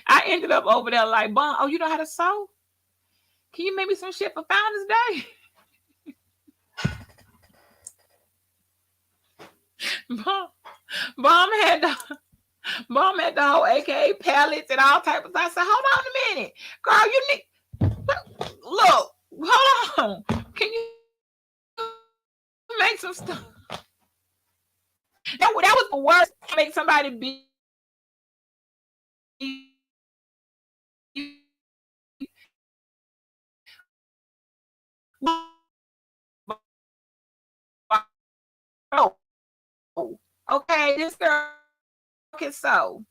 I ended up over there like, Bond, oh, you know how to sew? Can you make me some shit for Founders Day? Bomb, Bomb had the Mom had the whole AKA pallets and all types of stuff. I said, hold on a minute. Girl, you need look, hold on. Can you make some stuff? That was the worst. Make somebody be okay, this girl can sew.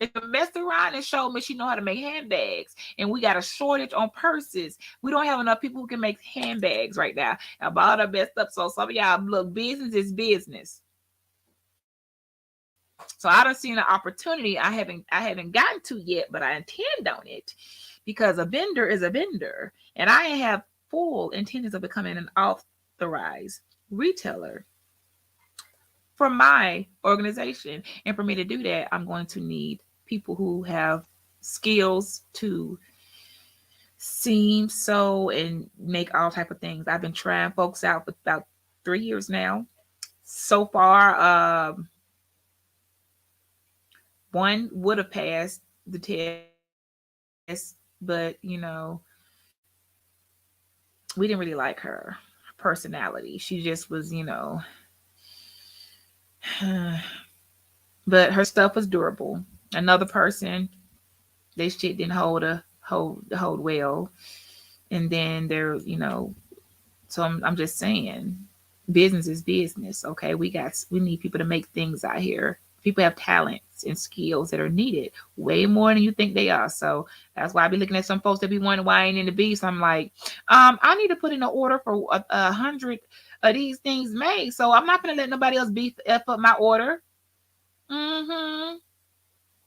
If you messed around and showed me she know how to make handbags, and we got a shortage on purses. We don't have enough people who can make handbags right now. I bought her messed up. So some of y'all look, business is business. So I don't see an opportunity I haven't gotten to yet, but I intend on it because a vendor is a vendor, and I have full intentions of becoming an authorized retailer for my organization. And for me to do that, I'm going to need people who have skills to seam, sew, and make all type of things. I've been trying folks out for about 3 years now. So far, one would have passed the test, but we didn't really like her personality. She just was. But her stuff was durable. Another person, they shit didn't hold well. And then so I'm just saying, business is business. Okay, we need people to make things out here. People have talents and skills that are needed way more than you think they are. So that's why I be looking at some folks that be wondering why I ain't in the beast. I'm like, I need to put in an order for 100 of these things made. So I'm not gonna let nobody else beef up my order. Mm-hmm.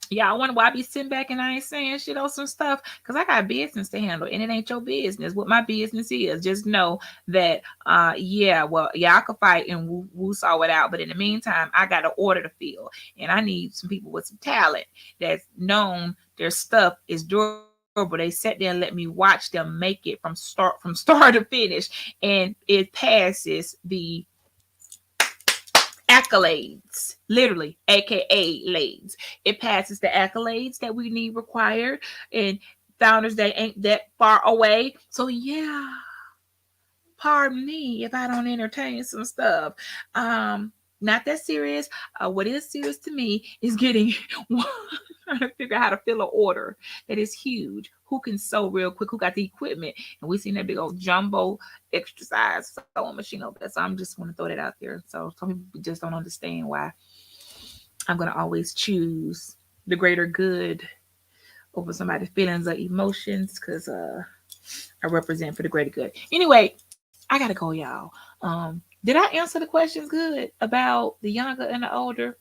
Yeah, I wonder why I be sitting back and I ain't saying shit on some stuff because I got business to handle and it ain't your business what my business is. Just know that, yeah, well, yeah, I could fight and woo saw it out, but in the meantime, I got an order to fill and I need some people with some talent that's known their stuff is durable. They sat there and let me watch them make it from start to finish, and it passes the accolades, literally, aka lades. It passes the accolades that we need required, and founders that ain't that far away. So yeah, pardon me if I don't entertain some stuff. Not that serious. What is serious to me is getting trying to figure out how to fill an order that is huge. Who can sew real quick? Who got the equipment? And we seen that big old jumbo extra size sewing machine over there. So I'm just want to throw that out there. So some people just don't understand why I'm gonna always choose the greater good over somebody's feelings or emotions because I represent for the greater good. Anyway, I gotta go, y'all. Did I answer the questions good about the younger and the older?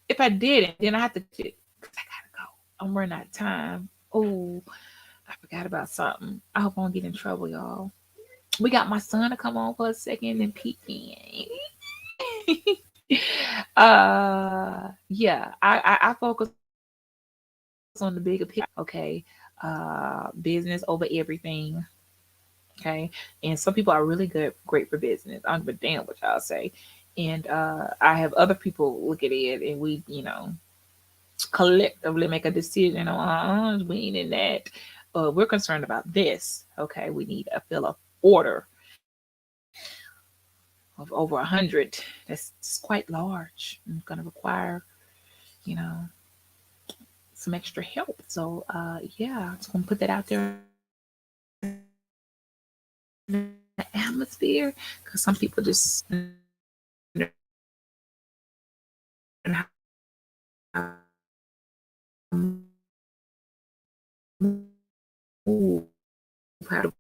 If I didn't, then I have to because I gotta go. I'm running out of time. Oh, I forgot about something. I hope I don't get in trouble, y'all. We got my son to come on for a second and peek in. Yeah, I focus on the bigger picture. Okay, business over everything. Okay, and some people are really great for business. I don't give a damn what y'all say. And I have other people look at it, and we collectively make a decision on we ain't in that. We're concerned about this. Okay, we need a fill of order of over 100. That's quite large. It's going to require, you know, some extra help. So, yeah, I'm just going to put that out there in the atmosphere because some people just how to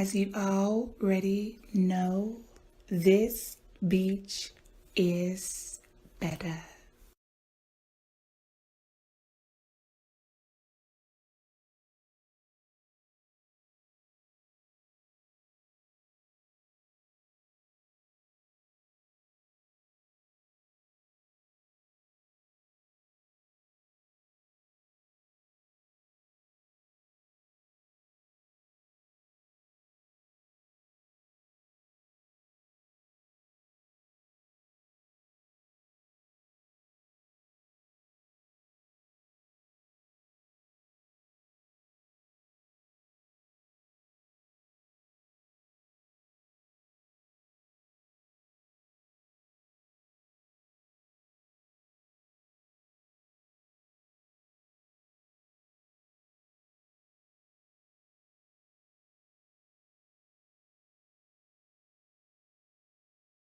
as you already know, this beach is better.